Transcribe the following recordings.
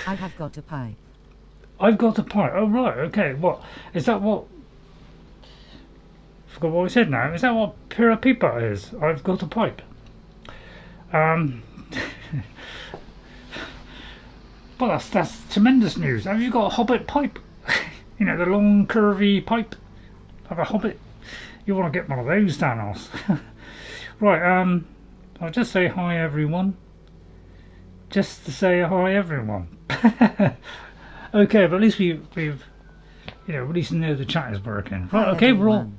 I have got a pipe. I've got a pipe. Oh right, okay. What is that? What? I forgot what we said now. Is that what Pira is? I've got a pipe. Um. Well, that's tremendous news. Have you got a hobbit pipe? You know, the long curvy pipe of a hobbit. You want to get one of those, Thanos. Right. I'll just say hi, everyone. Just to say hi, everyone. Okay, but at least we've you know, at least know the chat is working. Right, Hi, okay, everyone.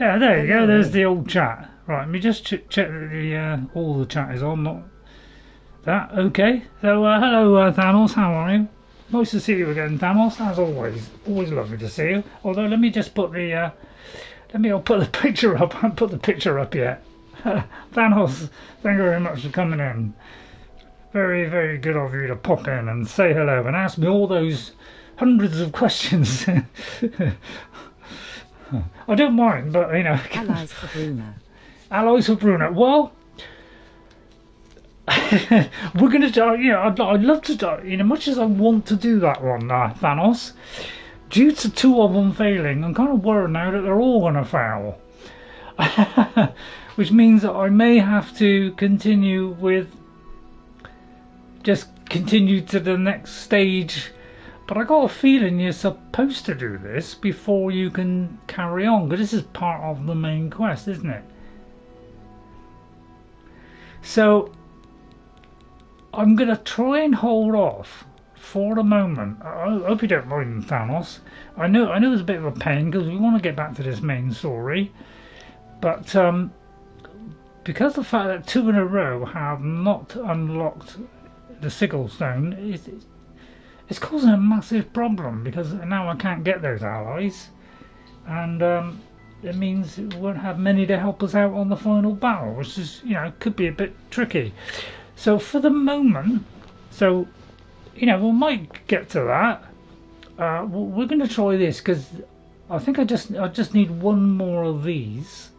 we're all... Yeah, there you go, Hello. there's the old chat. Right, let me just check that the all the chat is on, not that. Okay, so hello Thanos, how are you? Nice to see you again, Thanos, as always. Always lovely to see you. Although, let me just put the... I'll put the picture up. I haven't put the picture up yet. Thanos, thank you very much for coming in. Very, very good of you to pop in and say hello and ask me all those hundreds of questions. I don't mind, but you know. Allies for Bruno. Allies for Bruno. Well, we're going to do. You know, I'd love to do. You know, much as I want to do that one, Thanos. Due to two of them failing, I'm kind of worried now that they're all going to fail. Which means that I may have to continue with. Just continue to the next stage, but I got a feeling you're supposed to do this before you can carry on, because this is part of the main quest, isn't it? So I'm gonna try and hold off for the moment. I hope you don't mind, Thanos. I know it's a bit of a pain because we want to get back to this main story, but because the fact that 2 in a row have not unlocked the Sigil Stone, it's causing a massive problem, because now I can't get those allies, and it means we won't have many to help us out on the final battle, which is, you know, could be a bit tricky. So for the moment, you know, we might get to that. We're going to try this because I think I just need one more of these.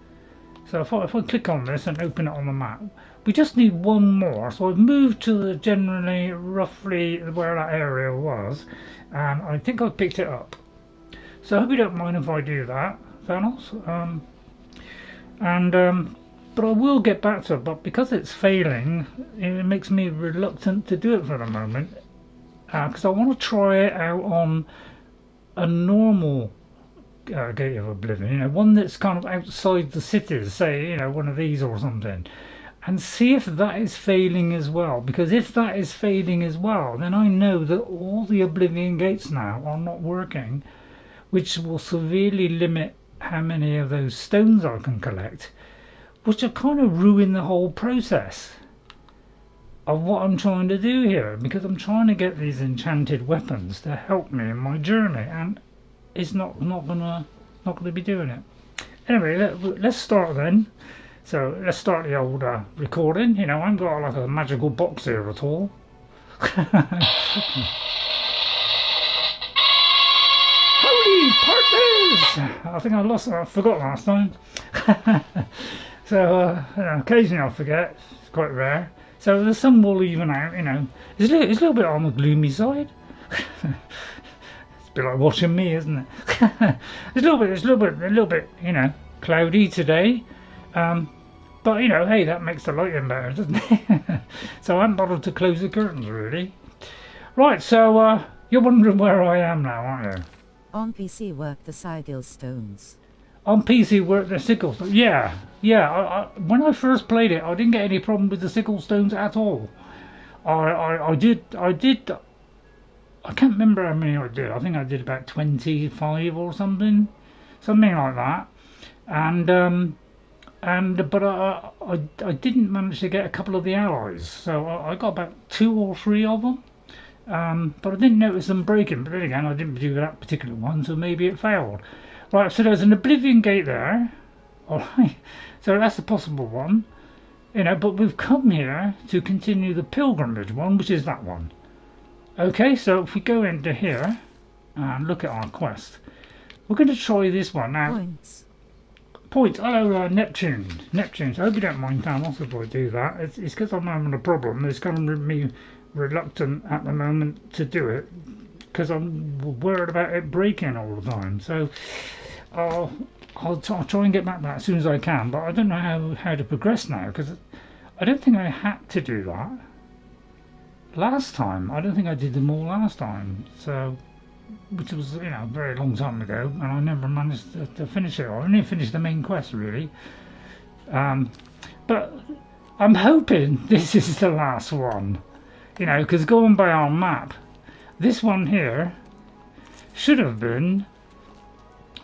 So if I click on this and open it on the map, we just need one more. So I've moved to the generally roughly where that area was, and I think I've picked it up. So I hope you don't mind if I do that, Thanos. But I will get back to it. But because it's failing, it makes me reluctant to do it for the moment, because I want to try it out on a normal Gate of Oblivion, you know, one that's kind of outside the cities, say, you know, one of these or something, and see if that is failing as well. Because if that is failing as well, then I know that all the Oblivion gates now are not working, which will severely limit how many of those stones I can collect, which will kind of ruin the whole process of what I'm trying to do here, because I'm trying to get these enchanted weapons to help me in my journey, and it's not gonna be doing it. Anyway, let's start then. So let's start the old recording. You know, I haven't got like a magical box here at all. Howdy, partners! I think I forgot last time. So you know, occasionally I forget. It's quite rare. So the sun will even out. You know, it's a little bit on the gloomy side. It's a bit like watching me, isn't it? It's a little bit, you know, cloudy today. But you know, hey, that makes the lighting better, doesn't it? So I haven't bothered to close the curtains really. Right, so you're wondering where I am now, aren't you? On PC work the Sigil stones. On PC work the Sigil stones. Yeah. When I first played it, I didn't get any problem with the Sigil stones at all. I did. I can't remember how many I did. I think I did about 25 or something like that. But I didn't manage to get a couple of the allies, so I got about 2 or 3 of them. But I didn't notice them breaking. But then again, I didn't do that particular one, so maybe it failed. Right, so there's an Oblivion gate there. Alright, so that's a possible one. You know, but we've come here to continue the pilgrimage one, which is that one. Okay, so if we go into here and look at our quest, we're going to try this one now. Points. Hello, Neptune. So I hope you don't mind, Thanos, if I do that. It's because I'm having a problem. It's going to me reluctant at the moment to do it because I'm worried about it breaking all the time. So I'll try and get back to that as soon as I can, but I don't know how to progress now because I don't think I had to do that last time. I don't think I did them all last time, so which was a very long time ago, and I never managed to finish it. I only finished the main quest really, but I'm hoping this is the last one, because going by our map, this one here should have been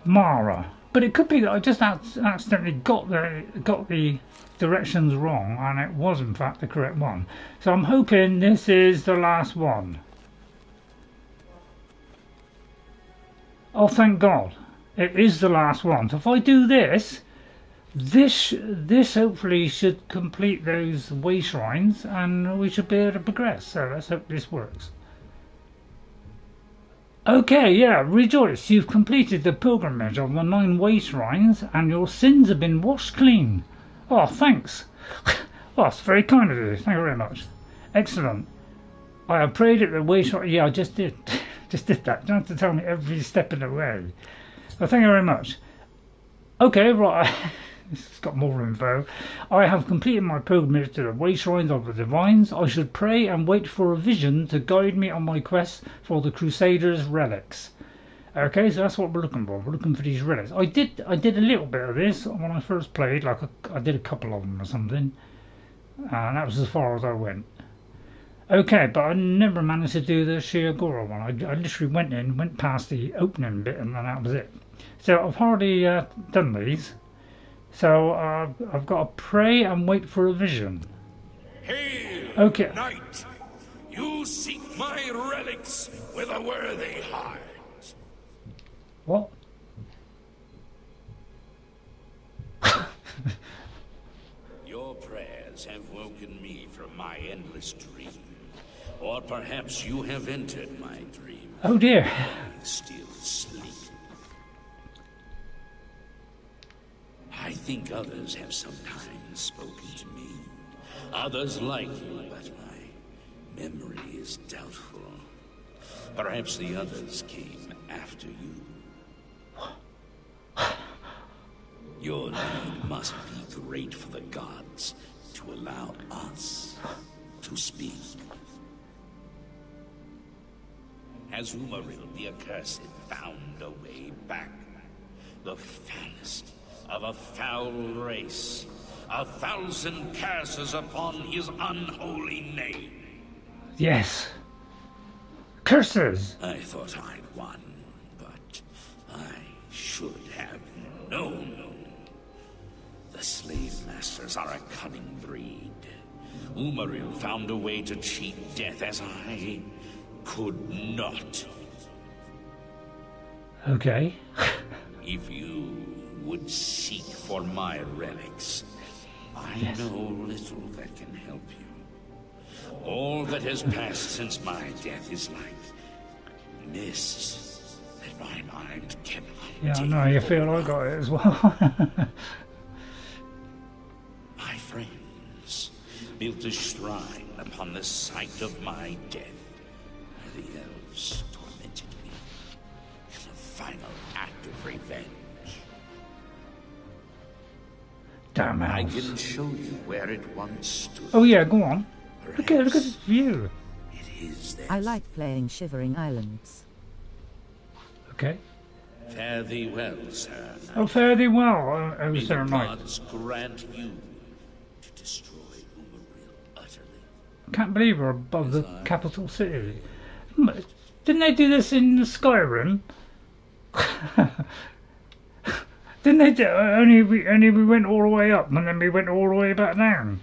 Mara, but it could be that I just accidentally got the directions wrong and it was in fact the correct one. So I'm hoping this is the last one. Oh, thank God, it is the last one. So if I do this hopefully should complete those way shrines and we should be able to progress. So let's hope this works. Okay, yeah, rejoice, you've completed the pilgrimage of the 9 way shrines and your sins have been washed clean. Oh, thanks. Oh, that's very kind of you. Thank you very much. Excellent. I have prayed at the way shrine. Yeah, I just did. Just did that. You don't have to tell me every step of the way. Well, thank you very much. Okay, right. It's got more info. I have completed my pilgrimage to the way shrines of the divines. I should pray and wait for a vision to guide me on my quest for the Crusader's relics. Okay, so that's what we're looking for. We're looking for these relics. I did a little bit of this when I first played. Like I did a couple of them or something, and that was as far as I went. Okay, but I never managed to do the Shiagora one. I literally went past the opening bit, and then that was it. So I've hardly done these. So I've got to pray and wait for a vision. Hail, okay. Knight! You seek my relics with a worthy heart. What? Your prayers have woken me from my endless dream. Or perhaps you have entered my dream. Oh dear. I still sleep. I think others have sometimes spoken to me. Others like you, but my memory is doubtful. Perhaps the others came after you. Your need must be great for the gods to allow us to speak. Has Umaril the Accursed found a way back? The foulest of a foul race. 1,000 curses upon his unholy name. Yes. Curses! I thought I'd won, but I should have known. The slave masters are a cunning breed. Umaril found a way to cheat death as I could not. Okay. If you would seek for my relics, I know little that can help you. All that has passed since my death is like mist that my mind cannot Yeah, I know you feel I got it as well. My friends built a shrine upon the site of my death. The elves tormented me in a final act of revenge. Damn I elves. can show you where it once stood. Oh yeah, go on. Look at Perhaps this view. it is there. I like playing Shivering Islands. Okay. Fare thee well, sir. Oh, fare thee well, May the Sir Knight. gods grant you to destroy Umaril utterly. Can't believe we're above the capital city. Didn't they do this in Skyrim? Didn't they do, only we went all the way up and then we went all the way back down.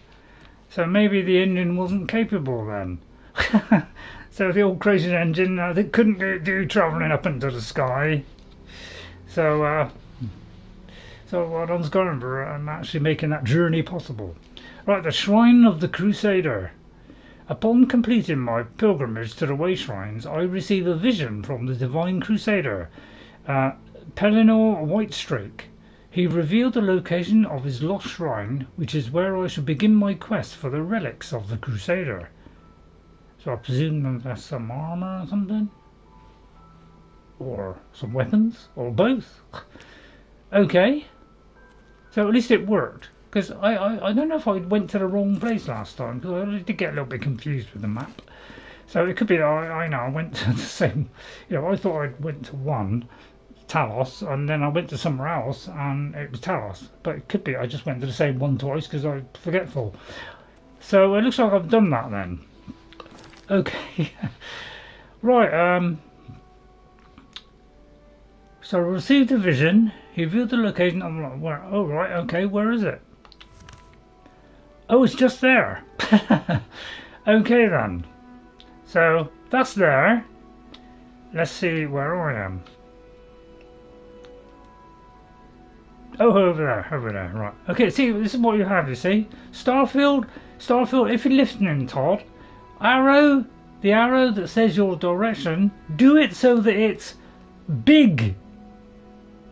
So maybe the engine wasn't capable then. So the old crazy engine, they couldn't do travelling up into the sky. So well done Skyrim for actually making that journey possible. Right, the Shrine of the Crusader. Upon completing my pilgrimage to the way shrines, I receive a vision from the divine Crusader, Pelinal Whitestrake. He revealed the location of his lost shrine, which is where I should begin my quest for the relics of the Crusader. So I presume that that's some armour or something? Or some weapons? Or both? Okay. So at least it worked. Because I don't know if I went to the wrong place last time, because I did get a little bit confused with the map. So it could be that I know I went to the same, I thought I went to one, Talos, and then I went to somewhere else and it was Talos. But it could be I just went to the same one twice because I'm forgetful. So it looks like I've done that then. Okay. Right, so I received a vision, he revealed the location, I'm like, where? Oh right, okay, where is it? Oh, it's just there. Okay then. So that's there. Let's see where I am. Oh, over there, right. Okay, see, this is what you have, you see. Starfield, if you're listening, Todd, the arrow that says your direction, do it so that it's big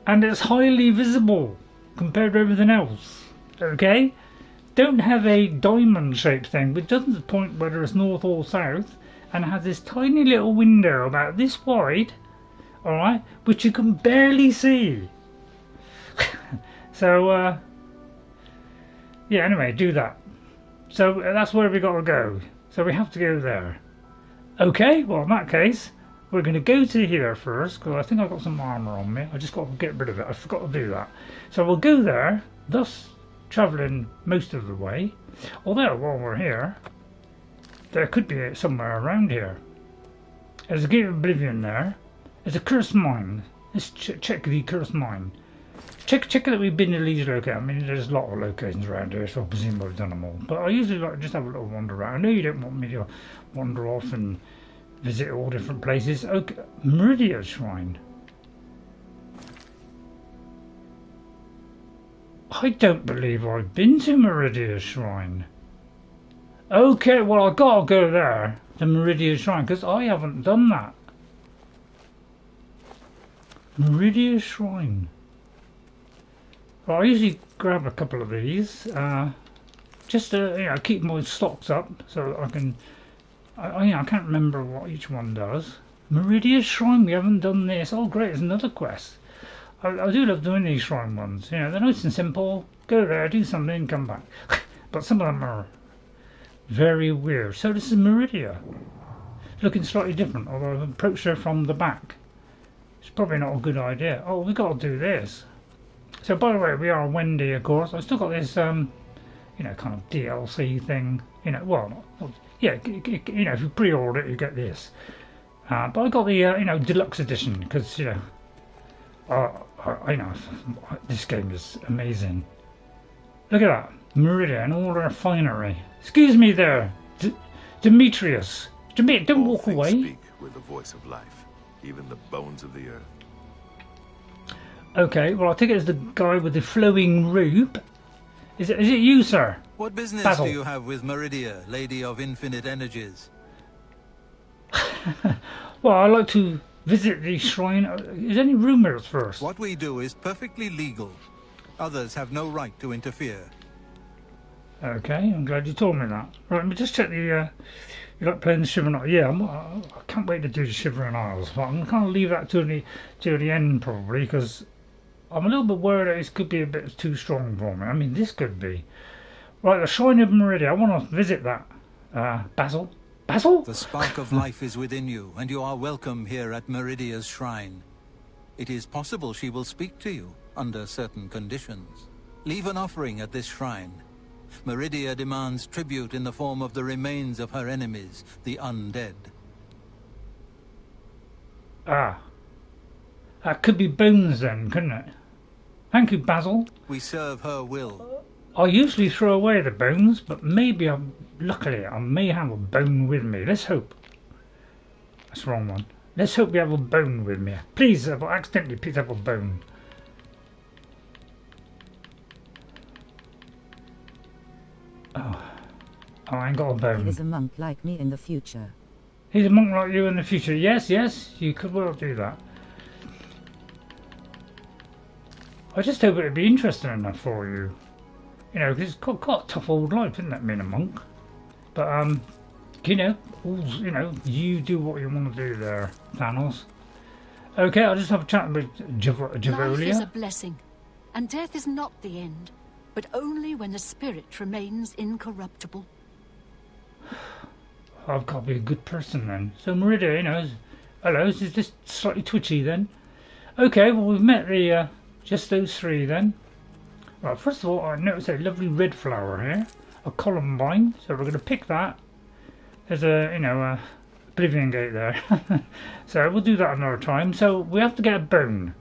and it's highly visible compared to everything else. Okay? Don't have a diamond shaped thing which doesn't point whether it's north or south and has this tiny little window about this wide, alright, which you can barely see. So yeah, anyway, do that. So that's where we got to go. So we have to go there. Okay, well in that case we're going to go to here first, because I think I've got some armour on me. I just got to get rid of it. I forgot to do that. So we'll go there, thus travelling most of the way. Although while we're here, there could be somewhere around here. There's a Gate of Oblivion there. There's a cursed mine. Let's check the cursed mine. Check that we've been to these locations. I mean, there's a lot of locations around here, so I presume I've done them all. But I usually like to just have a little wander around. I know you don't want me to wander off and visit all different places. Okay, Meridia Shrine. I don't believe I've been to Meridia Shrine. Okay, well I've got to go there, to Meridia Shrine, because I haven't done that. Meridia Shrine. Well, I usually grab a couple of these, just to keep my stocks up, so I can. I can't remember what each one does. Meridia Shrine, we haven't done this. Oh great, it's another quest. I do love doing these shrine ones. They're nice and simple. Go there, do something, come back. But some of them are very weird. So this is Meridia, looking slightly different. Although I've approached her from the back. It's probably not a good idea. Oh, we got to do this. So by the way, we are Wendy, of course. I've still got this, kind of DLC thing. If you pre-order it, you get this. But I got the, deluxe edition because, this game is amazing. Look at that, Merida and all her finery. Excuse me there, Demetrius. Don't walk away. Speak with the voice of life, even the bones of the earth. Okay, well I take it as the guy with the flowing robe. Is it you, sir? What business Basil. do you have with Meridia, Lady of Infinite Energies? Well, I like to visit the shrine. Is there any rumours first? What we do is perfectly legal. Others have no right to interfere. Okay, I'm glad you told me that. Right, let me just check the. You like playing the Shivering Isles? Yeah, I can't wait to do the Shivering Isles, but I'm going to kind of leave that to the end probably, because I'm a little bit worried that this could be a bit too strong for me. I mean, this could be. Right, the Shrine of Meridia. I want to visit that. Basil? Basil? The spark of life is within you, and you are welcome here at Meridia's shrine. It is possible she will speak to you, under certain conditions. Leave an offering at this shrine. Meridia demands tribute in the form of the remains of her enemies, the undead. Ah. That could be bones then, couldn't it? Thank you, Basil. We serve her will. I usually throw away the bones, but maybe luckily I may have a bone with me. Let's hope. That's the wrong one. Let's hope we have a bone with me. Please, if I accidentally picked up a bone. Oh, I ain't got a bone. He is a monk like me in the future. He's a monk like you in the future. Yes, you could well do that. I just hope it'd be interesting enough for you. Because it's quite a tough old life, isn't it, being a monk? But, you do what you want to do there, Thanos. Okay, I'll just have a chat with Javolia. Life is a blessing, and death is not the end, but only when the spirit remains incorruptible. I've got to be a good person then. So Merida, hello, is this slightly twitchy then? Okay, well we've met the just those three then. Right, first of all, I noticed a lovely red flower here, a columbine. So we're going to pick that. There's a Oblivion gate there. So we'll do that another time. So we have to get a bone.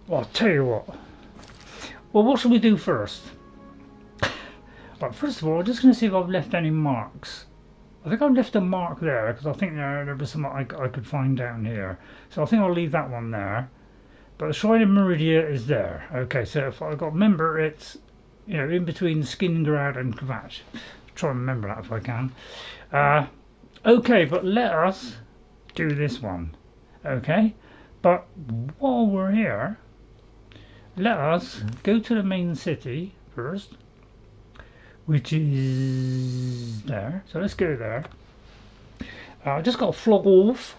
Well, I'll tell you what. Well, what shall we do first? Right, first of all, I'm just going to see if I've left any marks. I think I've left a mark there because I think there was some I could find down here. So I think I'll leave that one there. But the Shrine of Meridia is there. Okay, so if I got remember, it's in between Skingrad and Kvatch. Try and remember that if I can. Okay, but let us do this one. Okay, but while we're here, let us go to the main city first, which is there. So let's go there. I just got to flog off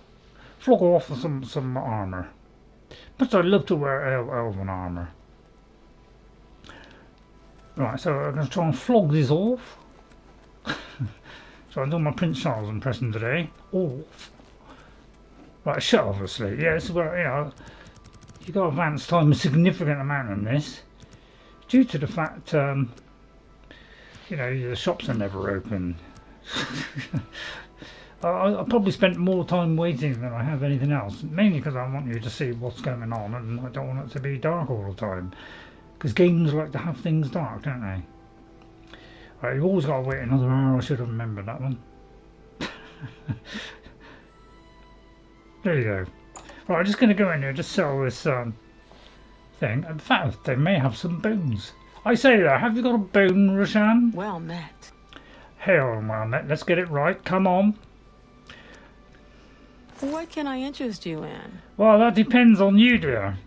some armor. But I'd love to wear elven armor. Right, so I'm going to try and flog this off. So I'm doing my Prince Charles impression today. Off. Right, shut obviously. Yeah, this is where, you've got to advance time a significant amount on this. Due to the fact, the shops are never open. I probably spent more time waiting than I have anything else. Mainly because I want you to see what's going on and I don't want it to be dark all the time. Because games like to have things dark, don't they? Right, you've always got to wait another hour. I should have remembered that one. There you go. Right, I'm just going to go in here, just sell this thing. In fact, they may have some bones. I say there, have you got a bone, Roshan? Well met. Hell, well met. Let's get it right. Come on. What can I interest you in? Well, that depends on you, dear.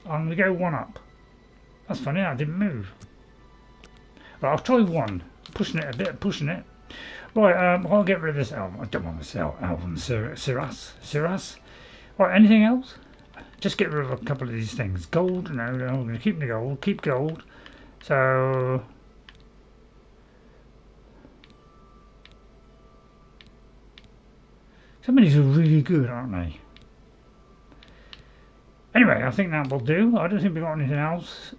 I'm going to go one up. That's funny, I didn't move. Right, I'll try one. Pushing it a bit, pushing it. Right, I'll get rid of this album. I don't want to sell album Siras. Right, anything else? Just get rid of a couple of these things. Gold, no, I'm going to keep the gold. Keep gold. So... some of these are really good, aren't they? Anyway, I think that will do. I don't think we've got anything else.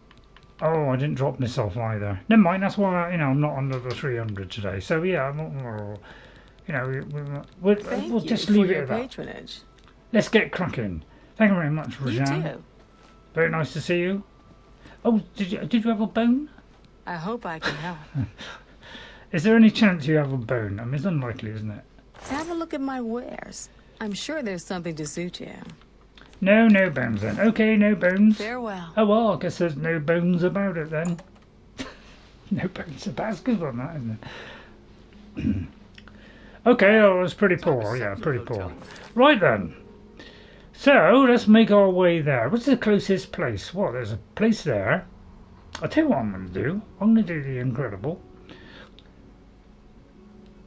Oh, I didn't drop myself either. Never mind, that's why, I'm not under the 300 today. So, yeah, we'll just leave it at that. Patronage. Let's get cracking. Thank you very much, Rajan. You too. Very nice to see you. Oh, did you have a bone? I hope I can help. Is there any chance you have a bone? I mean, it's unlikely, isn't it? Have a look at my wares. I'm sure there's something to suit you. No bones then. Okay, no bones. Farewell. Oh well, I guess there's no bones about it then. No bones about it. It's good on that, isn't it? Okay, oh, it was pretty poor. Yeah, pretty poor. Right then. So, let's make our way there. What's the closest place? Well, there's a place there. I'll tell you what I'm going to do. I'm going to do the incredible.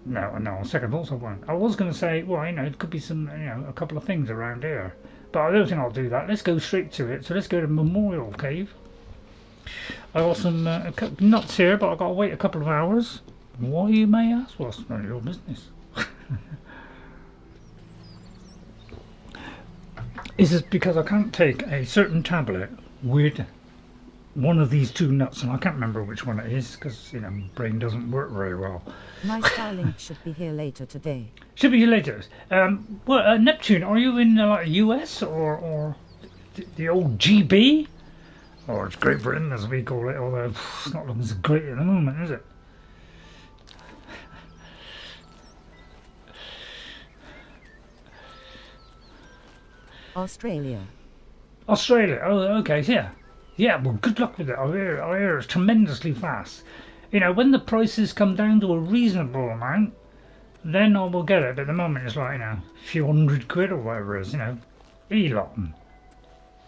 No, on second thoughts I won't. I was going to say, well, it could be some, a couple of things around here. But I don't think I'll do that. Let's go straight to it. So let's go to Memorial Cave. I got some nuts here, but I've got to wait a couple of hours. Why, you may ask? Well, it's none of your business. Is it because I can't take a certain tablet with one of these two nuts, and I can't remember which one it is because my brain doesn't work very well. My Starlink should be here later today. Should be here later. Neptune, are you in US or the old GB, or it's Great Britain as we call it? Although it's not looking so great at the moment, is it? Australia. Australia. Oh, okay. Yeah. Yeah. Well, good luck with it. I hear it's tremendously fast. When the prices come down to a reasonable amount, then I will get it. But at the moment, it's like a few £100 or whatever it is. Elon,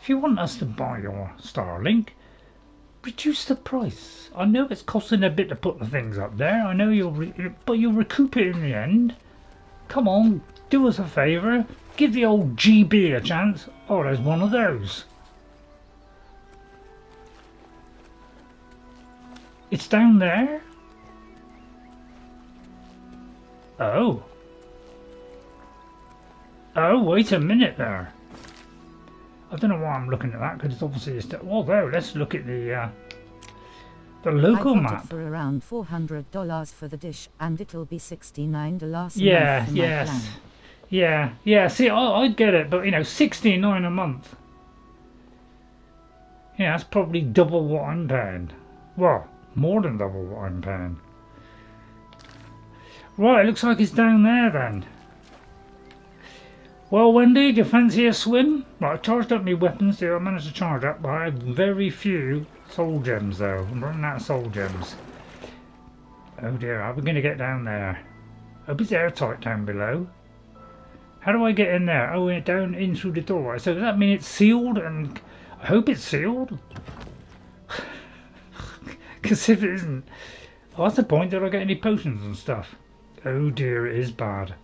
if you want us to buy your Starlink, reduce the price. I know it's costing a bit to put the things up there. I know but you'll recoup it in the end. Come on, do us a favour. Give the old GB a chance. Oh, there's one of those. It's down there? Oh. Oh, wait a minute there. I don't know why I'm looking at that, because it's obviously... Although, let's look at the local I got map. it for around $400 for the dish, and it'll be $69 a month Yeah, for my yes. plan. Yeah, see, I'd get it, but, you know, $69 a month. Yeah, that's probably double what I'm paying. Well, more than double what I'm paying. Right, it looks like it's down there then. Well, Wendy, do you fancy a swim? Right, I charged up my weapons here. I managed to charge up, but I have very few soul gems though. I'm running out of soul gems. Oh dear, how are we going to get down there? Hope it's airtight down below. How do I get in there? Oh, down in through the door. So does that mean it's sealed? And I hope it's sealed. Because if it isn't, what's the point? Did I get any potions and stuff? Oh dear, it is bad.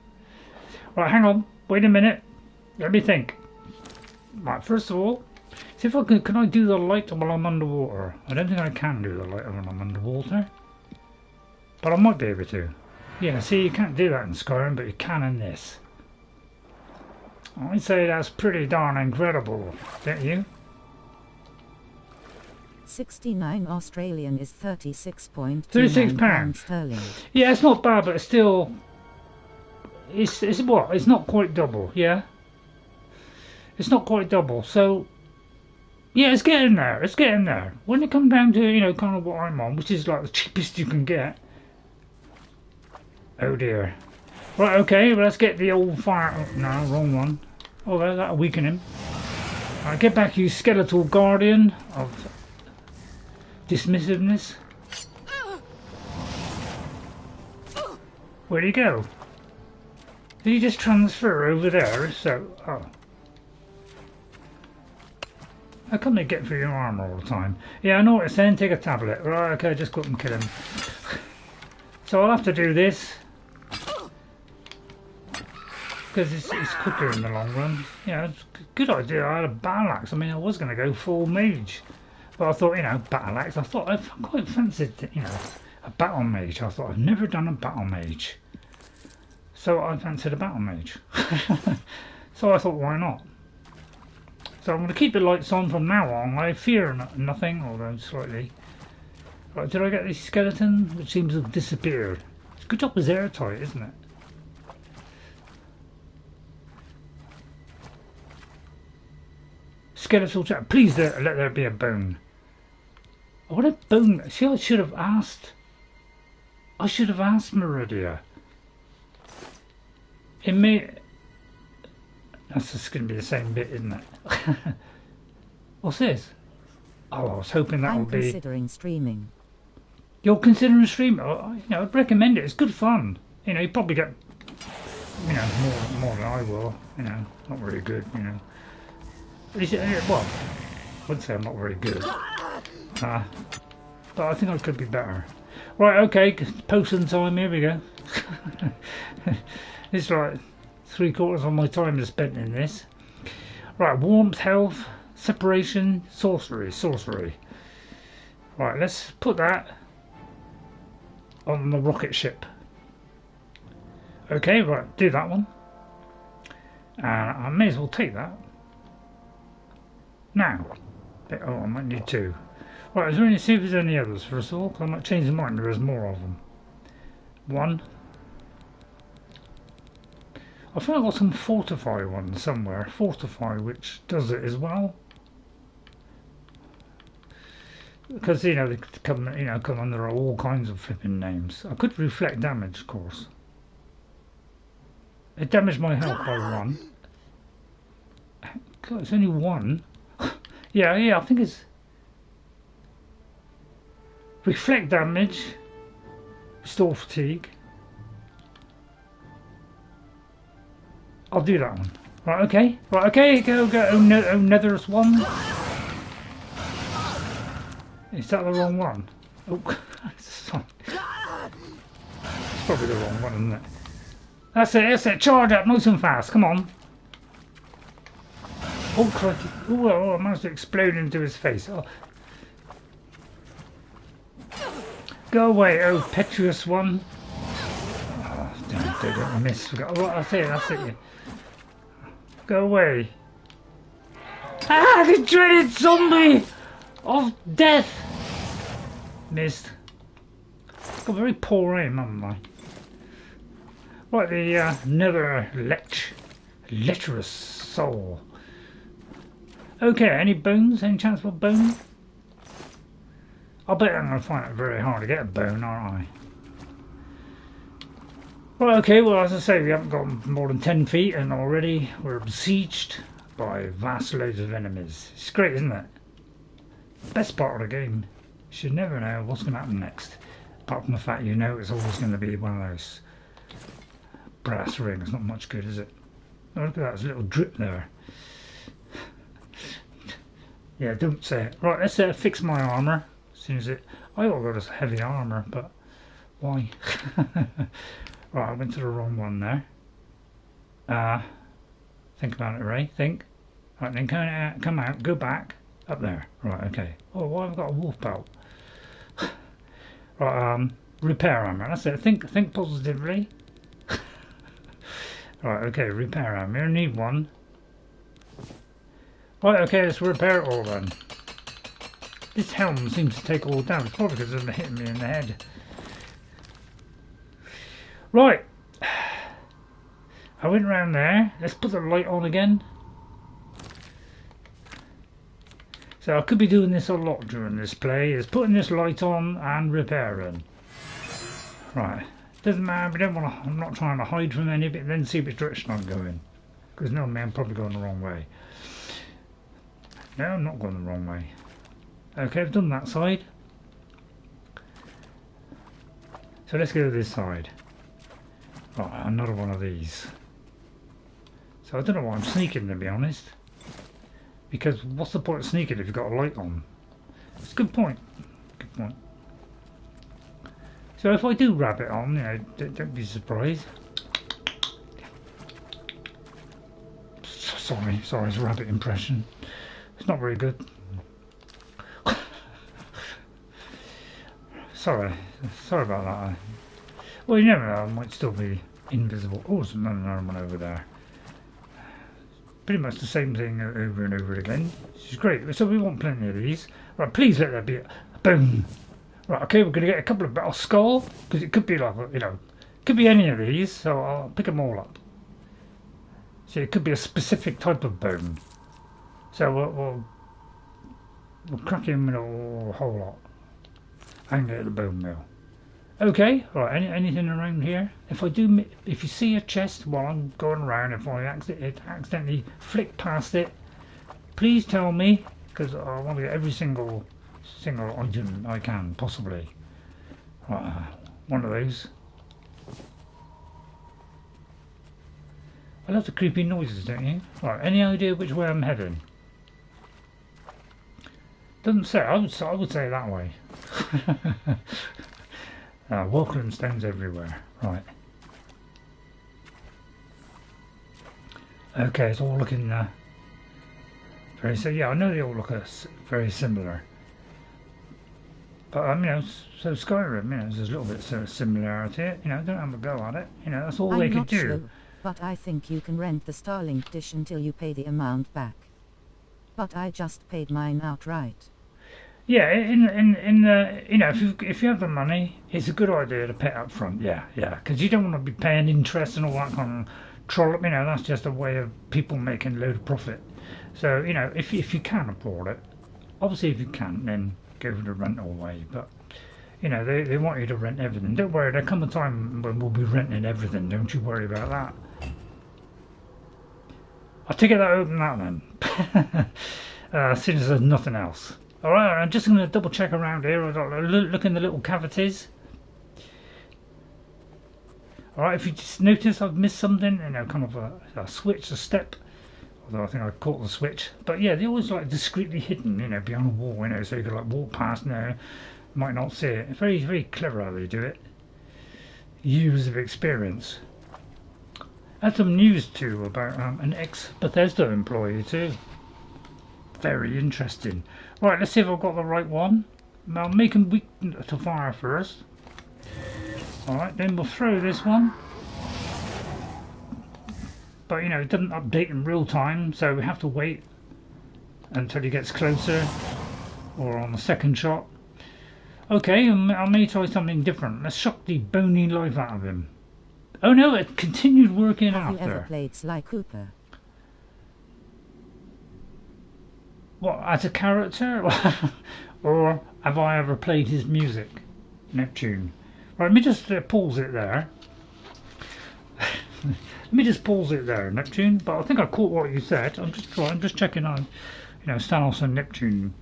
Right, hang on. Wait a minute. Let me think. Right, first of all, see if I can I do the light while I'm underwater? I don't think I can do the light when I'm underwater. But I might be able to. Yeah, see, you can't do that in Skyrim, but you can in this. I'd say that's pretty darn incredible, don't you? 69 Australian is £36 sterling. Yeah, it's not bad, but it's still... It's what? It's not quite double, yeah? It's not quite double, so... Yeah, it's getting there, it's getting there. When it comes down to, you know, kind of what I'm on, which is like the cheapest you can get. Oh dear. Right, okay, well, let's get the old fire... Oh, no, wrong one. Oh, that'll weaken him. Alright, get back, you skeletal guardian of dismissiveness. Where'd he go? Did he just transfer over there? So, oh. How come they get through your armour all the time? Yeah, I know what it's saying, take a tablet. Right, okay, just go up and kill him. So I'll have to do this. Because it's quicker in the long run. Yeah, it's a good idea. I had a battle axe. I mean, I was going to go full mage. But I thought, you know, battle axe. I thought I quite fancied, you know, a battle mage. I thought I've never done a battle mage. So I fancied a battle mage. So I thought, why not? So I'm going to keep the lights on from now on. I fear nothing, although slightly. Right, did I get this skeleton? Which seems to have disappeared. It's a good job it's airtight, isn't it? Skeletal chat. Please let there be a bone. What a bone. See, I should have asked Meridia. It may... That's just going to be the same bit, isn't it? What's this? Oh, I was hoping that would be... I'm considering streaming. You're considering streaming? Oh, you know, I'd recommend it. It's good fun. You know, you probably get, you know, more than I will. You know, not very good, you know. Well, I wouldn't say I'm not very good. But I think I could be better. Right, okay, potion time, here we go. It's like 3/4 of my time is spent in this. Right, warmth, health, separation, sorcery. Right, let's put that on the rocket ship. Okay, right, do that one. I may as well take that. Now, oh, I might need two. Right, is there any, see if there's any others first of all, because I might change my mind, there is more of them. One. I think I've got some fortify ones somewhere. Fortify, which does it as well. Because, you know, they come, you know, come under all kinds of flipping names. I could reflect damage, of course. It damaged my health by 1. God, it's only 1. Yeah, I think it's... Reflect damage. Restore fatigue. I'll do that one. Right, okay. Right, okay, go. Oh, no, oh, Nether's one. Is that the wrong one? Oh, it's probably the wrong one, isn't it? That's it, charge up, nice and fast, come on. Oh, crikey. Oh, I managed to explode into his face. Oh. Go away, oh, petuous one. Oh, don't miss. Oh, that's it, yeah. Go away. Ah, the dreaded zombie of death. Missed. Got very poor aim, haven't I? Right, the nether lecherous soul. Okay, any bones? Any chance for a bone? I bet I'm going to find it very hard to get a bone, aren't I? Right, okay, well, as I say, we haven't got more than 10 feet and already we're besieged by vast loads of enemies. It's great, isn't it? Best part of the game. You should never know what's going to happen next. Apart from the fact you know it's always going to be one of those brass rings. Not much good, is it? Oh, look at that, there's a little drip there. Yeah, don't say it. Right, let's fix my armour. As soon as I got this heavy armour, but why? Right, I went to the wrong one there. Think about it, Ray. Think. Right, then come out, go back. Up there. Right, okay. Oh, why have I got a wolf belt? Right, repair armour. That's it. Think positively. Right, okay, repair armour. I need one. Right, okay, let's repair it all then. This helm seems to take all damage, probably because of hitting me in the head. Right. I went round there. Let's put the light on again. So I could be doing this a lot during this play, is putting this light on and repairing. Right. Doesn't matter, we don't want to, I'm not trying to hide from any of it, then see which direction I'm going. Because normally I'm probably going the wrong way. No, I'm not going the wrong way. Okay, I've done that side. So let's go to this side. Right, another one of these. So I don't know why I'm sneaking, to be honest. Because what's the point of sneaking if you've got a light on? It's a good point. Good point. So if I do wrap it on, you know, don't be surprised. Sorry, it's a rabbit impression. It's not very good. Sorry about that. Well, you never know, I might still be invisible. Oh, there's another one over there. Pretty much the same thing over and over again, which is great. So we want plenty of these. Right, please let there be a boom. Right, okay, we're going to get a couple of battle skull, because it could be like, you know, it could be any of these, so I'll pick them all up. So it could be a specific type of bone. So we'll crack him in a whole lot and get the bone mill. Okay, right, anything around here? If you see a chest while I'm going around, if I accidentally flick past it, please tell me, because I want to get every single item I can, possibly. Right, one of those. I love the creepy noises, don't you? Right, any idea which way I'm heading? Doesn't say. I would say that way. Welkynd stones everywhere. Right. Okay, it's all looking very. So yeah, I know they all look very similar. But you know, so Skyrim, you know, there's a little bit of similarity. You know, don't have a go at it. You know, that's all they could do. Sure, but I think you can rent the Starlink dish until you pay the amount back. But I just paid mine outright. Yeah, in the, you know, if you have the money, it's a good idea to pay up front. Yeah, because you don't want to be paying interest and all that kind of troll. You know, that's just a way of people making a load of profit. So you know, if you can afford it, obviously if you can't, then go for the rental way. But you know, they want you to rent everything. Don't worry, there'll come a time when we'll be renting everything. Don't you worry about that. I'll take it that open that then. As soon as there's nothing else. Alright, I'm just going to double check around here. Look in the little cavities. Alright, if you just notice I've missed something, you know, kind of a switch, a step, Although I think I caught the switch. But yeah, they're always like discreetly hidden, you know, behind a wall, you know, so you could like walk past now, might not see it. It's very, very clever how they do it. Years of experience. Had some news too about an ex-Bethesda employee too. Very interesting. Right, let's see if I've got the right one. I'll make them weak to fire first. Alright, then we'll throw this one. But you know, it doesn't update in real time, so we have to wait until he gets closer or on the second shot. Okay, I may try something different. Let's shock the bony life out of him. Oh no, it continued working after. Have you ever played Sly Cooper? What, as a character? Or have I ever played his music? Neptune. Right, let me just pause it there. Let me just pause it there, Neptune. But I think I caught what you said. I'm just checking on, you know, Stanos and Neptune.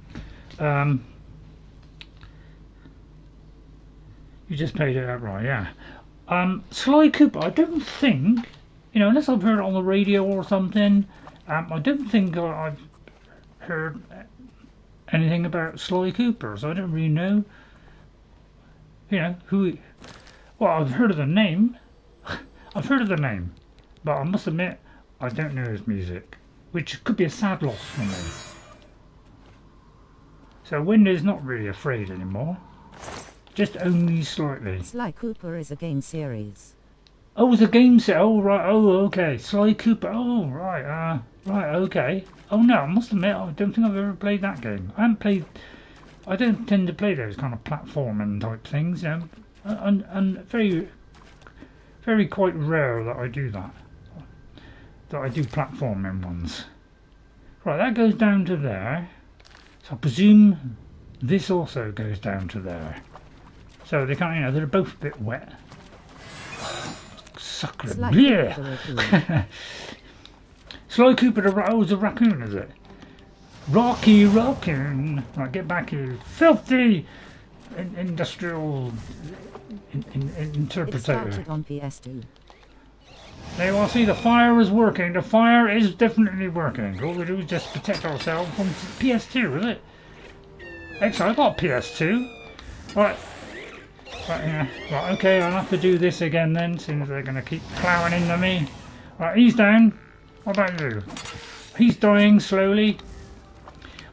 You just played it outright, yeah. Sly Cooper, I don't think, you know, unless I've heard it on the radio or something, I don't think I've heard anything about Sly Cooper, so I don't really know, you know, who. Well, I've heard of the name. I've heard of the name, but I must admit, I don't know his music, which could be a sad loss for me. So Wendy's not really afraid anymore. Just only slightly. Sly Cooper is a game series. Oh, it's a game set. Oh, right. Oh, okay. Sly Cooper. Oh, right. Right. Okay. Oh no, I must admit, I don't think I've ever played that game. I don't tend to play those kind of platforming type things, you know, and very, very quite rare that I do that. That I do platforming ones. Right, that goes down to there. So I presume this also goes down to there. So they can't, you know, they're both a bit wet. Sucker. Yeah. Sly Cooper, the raccoon, is it? Rocky Raccoon. Right, get back here. Filthy industrial interpreter. It started on PS2. There you are, see, the fire is working. The fire is definitely working. All we do is just protect ourselves from PS2, is it? Actually, I got PS2. Right. Right, yeah. Right, okay, I'll have to do this again then, since they're going to keep ploughing into me. Right, he's down. What about you? He's dying slowly.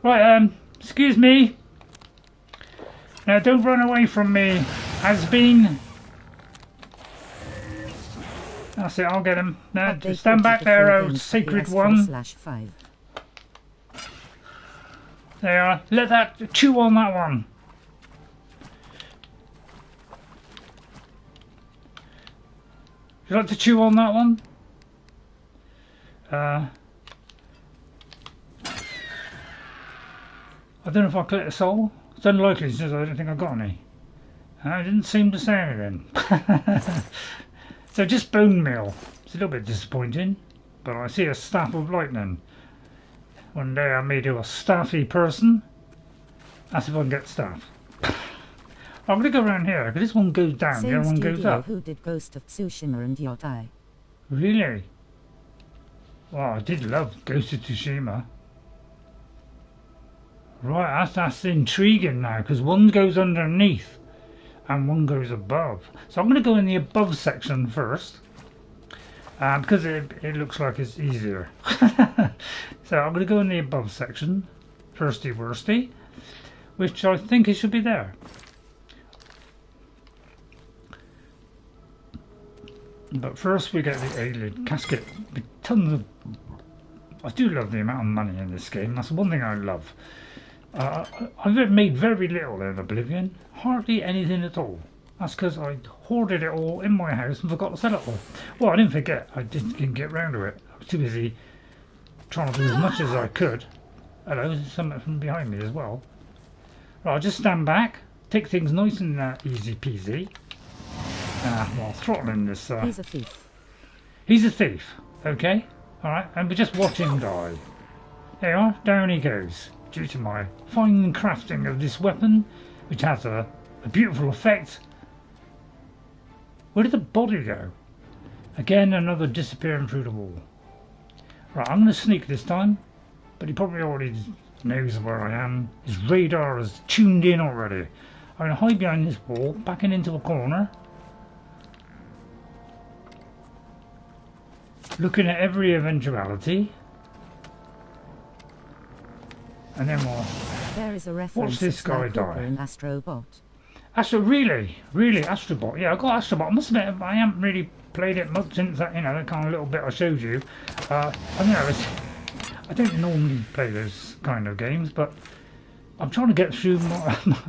Right, excuse me. Now, don't run away from me. Has been. That's it, I'll get him. Now, just stand back there, oh sacred one. There you are. Let that chew on that one. Would you like to chew on that one? I don't know if I collect a soul. It's unlikely since I don't think I got any. I didn't seem to say anything. So just bone meal. It's a little bit disappointing, but I see a staff of lightning. One day I may do a staffy person. That's if I can get staff. I'm going to go around here, because this one goes down, the other one goes up. Who did Ghost of Tsushima and Yacht Eye? Really? Well, I did love Ghost of Tsushima. Right, that's intriguing now, because one goes underneath and one goes above. So I'm going to go in the above section first, because it looks like it's easier. So I'm going to go in the above section, firsty worsty, which I think it should be there. But first we get the Ayleid casket. Tons of. I do love the amount of money in this game. That's one thing I love. I've made very little in Oblivion. Hardly anything at all. That's because I hoarded it all in my house and forgot to sell it all. Well, I didn't forget. I didn't get round to it. I was too busy trying to do as much as I could. Hello, there's something from behind me as well. Right, I'll just stand back. Take things nice and easy peasy. While throttling this. He's a thief. He's a thief. Okay. Alright, and we just watch him die. There you are. Down he goes. Due to my fine crafting of this weapon, which has a beautiful effect. Where did the body go? Again, another disappearing through the wall. Right, I'm going to sneak this time, but he probably already knows where I am. His radar is tuned in already. I'm going to hide behind this wall, backing into a corner, looking at every eventuality, and then we'll There is a reference. watch this guy die. In Astrobot. Really, Astrobot. Yeah, I got Astrobot. I must admit, I haven't really played it much since that, that kind of little bit I showed you. I don't normally play those kind of games, but I'm trying to get through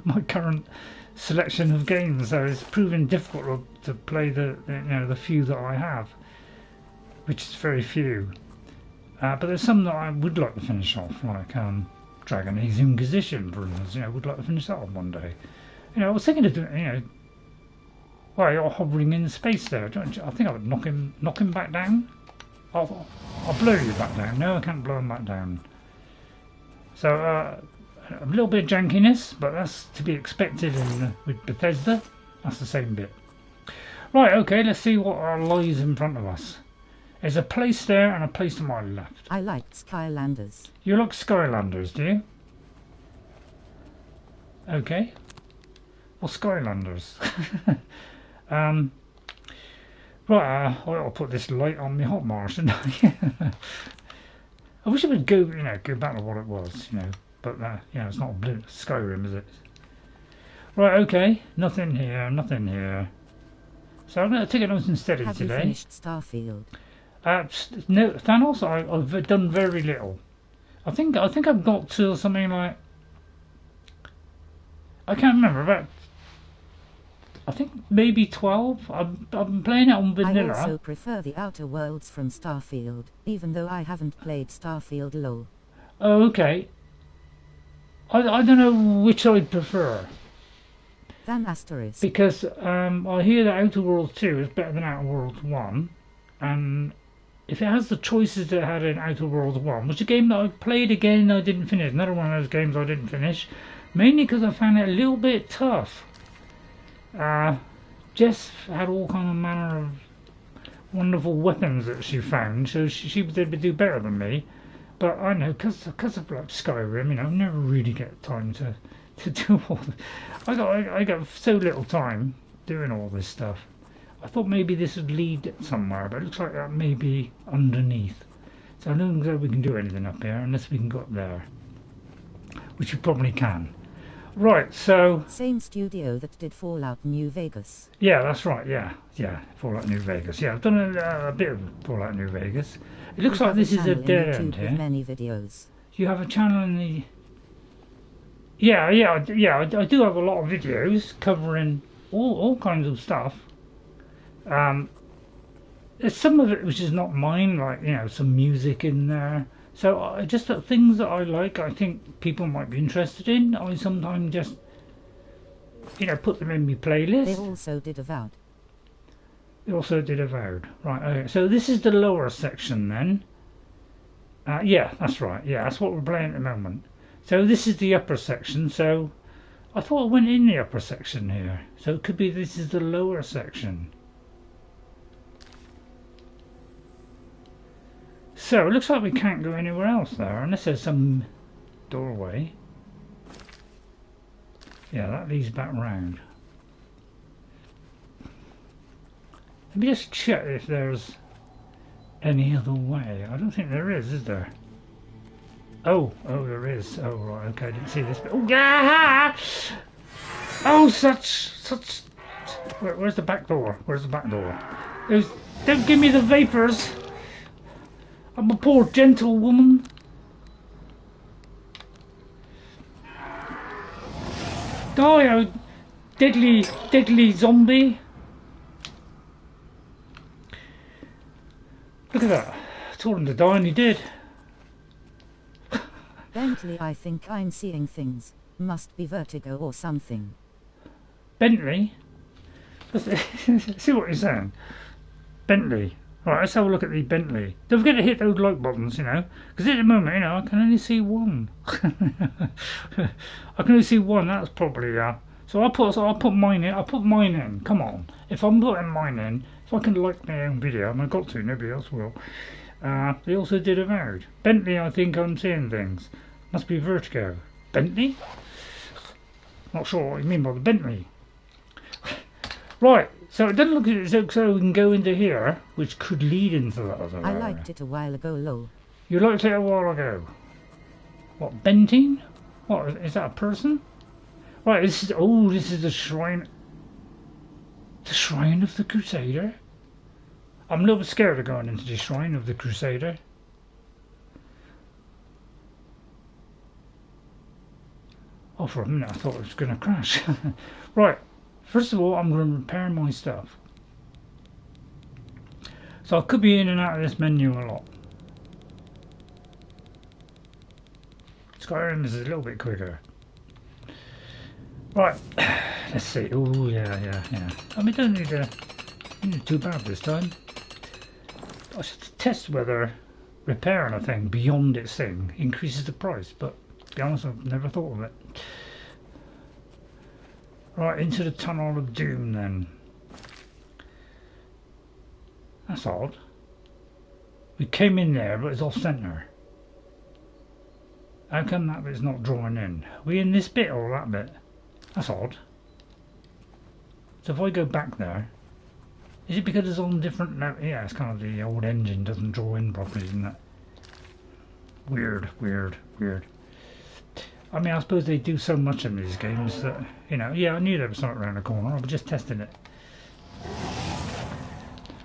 my current selection of games, so it's proving difficult to play the few that I have, which is very few. But there's some that I would like to finish off, like Dragon Age Inquisition, for instance. Would like to finish that off one day. I was thinking of doing, while you're hovering in space there, I think I would knock him back down. I'll blow you back down. No, I can't blow him back down. So a little bit of jankiness, but that's to be expected with Bethesda. That's the same bit. Right, okay, let's see what lies in front of us. There's a place there and a place to my left. I liked Skylanders. You like Skylanders, do you? Okay. Well, Skylanders. Right, I'll put this light on my hot marsh, shouldn't I? I wish it would go back to what it was, but it's not Skyrim, is it? Right, okay, nothing here. So I'm going to take it nice and steady Have today. You finished Starfield? No, Thanos. I've done very little. I think I've got to something like, I can't remember, I think maybe 12. I've been playing it on vanilla. I also prefer the Outer Worlds from Starfield, even though I haven't played Starfield LOL. Oh, okay. I don't know which I'd prefer. Than Asterisk. Because I hear that Outer Worlds 2 is better than Outer Worlds 1. And if it has the choices that it had in Outer Worlds 1, which is a game that I played again and I didn't finish. Another one of those games I didn't finish. Mainly because I found it a little bit tough. Jess had all kind of manner of wonderful weapons that she found, so she did do better than me. But I know, because of like Skyrim, I never really get time to do all I got so little time doing all this stuff. I thought maybe this would lead somewhere, but it looks like that may be underneath. So I don't think we can do anything up here unless we can go up there, which we probably can. Right, so... Same studio that did Fallout New Vegas. Yeah, that's right, yeah, Fallout New Vegas. Yeah, I've done a bit of Fallout New Vegas. It looks like this is a dead end here. Many videos. You have a channel in the... Yeah, I do have a lot of videos covering all kinds of stuff. There's some of it which is not mine, like, some music in there. So just things that I like, I think people might be interested in. I sometimes just, put them in my playlist. They also did Avowed. Right, okay. So this is the lower section then. Yeah, that's right. Yeah, that's what we're playing at the moment. So this is the upper section. So I thought I went in the upper section here. So it could be this is the lower section. So it looks like we can't go anywhere else there unless there's some doorway. Yeah, that leads back round. Let me just check if there's any other way. I don't think there is there? Oh, there is. Oh, right, okay, I didn't see this. Oh, yeah! Oh, such. Where's the back door? Don't give me the vapors. I'm a poor gentle woman. Die, oh deadly zombie. Look at that. I told him to die and he did. Bentley, I think I'm seeing things. Must be vertigo or something. Bentley? See what you're saying. Bentley. Right, let's have a look at the Bentley. Don't forget to hit those like buttons, because at the moment, I can only see one. I can only see one. That's probably So I'll put mine in. Come on. If I'm putting mine in, if I can like my own video, and I've got to. Nobody else will. They also did Avowed. Bentley, I think I'm seeing things. Must be Vertigo. Bentley? Not sure what you mean by the Bentley. Right, so it doesn't look as so we can go into here, which could lead into that other area. I liked it a while ago, lol. You liked it a while ago. What, Benteen? What, is that a person? Right, this is the shrine. The Shrine of the Crusader? I'm a little bit scared of going into the Shrine of the Crusader. Oh, for a minute I thought it was going to crash. Right, first of all I'm going to repair my stuff. So I could be in and out of this menu a lot. Skyrim is a little bit quicker. Right, let's see. Oh yeah. I mean, don't need too bad this time. I should test whether repairing a thing beyond its thing increases the price, but to be honest, I've never thought of it. Right, into the Tunnel of Doom then. That's odd. We came in there, but it's off centre. How come that bit's not drawing in? Are we in this bit or that bit? That's odd. So if I go back there, is it because it's on different level? Yeah, it's kind of the old engine doesn't draw in properly, isn't it? Weird. I mean, I suppose they do so much in these games that, you know, yeah, I knew there was something around the corner. I was just testing it.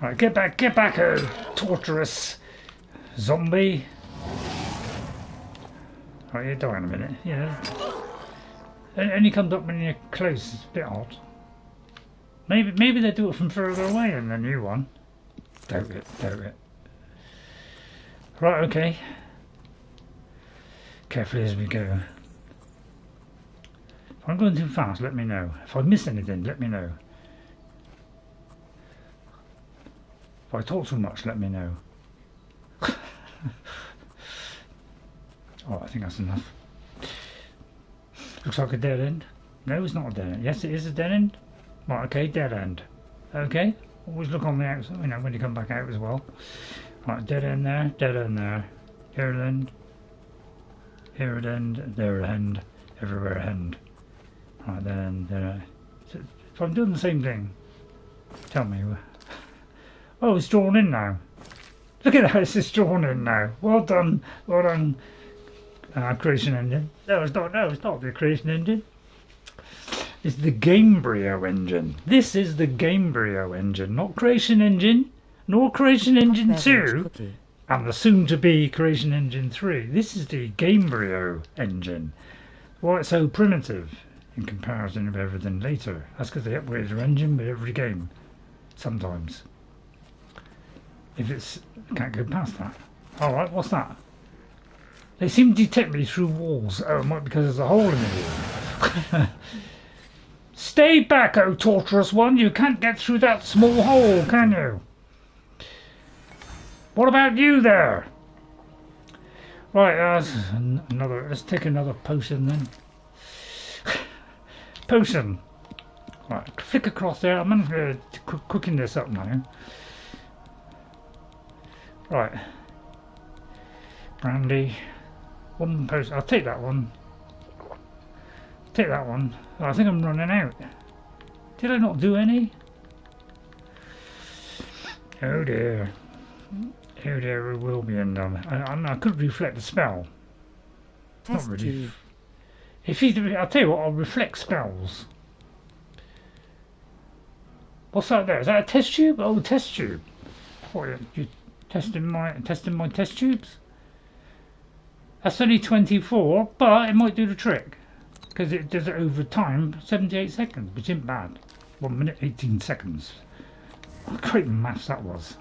Right, get back, torturous zombie. Right, you die in a minute, yeah. And he comes up when you're close. It's a bit odd. Maybe they do it from further away in the new one. Doubt it. Right, okay. Carefully as we go. If I'm going too fast, let me know. If I miss anything, let me know. If I talk too much, let me know. Oh, I think that's enough. Looks like a dead end. No, it's not a dead end. Yes, it is a dead end. Right, okay, dead end. Okay, always look on the outside, you know, when you come back out as well. Right, dead end there, here an end, here an end, there an end, everywhere an end. Right, then, so if I'm doing the same thing, tell me. Oh, it's drawn in now. Look at that, it's drawn in now. Well done. Creation engine. No, it's not the creation engine. It's the Gamebryo engine. This is the Gamebryo engine, not Creation Engine, nor Creation Engine 2, and the soon-to-be Creation Engine 3. This is the Gamebryo engine. Why it's so primitive in comparison of everything later? That's because they upgrade their engine with every game, sometimes. If it's... can't go past that. Alright, what's that? They seem to detect me through walls. Oh, it might be because there's a hole in the wall. Stay back, oh torturous one. You can't get through that small hole, can you? What about you there? Right, let's take another potion then. Potion. Right, flick across there. I'm going to cooking this up now. Right. Brandy. One potion. I'll take that one. Take that one. Oh, I think I'm running out. Did I not do any? Oh dear. Oh dear, it will be undone. I could reflect the spell. Test not really. tube. I'll tell you what, I'll reflect spells. What's that there? Is that a test tube? Oh, test tube. What, you testing my test tubes? That's only 24, but it might do the trick. Because it does it over time, 78 seconds, which isn't bad. 1 minute, 18 seconds. What great maths that was.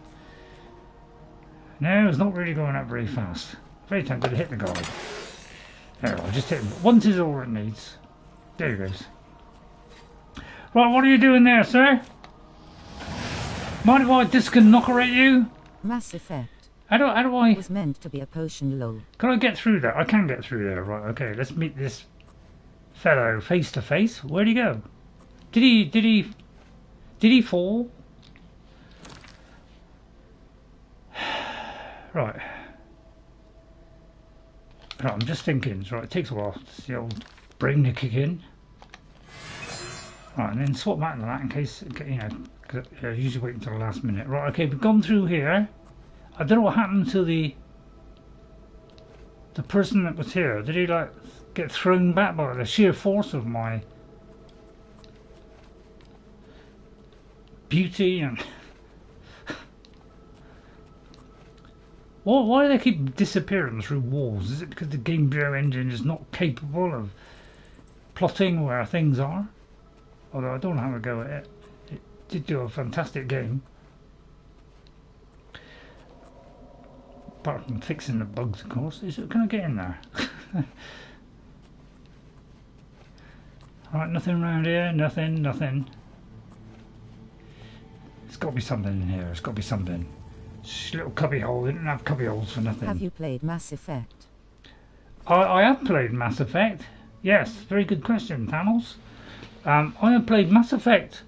No, it's not really going up very fast. Very tempted to hit the guy. There, I'll just hit him. Once is all it needs. There he goes. Right, what are you doing there, sir? Mind if I disconnockerate you? Mass Effect. How do I... It was meant to be a potion, lol. Can I get through that? I can get through there. Right, okay, let's meet this fellow face to face. Where'd he go? Did he fall? Right. Right, I'm just thinking. Right, it takes a while for the old brain to kick in. Right, and then swap back to that in case, you know, cause I usually wait until the last minute. Right, okay, we've gone through here. I don't know what happened to the person that was here. Did he like get thrown back by the sheer force of my beauty and why do they keep disappearing through walls? Is it because the game bureau engine is not capable of plotting where things are? Although I don't know how to go at it. It did do a fantastic game. Apart from fixing the bugs, of course. Can I get in there? Alright, nothing around here. Nothing. There's got to be something in here. There's got to be something. Just a little cubby hole. They didn't have cubby holes for nothing. Have you played Mass Effect? I have played Mass Effect. Yes, very good question, Thanos. I have played Mass Effect.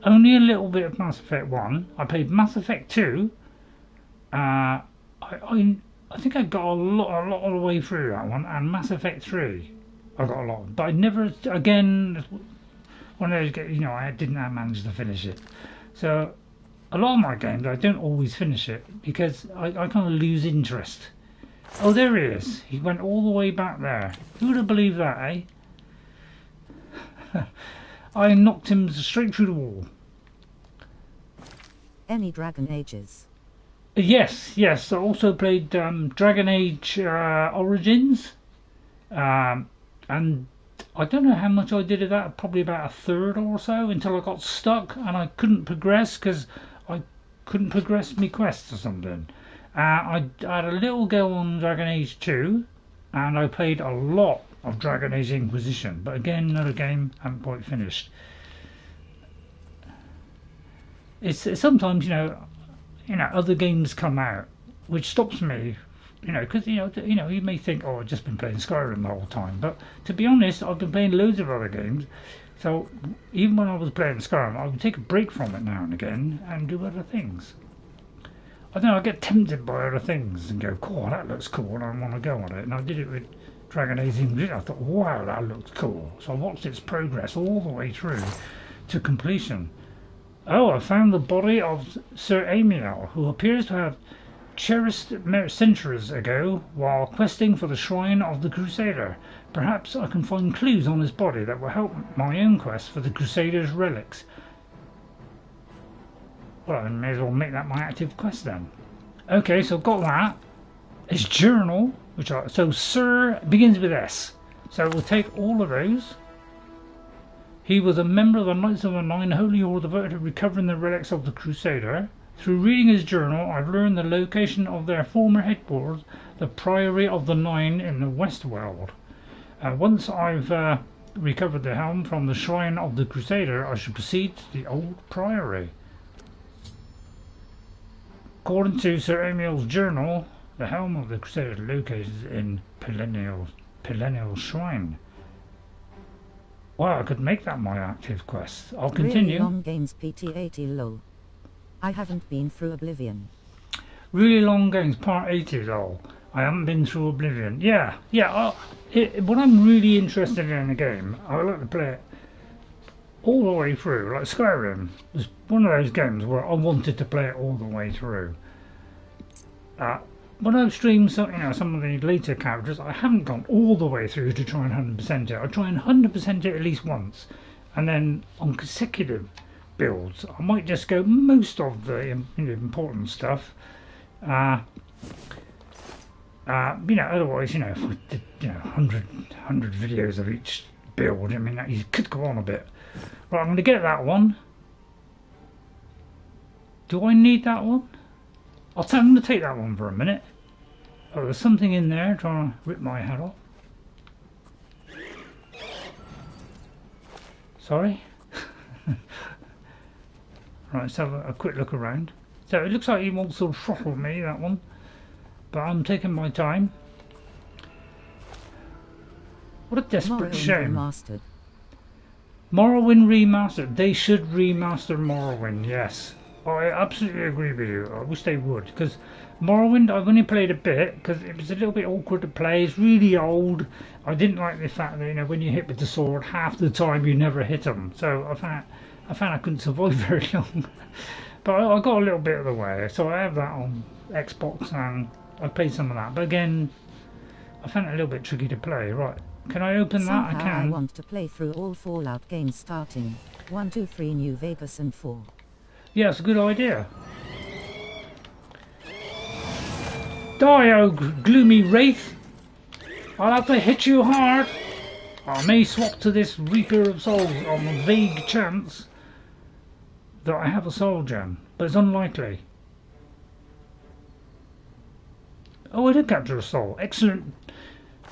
Only a little bit of Mass Effect 1. I played Mass Effect 2. I think I got a lot of the way through that one, and Mass Effect 3 I got a lot, but I never, again, one of those, you know, I didn't manage to finish it. So a lot of my games I don't always finish it because I kind of lose interest. Oh, there he is. He went all the way back there. Who would have believed that, eh? I knocked him straight through the wall. Any Dragon Ages? Yes. I also played Dragon Age Origins, and I don't know how much I did of that. Probably about a third or so until I got stuck and I couldn't progress because I couldn't progress my quests or something. I had a little go on Dragon Age 2, and I played a lot of Dragon Age Inquisition. But again, another game I haven't quite finished. It's sometimes you know other games come out, which stops me, because you may think, oh, I've just been playing Skyrim the whole time, but to be honest, I've been playing loads of other games. So even when I was playing Skyrim, I would take a break from it now and again and do other things. I don't know, I get tempted by other things and go, cool, that looks cool, and I want to go on it. And I did it with Dragon Age Inquisition. I thought, wow, that looks cool. So I watched its progress all the way through to completion. Oh, I found the body of Sir Amel, who appears to have cherished centuries ago while questing for the Shrine of the Crusader. Perhaps I can find clues on his body that will help my own quest for the Crusader's relics. Well, I may as well make that my active quest then. Okay, so I've got that. His journal, so Sir begins with S. So we'll take all of those. He was a member of the Knights of the Nine Holy Order devoted to recovering the relics of the Crusader. Through reading his journal, I've learned the location of their former headquarters, the Priory of the Nine in the West World. Once I've recovered the helm from the Shrine of the Crusader, I should proceed to the old Priory. According to Sir Amel's journal, the helm of the Crusader is located in Perennial Shrine. Well, I could make that my active quest. I'll continue. Really long games PT80 lol. I haven't been through Oblivion. Really long games, part 80 lol. I haven't been through Oblivion. Yeah. When I'm really interested in a game, I like to play it all the way through. Like Skyrim was one of those games where I wanted to play it all the way through. When I've streamed some of the later characters, I haven't gone all the way through to try and 100% it. I try and 100% it at least once, and then on consecutive builds, I might just go most of the important stuff. Otherwise, if I did 100 videos of each build, I mean, that you could go on a bit. Right, I'm going to get that one. Do I need that one? I'm going to take that one for a minute. Oh, there's something in there trying to rip my head off. Sorry. Right, let's have a quick look around. So it looks like he wants to throttle me, that one. But I'm taking my time. What a desperate shame. Morrowind Remastered. They should remaster Morrowind, yes. I absolutely agree with you. I wish they would, because Morrowind I've only played a bit because it was a little bit awkward to play. It's really old. I didn't like the fact that, you know, when you hit with the sword, half the time you never hit them. So I found I couldn't survive very long. But I got a little bit of the way, so I have that on Xbox and I played some of that. But again, I found it a little bit tricky to play. Right, can I open that? I can. I want to play through all Fallout games starting 1, 2, 3, New Vegas and 4. Yeah, it's a good idea. Die, oh gloomy wraith! I'll have to hit you hard. I may swap to this Reaper of Souls on the vague chance that I have a soul gem, but it's unlikely. Oh, I did capture a soul. Excellent,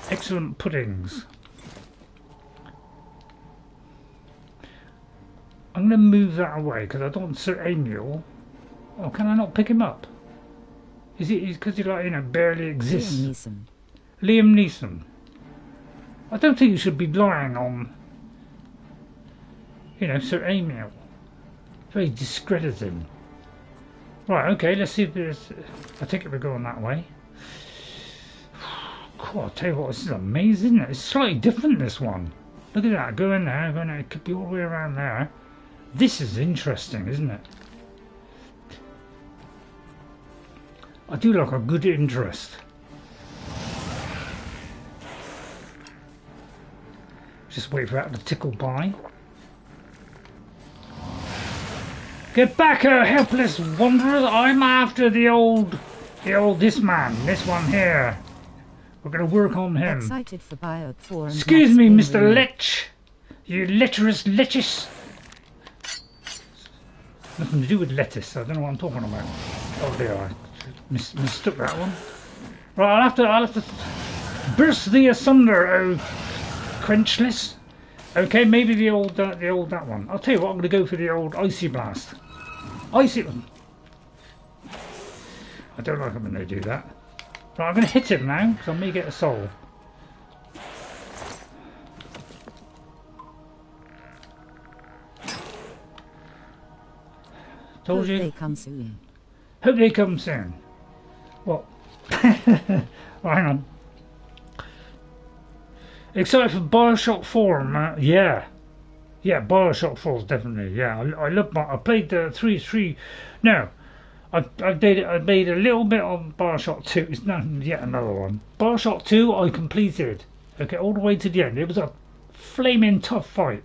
excellent puddings. I'm going to move that away because I don't want Sir Amel. Oh, can I not pick him up? Is it because he, like, you know, barely exists? Liam Neeson. Liam Neeson. I don't think you should be relying on, you know, Sir Amel. Very discrediting. Right, okay, let's see if there's... I think it we're going that way. God, I'll tell you what, this is amazing, isn't it? It's slightly different, this one. Look at that, go in there, go in there. It could be all the way around there. This is interesting, isn't it? I do like a good interest. Just wait for that to tickle by. Get back, helpless wanderers! I'm after this man, this one here. We're going to work on him. Excited for Bio 4 and excuse me, Max Mr. Payne Lech. You lecherous leches. Nothing to do with lettuce. I don't know what I'm talking about. Oh dear, I mistook that one. Right, I'll have to burst thee asunder, oh quenchless. Okay, maybe the old that one. I'll tell you what, I'm going to go for the old icy blast. Icy. I don't like him when they do that. Right, I'm going to hit him now because I may get a soul. Told Hope you. they come soon. Hope they come soon. What? Well, hang on. Excited for Bioshock 4, yeah. Yeah, Bioshock 4 is definitely, yeah. I love I played the 3. No, I made a little bit of Bioshock 2. It's not yet another one. Bioshock 2 I completed. Okay, all the way to the end. It was a flaming tough fight.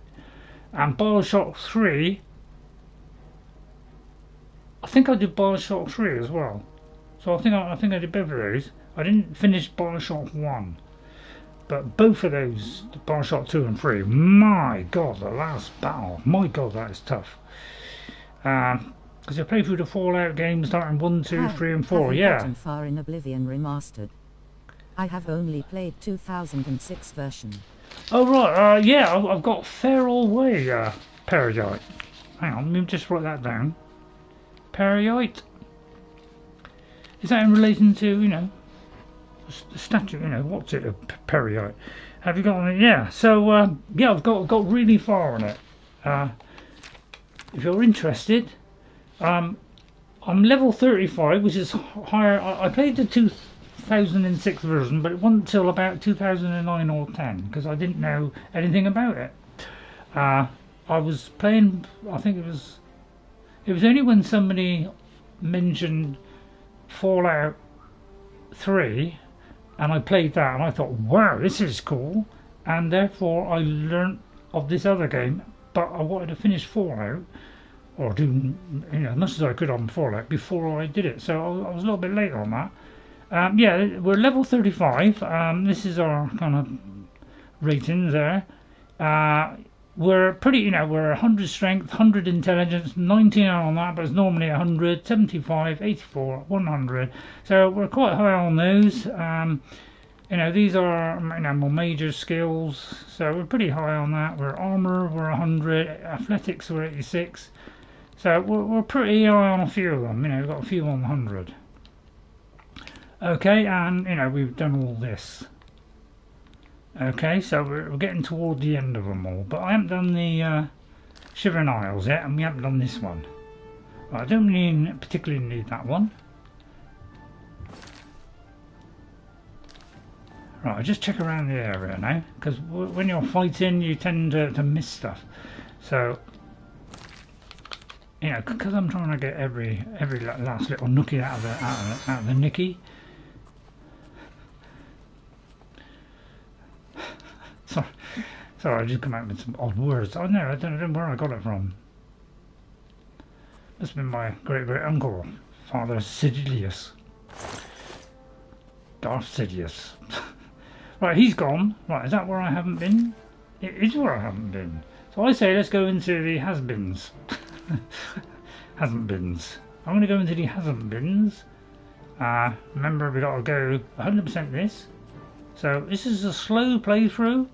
And Bioshock 3, I think I did Bioshock 3 as well. So I think I did both of those. I didn't finish Bioshock 1. But both of those, Bioshock 2 and 3, my god, the last battle, my god, that is tough. Because I played through the Fallout games starting 1, 2, 3 and 4, yeah. Gotten far in Oblivion Remastered. I have only played 2006 version. Oh right, yeah, I've got fair all way, Periite. Hang on, let me just write that down. Periite. Is that in relation to, you know, the statue, you know, what's it, a Periite? Have you got on it? Yeah, so, yeah, I've got really far on it. If you're interested, I'm level 35, which is higher. I played the 2006 version, but it wasn't until about 2009 or 10, because I didn't know anything about it. I was playing, I think it was only when somebody mentioned Fallout 3, and I played that, and I thought, wow, this is cool, and therefore I learnt of this other game, but I wanted to finish Fallout, or do, you know, as much as I could on Fallout before I did it, so I was a little bit late on that. Yeah, we're level 35, this is our kind of ratings there. We're pretty, you know, we're 100 strength, 100 intelligence, 99 on that, but it's normally 100, 75, 84, 100. So we're quite high on those. You know, these are, you know, more major skills, so we're pretty high on that. We're armor, we're 100, athletics, we're 86. So we're pretty high on a few of them. You know, we've got a few on 100. Okay, and you know, we've done all this. Okay, so we're getting toward the end of them all, but I haven't done the Shivering Isles yet, and we haven't done this one. Right, I don't really particularly need that one. Right, I just check around the area now, because when you're fighting you tend to miss stuff. So, you know, because I'm trying to get every last little nookie out of the nicky. Sorry, I just come out with some odd words. I know, I don't know where I got it from. Must have been my great uncle, Father Sidious. Darth Sidious. Right, he's gone. Right, is that where I haven't been? It is where I haven't been. So I say let's go into the has-beens. Hasn't-beens. I'm going to go into the hasn't-beens. Remember, we got to go 100% this. So this is a slow playthrough.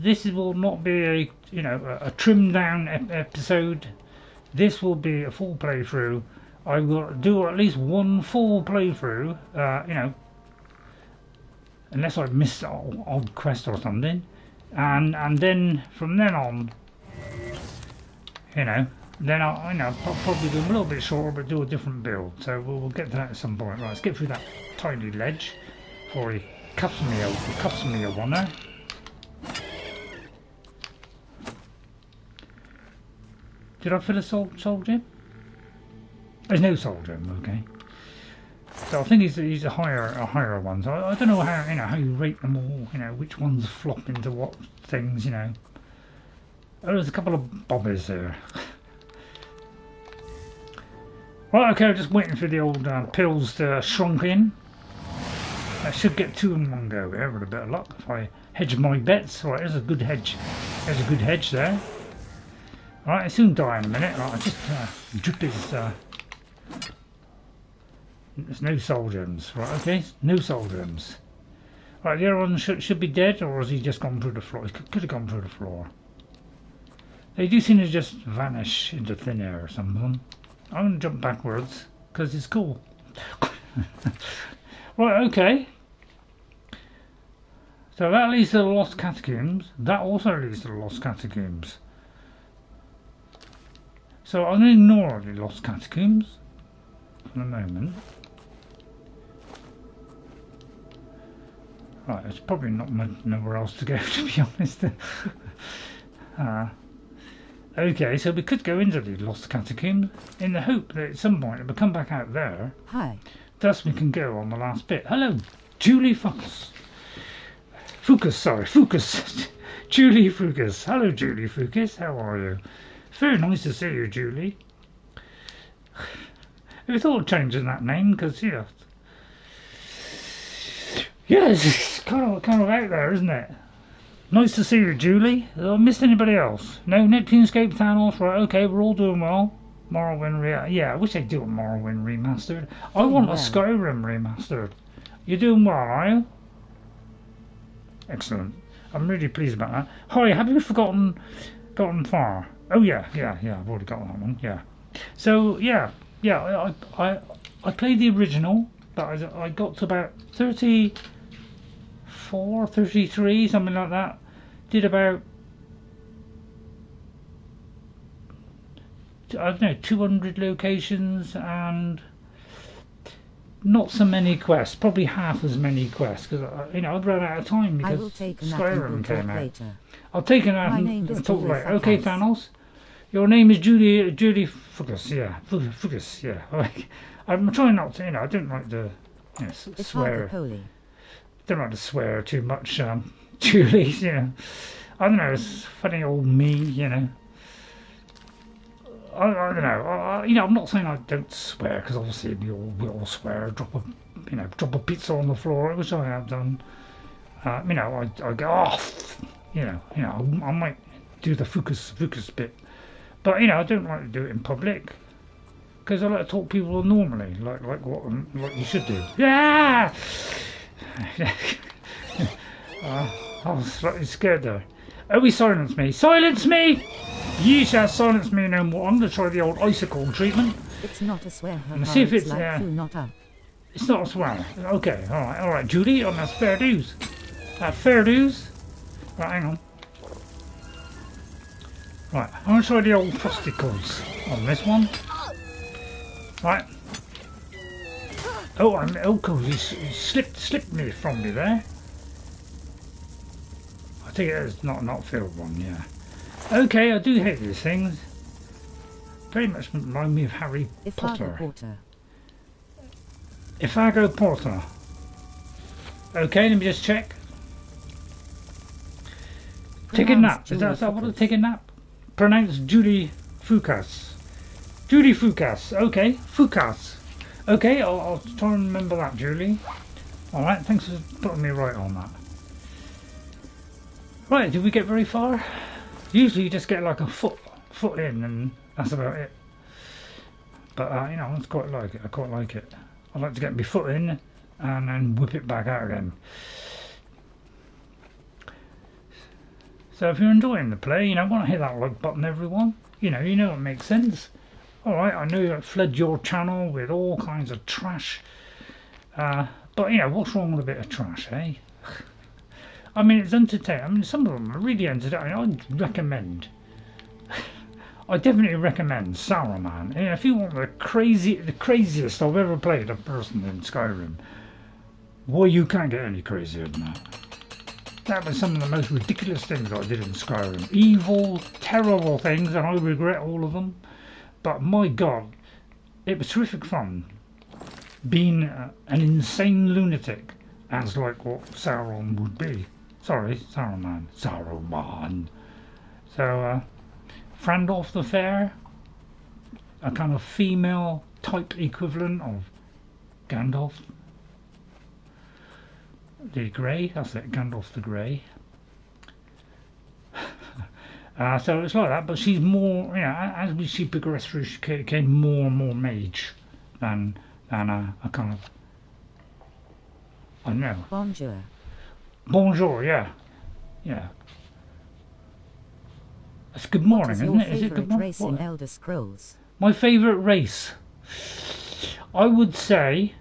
This will not be a trimmed down episode. This will be a full playthrough. I will do at least one full playthrough. Unless I've missed an odd quest or something, and then from then on, then I'll probably do a little bit shorter, but do a different build. So we'll get to that at some point. Right, let's get through that tiny ledge before he cuffs me a one there. Did I fill a soul gem? There's no soul gem. Okay. So I think he's a higher one. So I don't know how you rate them all. Which ones flop into what things. Oh, there's a couple of bobbies there. Right, okay, just waiting for the old pills to shrunk in. I should get two in one go here with a bit of luck if I hedge my bets. Right, there's a good hedge. There's a good hedge there. Right, I soon die in a minute. Right, I just drip his. There's no soul gems. Right, okay, no soul gems. Right, the other one should be dead, or has he just gone through the floor? He could have gone through the floor. They do seem to just vanish into thin air or something. I'm going to jump backwards, because it's cool. Right, okay. So that leads to the Lost Catacombs. That also leads to the Lost Catacombs. So I'm going to ignore the Lost Catacombs for the moment. Right, there's probably not nowhere else to go, to be honest. Okay, so we could go into the Lost Catacombs in the hope that at some point it will come back out there. Hi. Thus we can go on the last bit. Hello, Julie Fucus. Fucus. Julie Fucus. Hello, Julie Fucus. How are you? Very nice to see you, Julie. We thought of changing that name because, yeah, it's kind of out there, isn't it? Nice to see you, Julie. Have I missed anybody else? No, NeptuneScape, Thanos, right, okay, we're all doing well. Morrowind, yeah, I wish they'd do a Morrowind Remastered. I want a Skyrim Remastered. You're doing well, are you? Excellent. I'm really pleased about that. Hi, have you gotten far? Oh yeah, I've already got that one, yeah. So, yeah, I played the original, but I got to about 34, 33, something like that. Did about, I don't know, 200 locations and not so many quests, probably half as many quests, because I've run out of time because Skyrim came out. Later. I'll take an out and talk later. Okay, Thanos. Your name is Julie Fucus, yeah. Fucus, yeah. I'm trying not to, I don't like to swear. Don't like to swear too much, Julie, I don't know, it's funny old me, I don't know. I'm not saying I don't swear, because obviously we all swear. Drop a pizza on the floor, which I have done. I go off. I might do the focus bit, but I don't like to do it in public, because I like to talk to people normally, like what you should do. Yeah. I was slightly scared there. Oh, he silenced me. Silence me! Ye shall silence me no more. I'm going to try the old icicle treatment. It's not a swear. And see if it's like not up. It's not a swear. Okay, all right, Judy. Oh, that's fair dues. Fair dues. Right, hang on. Right, I'm going to try the old frosticles on this one. Right. Oh, he slipped me from me there. I think it's not filled one, yeah. Okay, I do hate these things. Very much remind me of Harry Potter. Ifago Porter. Okay, let me just check. Take a nap. Is that what a take a nap? Pronounced Julie Fucas. Julie Fucas. Okay, Fucas. Okay, I'll try and remember that, Julie. Alright, thanks for putting me right on that. Right, did we get very far? Usually you just get like a foot in and that's about it. But you know, I quite like it. I quite like it. I like to get my foot in and then whip it back out again. So if you're enjoying the play, you know, want to hit that like button, everyone. You know it makes sense. Alright, I know I flood your channel with all kinds of trash. But you know, what's wrong with a bit of trash, eh? I mean, it's entertaining. I mean, some of them are really entertaining. I'd recommend. I definitely recommend Saruman. You know, if you want the craziest I've ever played a person in Skyrim, well, you can't get any crazier than that. That was some of the most ridiculous things I did in Skyrim. Evil, terrible things, and I regret all of them. But my God, it was terrific fun. Being an insane lunatic, as like what Sauron would be. Sorry, Saruman. Saruman. So, Frandolph the Fair, a kind of female type equivalent of Gandalf the Grey. That's it, Gandalf the Grey. So it's like that, but she's more, you know, as she progressed through, she became more and more mage than a kind of, I don't know. Bonjour. Bonjour, yeah. Yeah. It's good morning, isn't it? Is it good morning? Race in Elder Scrolls? My favourite race? I would say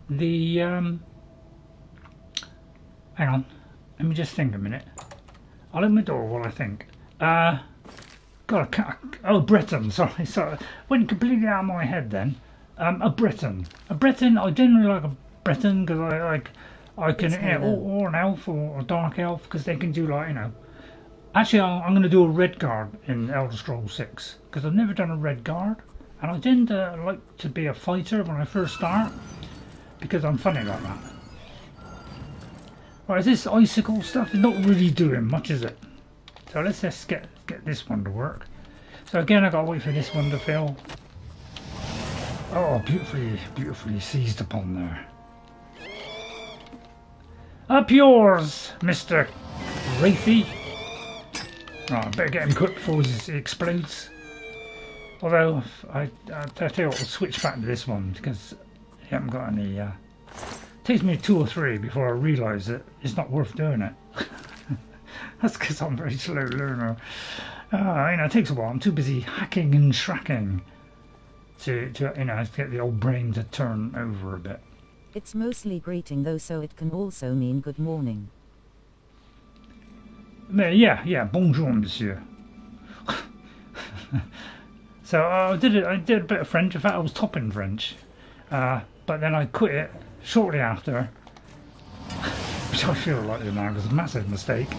the, hang on, let me just think a minute. I'll open the door while I think. God, I can't, oh, Breton, sorry, went completely out of my head then. A Breton, I generally like a Breton because I can, you know, or an elf or a dark elf because they can do like, you know. Actually, I'm going to do a red guard in Elder Scrolls 6 because I've never done a red guard, and I tend to like to be a fighter when I first start because I'm funny like that. Right, this icicle stuff is not really doing much, is it? So let's just get this one to work. So again, I got to wait for this one to fill. Oh, beautifully seized upon there. Up yours, Mr. Wraithy. Right, I better get him cooked before he explodes. Although, I tell you what, we'll switch back to this one because I haven't got any. It takes me 2 or 3 before I realise that it's not worth doing it. That's because I'm a very slow learner. You know, it takes a while. I'm too busy hacking and shracking to you know, to get the old brain to turn over a bit. It's mostly greeting though, so it can also mean good morning. Yeah, bonjour, monsieur. So I did a bit of French. In fact, I was top in French, but then I quit it shortly after, which I feel like now was a massive mistake.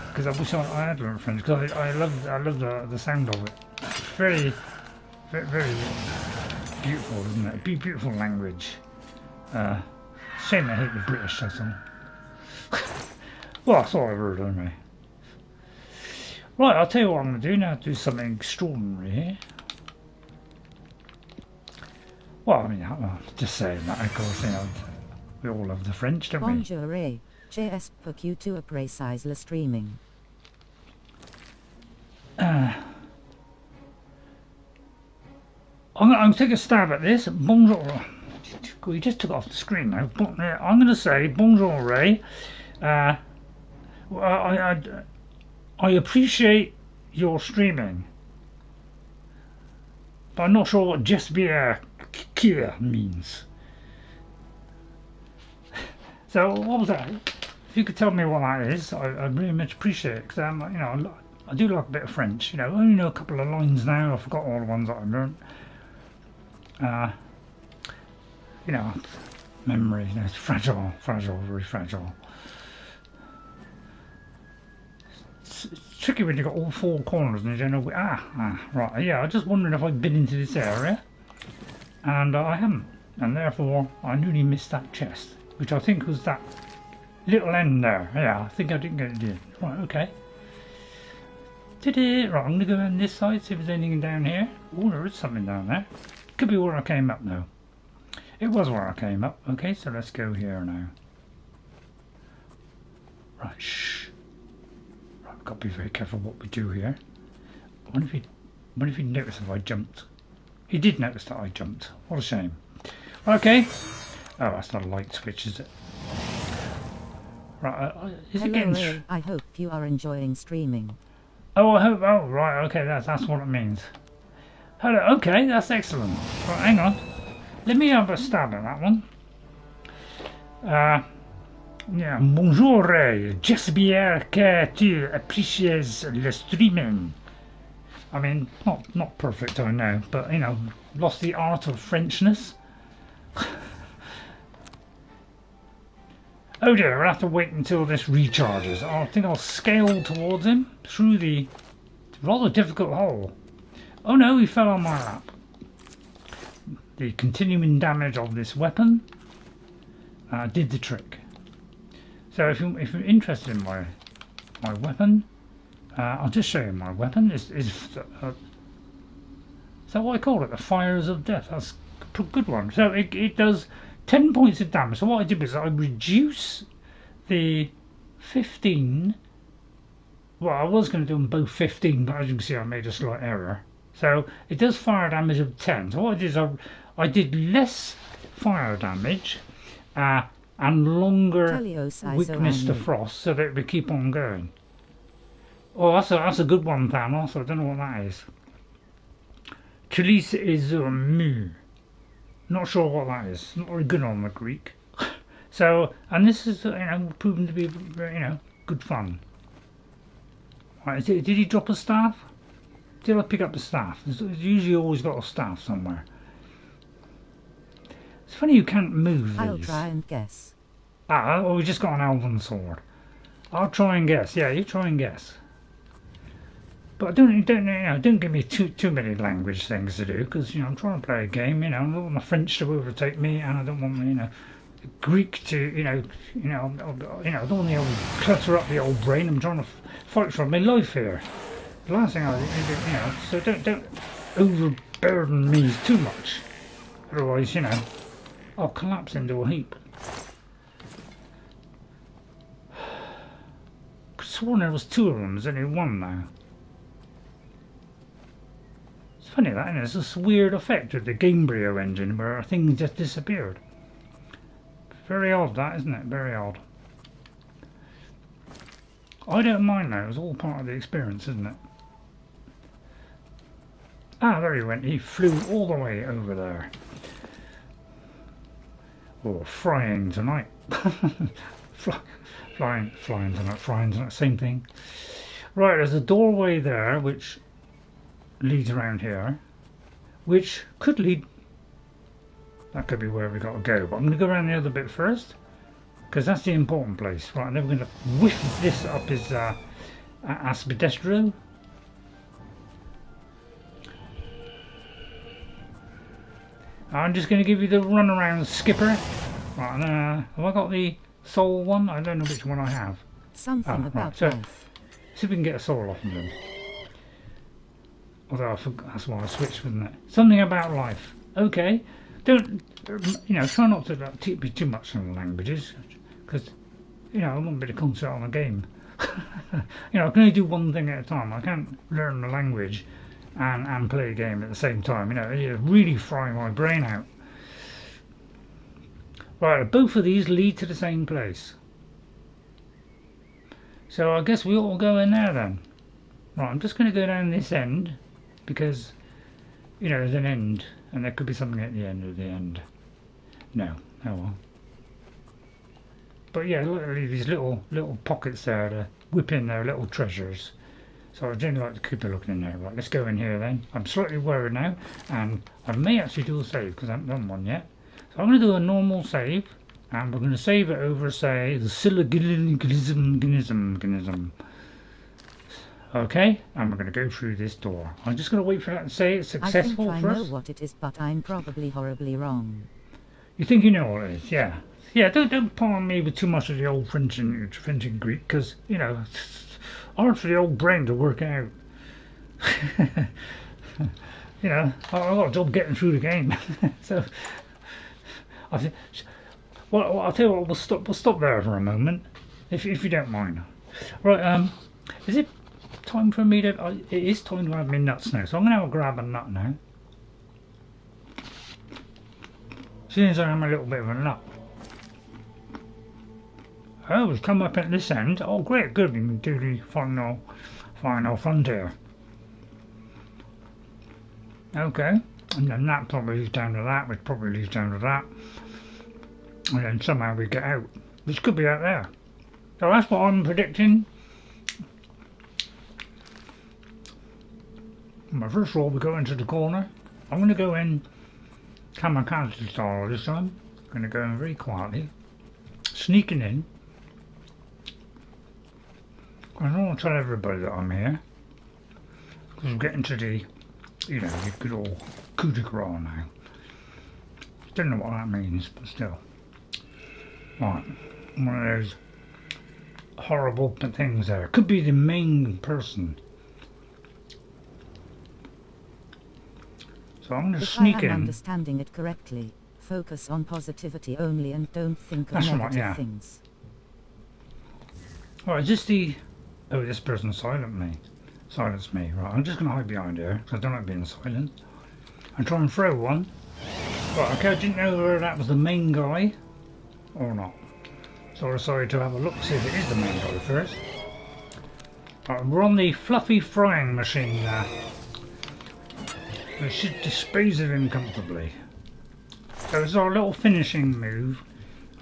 Because I wish I had learned French. Because I love the sound of it. Very, very, very beautiful, isn't it? Beautiful language. Shame I hate the British, that's all. Well, that's all I've heard anyway. Right, I'll tell you what I'm going to do now. Do something extraordinary here. Well, I mean, I'm just saying that, of course, you know, we all love the French, don't we? Bonjour, Ray. JS pour Q2 précise le streaming. I'm going to take a stab at this. Bonjour. We just took it off the screen now. I'm going to say, bonjour, Ray. I appreciate your streaming, but I'm not sure what j'espère qu'il means. So what was that? If you could tell me what that is, I'd really much appreciate it. Because you know, I do like a bit of French, you know. I only know a couple of lines now. I forgot all the ones that I learned. You know, memory, you know, it's fragile, very fragile. It's tricky when you've got all four corners and you don't know. Right, yeah, I was just wondering if I'd been into this area, and I haven't, and therefore I nearly missed that chest, which I think was that little end there. Yeah, I think I didn't get it in. Right, okay. Right, I'm going to go on this side, see if there's anything down here. Oh, there is something down there. Could be where I came up now. It was where I came up. Okay, so let's go here now. Right, shh. Right, I've got to be very careful what we do here. I wonder if he noticed if I jumped. He did notice that I jumped. What a shame. Okay. Oh, that's not a light switch, is it? Right, is it getting... Hello, I hope you are enjoying streaming. Oh, I hope... Oh, right, okay, that's what it means. Hello, okay, that's excellent. Right, hang on. Let me have a stab at that one. Yeah, bonjour, Ray. J'espère que tu apprécies le streaming. I mean, not perfect, I know, but, you know, lost the art of Frenchness. Oh dear, I'll have to wait until this recharges. I think I'll scale towards him through the rather difficult hole. Oh no, he fell on my lap. The continuing damage of this weapon did the trick. So if you're interested in my weapon, I'll just show you my weapon. Is that what I call it? The Fires of Death. That's a good one. So it does 10 points of damage. So what I did was I reduce the 15. Well, I was going to do them both 15, but as you can see I made a slight error. So it does fire damage of 10. So what I did is I did less fire damage and longer weakness to frost, so that it would keep on going. Oh, that's a good one, Thanos. I don't know what that is. Chalice is mu. Not sure what that is. Not very good on the Greek. So, and this is, you know, proven to be, you know, good fun. Right, did he drop a staff? Did I pick up the staff? There's usually always got a staff somewhere. It's funny you can't move these. I'll try and guess. Oh, we just got an elven sword. I'll try and guess. Yeah, you try and guess. But don't give me too many language things to do, because, you know, I'm trying to play a game. You know, I don't want the French to overtake me, and I don't want, you know, the Greek to, I don't want to clutter up the old brain. I'm trying to fight for my life here. The last thing I do, you know, so don't overburden me too much. Otherwise, you know, I'll collapse into a heap. I sworn there was two of them. There's only one now. It's funny that, isn't it? It's this weird effect of the Gamebryo engine where things just disappeared. Very odd, that, isn't it? Very odd. I don't mind now. It's all part of the experience, isn't it? Ah, there he went. He flew all the way over there. Oh, frying tonight. Flying tonight, same thing. Right, there's a doorway there which leads around here, which could lead... That could be where we got to go, but I'm going to go around the other bit first, because that's the important place. Right, and then we're going to whiff this up his Aspidestro. I'm just going to give you the runaround skipper. Right, have I got the soul one? I don't know which one I have. Something about right, so, life. see if we can get a soul off of them. Although I forgot, that's why I switched, wasn't it? Something about life. Okay. Don't, you know, try not to teach me too much on the languages, because, you know, I want a bit of concentrate on the game. You know, I can only do one thing at a time. I can't learn the language and play a game at the same time. You know, it really fry my brain out. Right, both of these lead to the same place. So I guess we all go in there then. Right, I'm just going to go down this end, because, you know, there's an end, and there could be something at the end of the end. No, oh well. But yeah, look at these little pockets there to whip in their little treasures. So I generally like to keep a looking in there. Right, let's go in here then. I'm slightly worried now, and I may actually do a save because I haven't done one yet. So I'm going to do a normal save, and we're going to save it over, say, the syllogism. Okay, and we're going to go through this door. I'm just going to wait for that to say it's successful I think first. I know what it is, but I'm probably horribly wrong. You think you know what it is, yeah. Yeah, don't palm me with too much of the old French and Greek, because, you know, it's hard for the old brain to work out. You know, I've got a job getting through the game. So, I think, well, I'll tell you what, we'll stop there for a moment, if you don't mind. Right, is it time for me to, it is time to have my nuts now, so I'm going to have a grab a nut now. As soon as I have a little bit of a nut. Oh, we've come up at this end. Oh, great, good. We can do the final frontier. Okay, and then that probably leads down to that, which probably leads down to that. And then somehow we get out, which could be out there. So that's what I'm predicting. My first roll, we go into the corner. I'm going to go in kamikaze style this time. I'm going to go in very quietly, sneaking in. I don't want to tell everybody that I'm here, because we're getting to the, you know, the good old coup de grace now. Don't know what that means, but still. Right, one of those horrible things there. Could be the main person. So I'm going to sneak in. If I am understanding it correctly, focus on positivity only and don't think of negative things. Right, is this the... Oh, this person silenced me. Right, I'm just going to hide behind here, because I don't like being silent. And try and throw one. Right, okay, I didn't know whether that was the main guy or not. So I decided to have a look, see if it is the main guy first. Right, we're on the fluffy frying machine now. We should dispose of him comfortably. So it's our little finishing move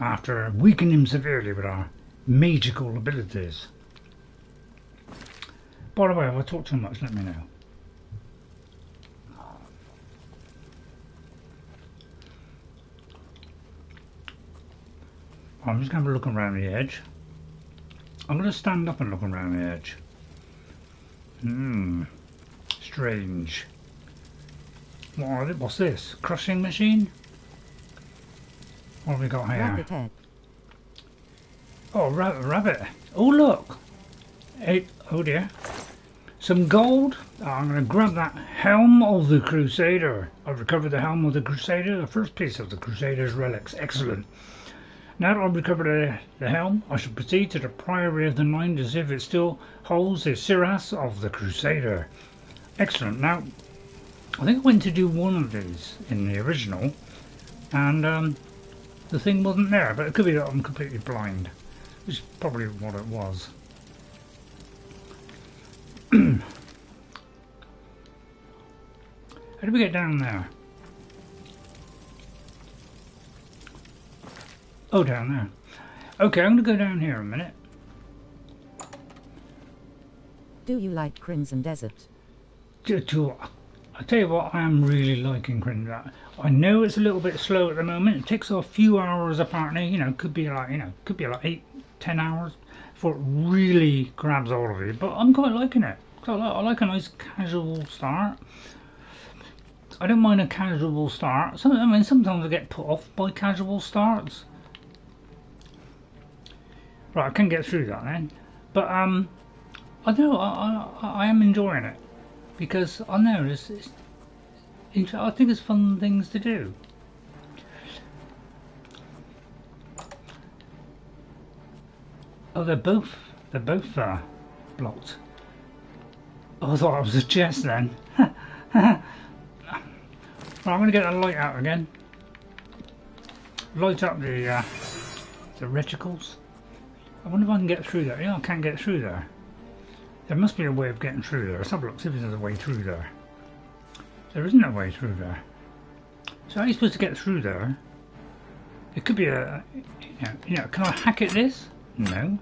after weakening him severely with our magical abilities. By the way, if I talk too much, let me know. I'm just going to look around the edge. I'm going to stand up and look around the edge. Strange. What's this? Crushing machine? What have we got here? Rabbit head. Oh, rabbit. Oh, look. Oh dear. Some gold. I'm going to grab that Helm of the Crusader. I've recovered the Helm of the Crusader, the first piece of the Crusader's relics. Excellent. Now that I've recovered the Helm, I shall proceed to the Priory of the Nine to see if it still holds the cuirass of the Crusader. Excellent. Now, I think I went to do one of these in the original, and the thing wasn't there, but it could be that I'm completely blind, which is probably what it was. How do we get down there? Oh, down there. Okay, I'm going to go down here a minute. Do you like Crimson Desert? I tell you what, I am really liking Crimson. I know it's a little bit slow at the moment. It takes a few hours apparently. You know, could be like 8-10 hours before it really grabs all of you. But I'm quite liking it. I like a nice casual start. I don't mind a casual start. Sometimes I get put off by casual starts. Right, I can get through that then. But I know I am enjoying it, because I know I think it's fun things to do. Oh, they're both blocked. Oh, I thought it was a chest then. Right, I'm going to get the light out again. Light up the reticles. I wonder if I can get through there. Yeah, I can't get through there. There must be a way of getting through there. Let's have a look, see if there's a way through there. There isn't a way through there. So how are you supposed to get through there? It could be a... You know, can I hack at this? No.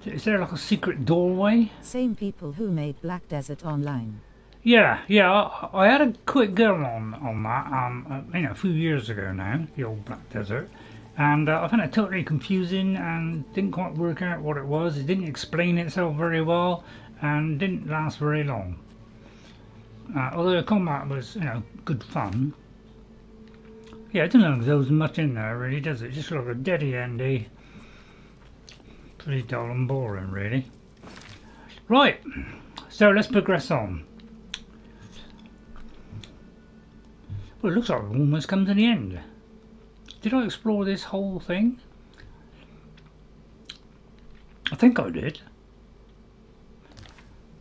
Is there like a secret doorway? Same people who made Black Desert Online. Yeah. I had a quick go on that, you know, a few years ago now, the old Black Desert, and I found it totally confusing and didn't quite work out what it was. It didn't explain itself very well and didn't last very long. Although the combat was, you know, good fun. Yeah, it doesn't look like there was much in there, really, does it? Just like a deady endy. Pretty dull and boring, really. Right, so let's progress on. Well, it looks like we've almost come to the end. Did I explore this whole thing? I think I did.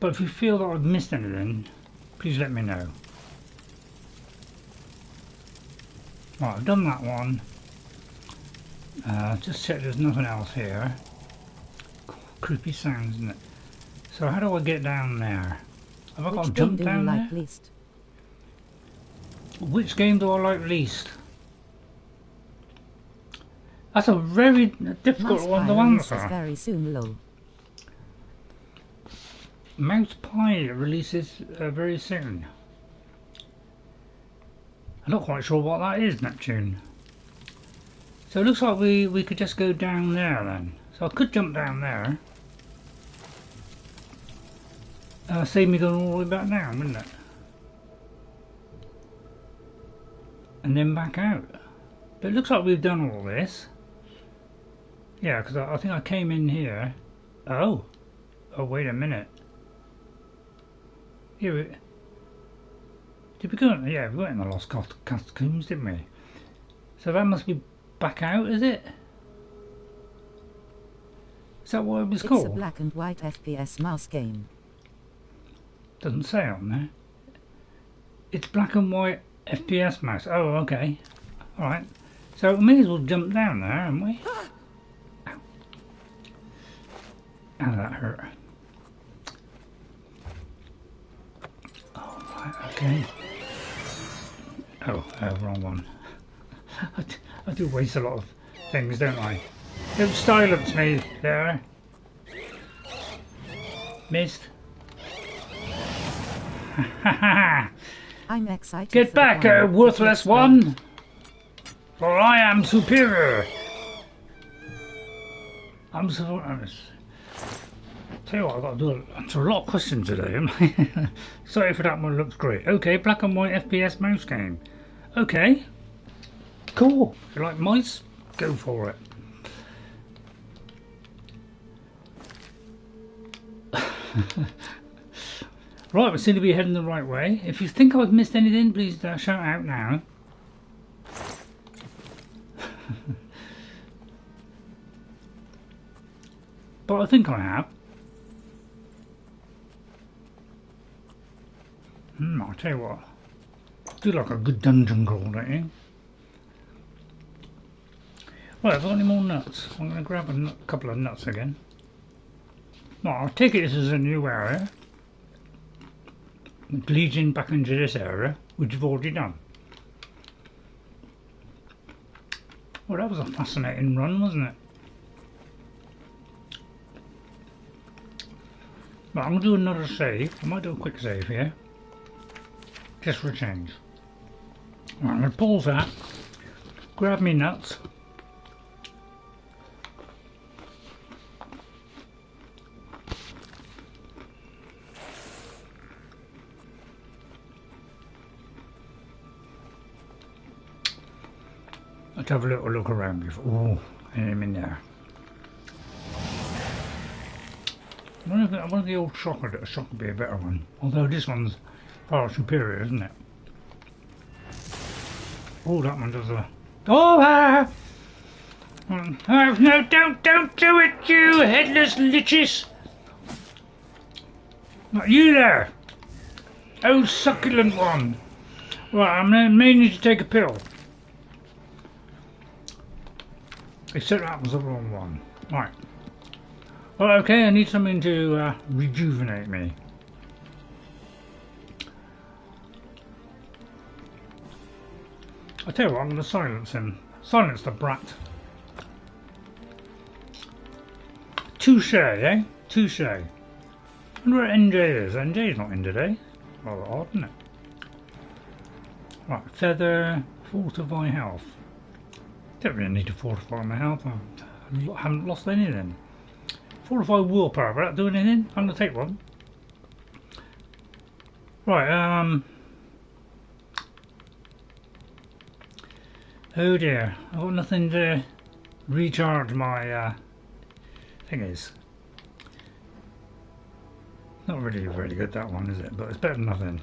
But if you feel that I've missed anything, please let me know. Right, I've done that one. Just check there's nothing else here. Creepy sounds, isn't it? So how do I get down there? Have I got to jump down there? Like least? Which game do I like least? That's a very difficult one to answer. Very soon, lol. Mouse Pie releases very soon. I'm not quite sure what that is, Neptune. So it looks like we could just go down there then. So I could jump down there. Save me going all the way back down, wouldn't it? And then back out. But it looks like we've done all this. Yeah, because I think I came in here. Oh, wait a minute. Yeah, did we go? Yeah, we went in the Lost Catacombs, didn't we? So that must be back out, is it? Is that what it was called? It's a black and white FPS mouse game. Doesn't say on there. It's black and white FPS mouse. Oh, okay. Alright. So we may as well jump down there, haven't we? Ow. Ow, that hurt. Oh, right, okay. Oh, wrong one. I do waste a lot of things, don't I? Don't silence me there. Missed. I'm excited. Get back, worthless one! For I am superior. I'm so honest. Tell you what, I've got to do answer a lot of questions today. Sorry for that one, looks great. Okay, black and white FPS mouse game. Okay. Cool. If you like mice, go for it. Right, we seem to be heading the right way. If you think I've missed anything, please shout out now. But I think I have. I'll tell you what. Do like a good dungeon crawl, don't you? Right, have I got any more nuts? I'm going to grab a couple of nuts again. Well, I'll take it this is a new area. It leads in back into this area, which we've already done. Well, that was a fascinating run, wasn't it? But I'm going to do another save. I might do a quick save here. Just for a change. Right, I'm going to pause that. Grab me nuts. Let's have a little look around before. Oh, I'm in there. One of the old chocolate would be a better one. Although this one's far superior, isn't it? Oh, that one does a. Oh, no! Don't do it, you headless liches! Not you there! Oh, succulent one! Right, I may need to take a pill. Except that was the wrong one. Right. Well, okay, I need something to rejuvenate me. I tell you what, I'm going to silence him. Silence the brat. 2 touche, eh? Touche. I wonder where NJ is. NJ is not in today. Rather odd, isn't it? Right, feather, fortify health. Don't really need to fortify my health. I haven't lost anything. Fortify willpower, will that do anything? I'm gonna take one. Right, oh dear, I've got nothing to recharge my thing is. Not really very good that one, is it? But it's better than nothing.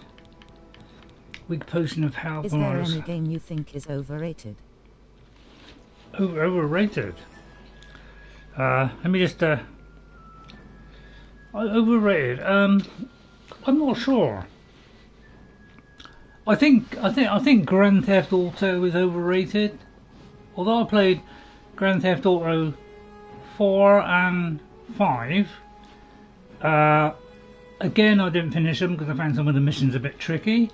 Weak potion of health. Is there any game you think is overrated? Overrated? Let me just overrated. I'm not sure. I think Grand Theft Auto is overrated. Although I played Grand Theft Auto 4 and 5. Again, I didn't finish them because I found some of the missions a bit tricky.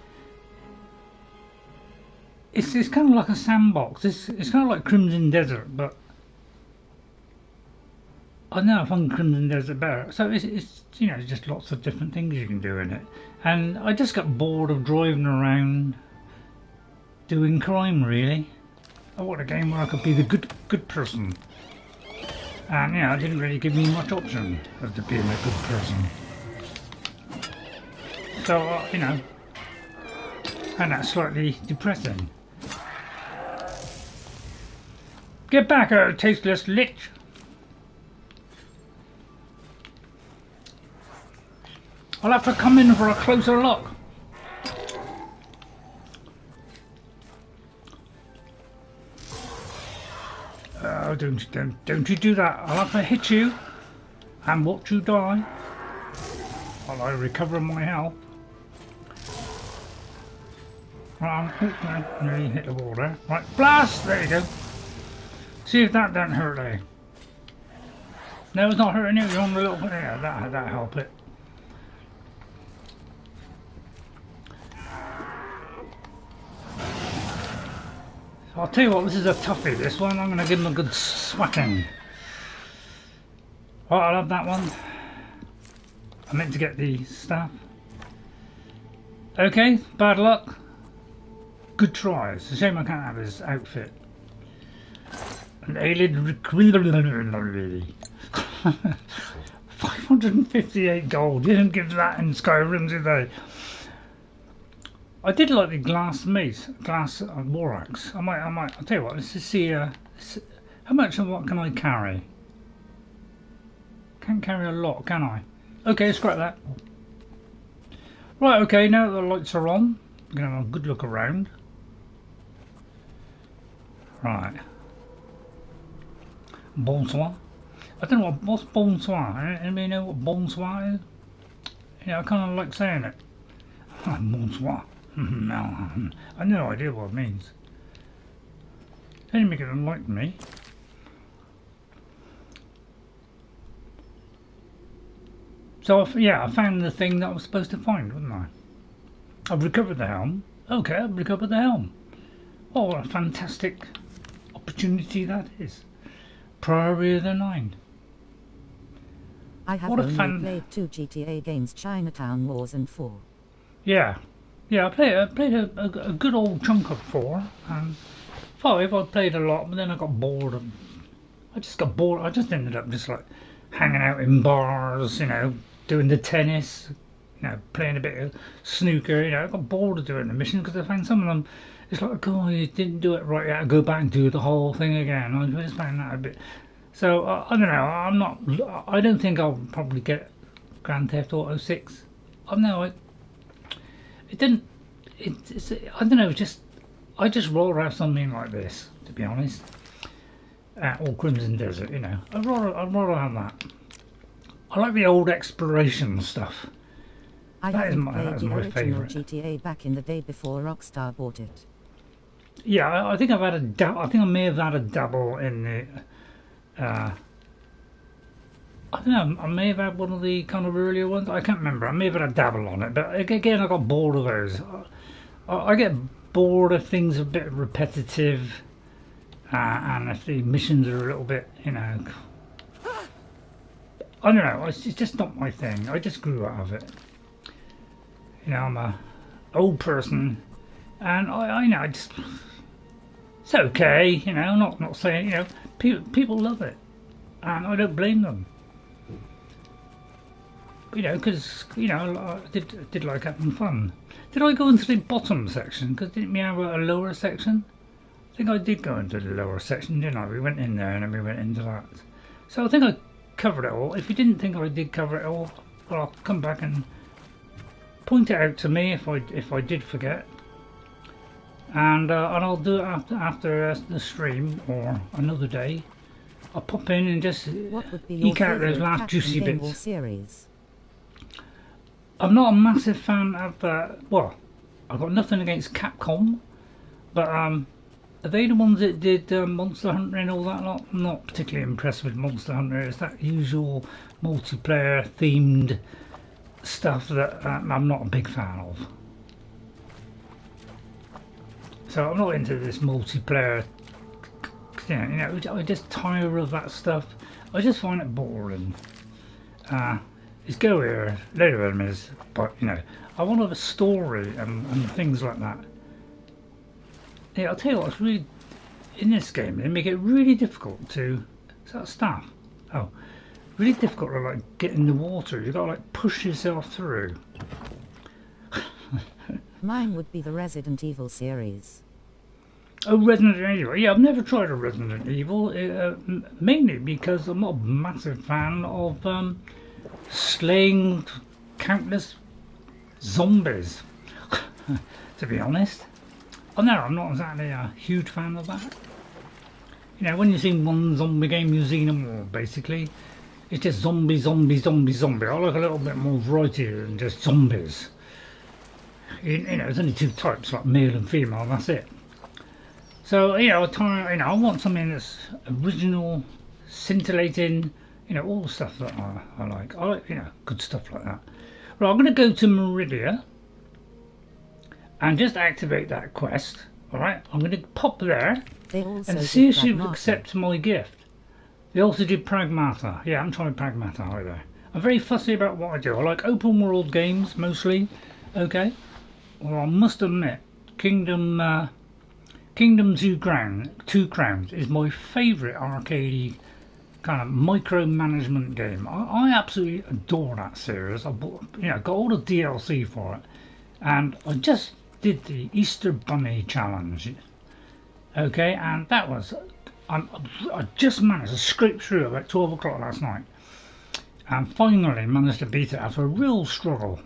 It's kind of like a sandbox. It's kind of like Crimson Desert, but I know I found Crimson Desert better. So it's you know, just lots of different things you can do in it. And I just got bored of driving around doing crime, really. I want a game where I could be the good person. And yeah, it didn't really give me much option of to being a good person. So you know, and that's slightly depressing. Get back, tasteless lich! I'll have to come in for a closer look. Oh, don't you do that. I'll have to hit you and watch you die while I recover my health. Right, no, nearly hit the wall there. Right, blast! There you go. See if that don't hurt you. No, it's not hurting you. You're on the little bit there. That help it. I'll tell you what, this is a toughie, this one. I'm going to give him a good swatting. Right, I'll have that one. I meant to get the staff. Okay, bad luck. Good try. It's a shame I can't have his outfit. An Ayleid Ruin. 558 gold. You didn't give that in Skyrim, did they? I did like the glass mace, glass war axe. I might. I'll tell you what. Let's just see. How much of what can I carry? Can't carry a lot, can I? Okay, scrap that. Right. Okay. Now that the lights are on, I'm gonna have a good look around. Right. Bonsoir. I don't know what's bonsoir. Anybody know what bonsoir is? Yeah, I kind of like saying it. Bonsoir. No, I have no idea what it means. Anybody can enlighten me. So yeah, I found the thing that I was supposed to find, wasn't I? I've recovered the helm. Okay, I've recovered the helm. Oh, what a fantastic opportunity that is. Priory of the Nine. I have only played 2 GTA games, Chinatown Wars and 4. Yeah, I played a good old chunk of 4 and 5. I played a lot, but then I got bored. I just ended up just like hanging out in bars, you know, doing the tennis, you know, playing a bit of snooker. You know, I got bored of doing the missions because I found some of them. It's like, oh, you didn't do it right. You had to go back and do the whole thing again. I just found that a bit. So I don't know. I don't think I'll probably get Grand Theft Auto 6. I don't know. It didn't. It's. I don't know. I just roll out something like this, to be honest. Or Crimson Desert, you know. I'd rather have that. I like the old exploration stuff. That is my favourite. GTA back in the day before Rockstar bought it. Yeah, I think I've had a dabble. I think I may have had a dabble in the. I don't know. I may have had one of the kind of earlier ones. I can't remember. I may have had a dabble on it, but again, I got bored of those. I get bored if things are a bit repetitive, and if the missions are a little bit, you know. I don't know, it's just not my thing. I just grew out of it. You know, I'm a old person, and I know, it's okay, you know, not saying, you know, people love it, and I don't blame them. You know, because, you know, I did like having fun. Did I go into the bottom section? Because didn't we have a lower section? I think I did go into the lower section, didn't I? We went in there and then we went into that. So I think I covered it all. If you didn't think I did cover it all, well, I'll come back and point it out to me if I did forget. And I'll do it after the stream or another day. I'll pop in and just eke out those last juicy bits. Series? I'm not a massive fan of, well, I've got nothing against Capcom, but are they the ones that did Monster Hunter and all that lot? I'm not particularly impressed with Monster Hunter. It's that usual multiplayer themed stuff that I'm not a big fan of. So I'm not into this multiplayer, you know, I just tire of that stuff. I just find it boring. It's go here, later enemies, but you know, I want to have a story and things like that. Yeah, I'll tell you what, it's really, in this game, they make it really difficult to, is that staff? Oh, really difficult to like get in the water. You've got to like push yourself through. Mine would be the Resident Evil series. Oh, Resident Evil. Yeah, I've never tried a Resident Evil, mainly because I'm not a massive fan of slaying countless zombies, to be honest. Oh no, I'm not exactly a huge fan of that. You know, when you've seen one zombie game, you've seen them all, basically. It's just zombie, zombie, zombie, zombie. I like a little bit more variety than just zombies. You know, there's only two types, like male and female, that's it. So, you know, I want something that's original, scintillating, you know, all the stuff that I like. I like, you know, good stuff like that. Right, I'm going to go to Meridia and just activate that quest. Alright, I'm going to pop there and see if she accepts my gift. They also do Pragmata. Yeah, I'm trying Pragmata either. I'm very fussy about what I do. I like open world games mostly. Okay. Well, I must admit, Kingdom Two Crowns is my favourite arcade kind of micromanagement game. I absolutely adore that series. I bought, you know, got all the DLC for it, and I just did the Easter Bunny challenge. Okay, and that was I just managed to scrape through about 12 o'clock last night, and finally managed to beat it after a real struggle.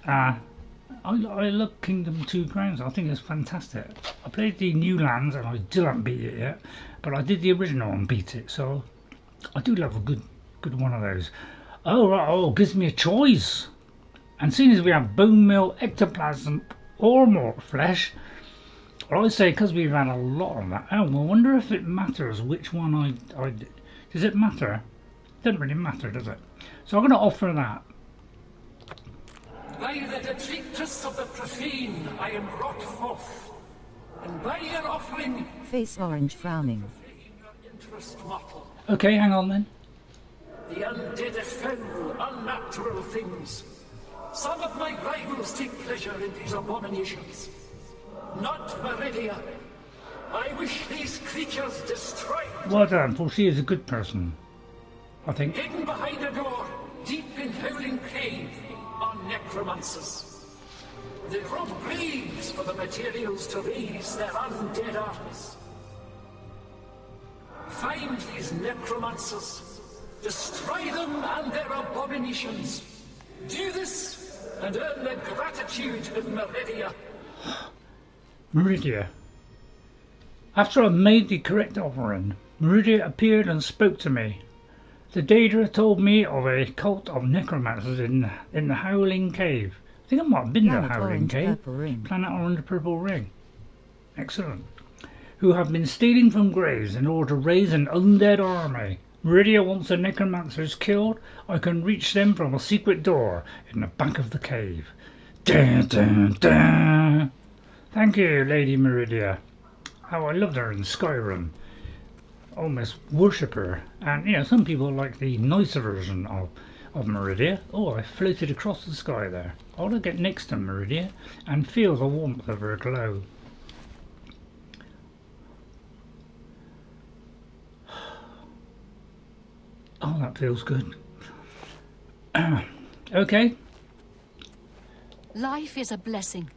I love Kingdom Two Crowns. I think it's fantastic. I played the New Lands and I still haven't beat it yet, but I did the original and beat it, so I do love a good one of those. Oh, right, oh, it gives me a choice. And seeing as we have bone meal, ectoplasm, or more flesh, well, I say because we've had a lot of that. Oh, I wonder if it matters which one I did. Does it matter? Doesn't really matter, does it? So I'm going to offer that. By the detritus of the profane, I am brought forth, and by your offering, face orange frowning. Okay, hang on then. The undead are foul, unnatural things. Some of my rivals take pleasure in these abominations. Not Meridia. I wish these creatures destroyed. Well done, for she is a good person, I think. Hidden behind a door, deep in Howling Cave, are necromancers. They rob graves for the materials to raise their undead armies. Find these necromancers, destroy them and their abominations. Do this, and earn the gratitude of Meridia. Meridia. After I made the correct offering, Meridia appeared and spoke to me. The Daedra told me of a cult of necromancers in the Howling Cave. I think I might have been to the Howling Cave. Planet Orange Purple Ring. Excellent. Who have been stealing from graves in order to raise an undead army. Meridia wants the necromancers killed. I can reach them from a secret door in the back of the cave. Dun, dun, dun. Thank you, Lady Meridia. Oh, I loved her in Skyrim. almost worship her. And you know, some people like the nicer version of Meridia. Oh, I floated across the sky there. I want to get next to Meridia and feel the warmth of her glow. Oh, that feels good. Okay. Life is a blessing,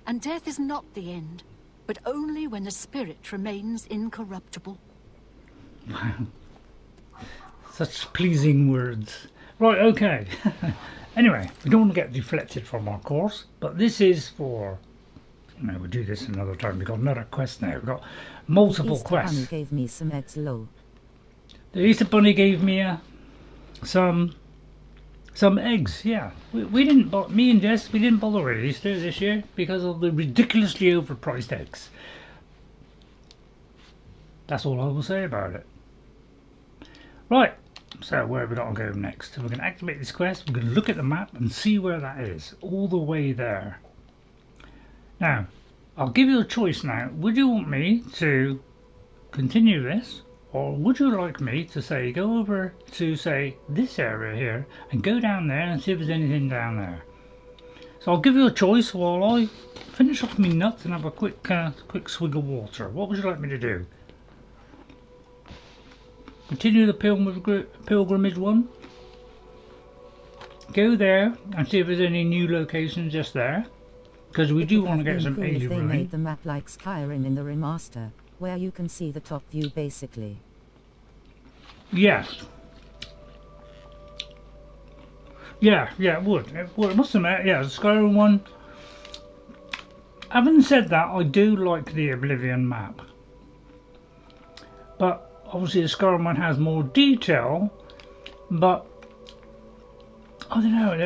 and death is not the end, but only when the spirit remains incorruptible. Wow. Such pleasing words. Right, okay. Anyway, we don't want to get deflected from our course, but this is for... No, we'll do this another time. We've got another quest now. We've got multiple quests. The Easter Bunny gave me some eggs low. The Easter Bunny gave me some eggs, yeah. We didn't, me and Jess, we didn't bother with Easter this year because of the ridiculously overpriced eggs. That's all I will say about it. Right, so where have we got to go next? We're going to activate this quest, we're going to look at the map and see where that is, all the way there. Now, I'll give you a choice now. Would you want me to continue this? Or would you like me to say, go over to, say, this area here and go down there and see if there's anything down there? So I'll give you a choice while I finish off my nuts and have a quick swig of water. What would you like me to do? Continue the pilgrimage one. Go there and see if there's any new locations just there. Because we do want to get some alien They ruin. made the map like Skyrim in the remaster, where you can see the top view basically. Yes. Yeah, it would. It would. I must admit, yeah, the Skyrim one. Having said that, I do like the Oblivion map. But obviously the Skyrim one has more detail, but I don't know,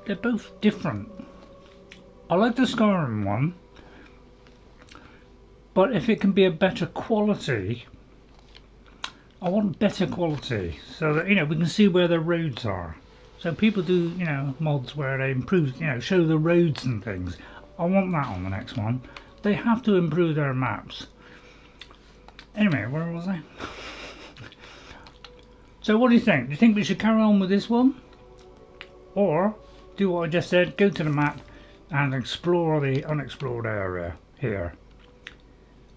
they're both different. I like the Skyrim one, but if it can be a better quality, I want better quality so that, you know, we can see where the roads are. So people do, you know, mods where they improve, you know, show the roads and things. I want that on the next one. They have to improve their maps. Anyway, where was I? So what do you think? Do you think we should carry on with this one? Or do what I just said, go to the map and explore the unexplored area here?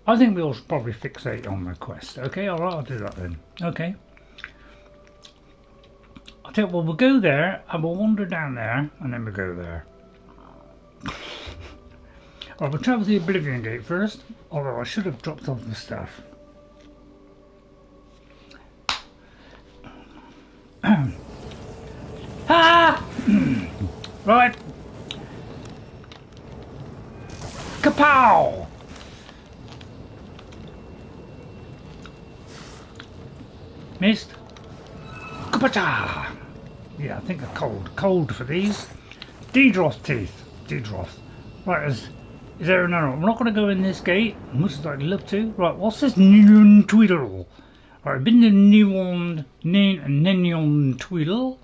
I think we'll probably fixate on the quest. Okay, alright, I'll do that then. Okay. I'll tell you what, we'll go there and we'll wander down there and then we'll go there. Alright, we'll travel to the Oblivion Gate first, although I should have dropped off the stuff. Ah! Right. Kapow! Missed. Kapacha! Yeah, I think they're cold for these. Dedroth teeth. Dedroth. Right, is there another one? We're not going to go in this gate, much as I'd love to. Right, what's this Neon Tweedle? Right, I've been to Neon Tweedle.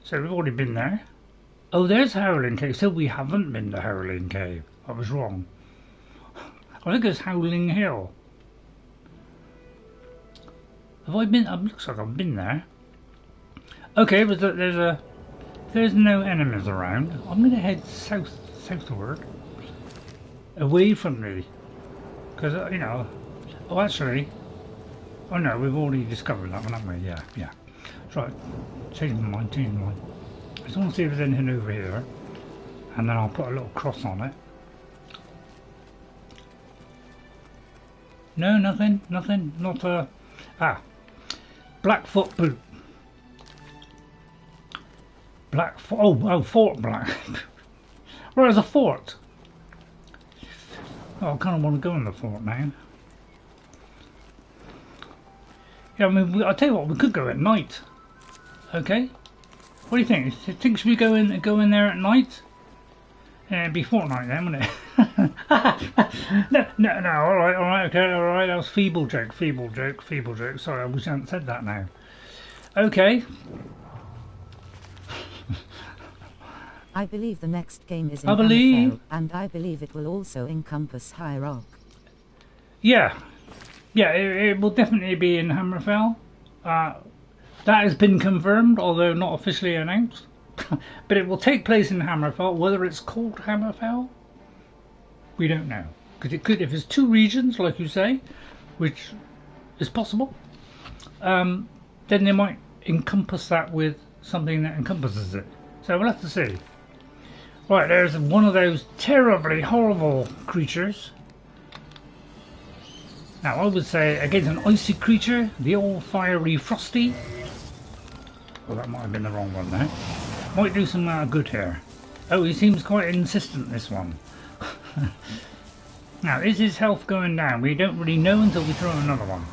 So we've already been there. Oh, there's Howling Cave. So we haven't been to Howling Cave. I was wrong. I think it's Howling Hill. Have I been? It looks like I've been there. Okay, but there's no enemies around. I'm going to head southward, away from the, because you know. Oh, actually, oh no, we've already discovered that one, haven't we? Yeah. That's right. Change my mind. I just want to see if there's anything over here, and then I'll put a little cross on it. No, nothing. Not a. Blackfoot boot. Fort Black. Where's a fort? Oh, I kind of want to go in the fort now. Yeah, I mean, I'll tell you what, we could go at night. Okay. What do you think? Should we go in there at night? It'd be fortnight then, wouldn't it? no, alright, okay, alright, that was feeble joke. Sorry, I wish I hadn't said that now. Okay. I believe the next game is in Amel, and I believe it will also encompass Hierarch. Yeah. Yeah, it will definitely be in Hammerfell. That has been confirmed, although not officially announced. But it will take place in Hammerfell. Whether it's called Hammerfell, we don't know. Because it could, if it's two regions, like you say, which is possible, then they might encompass that with something that encompasses it. So we'll have to see. Right, there's one of those terribly horrible creatures. Now I would say against an icy creature, the old fiery frosty. Well, that might have been the wrong one there. Might do some good here. Oh, he seems quite insistent, this one. Now, is his health going down? We don't really know until we throw another one.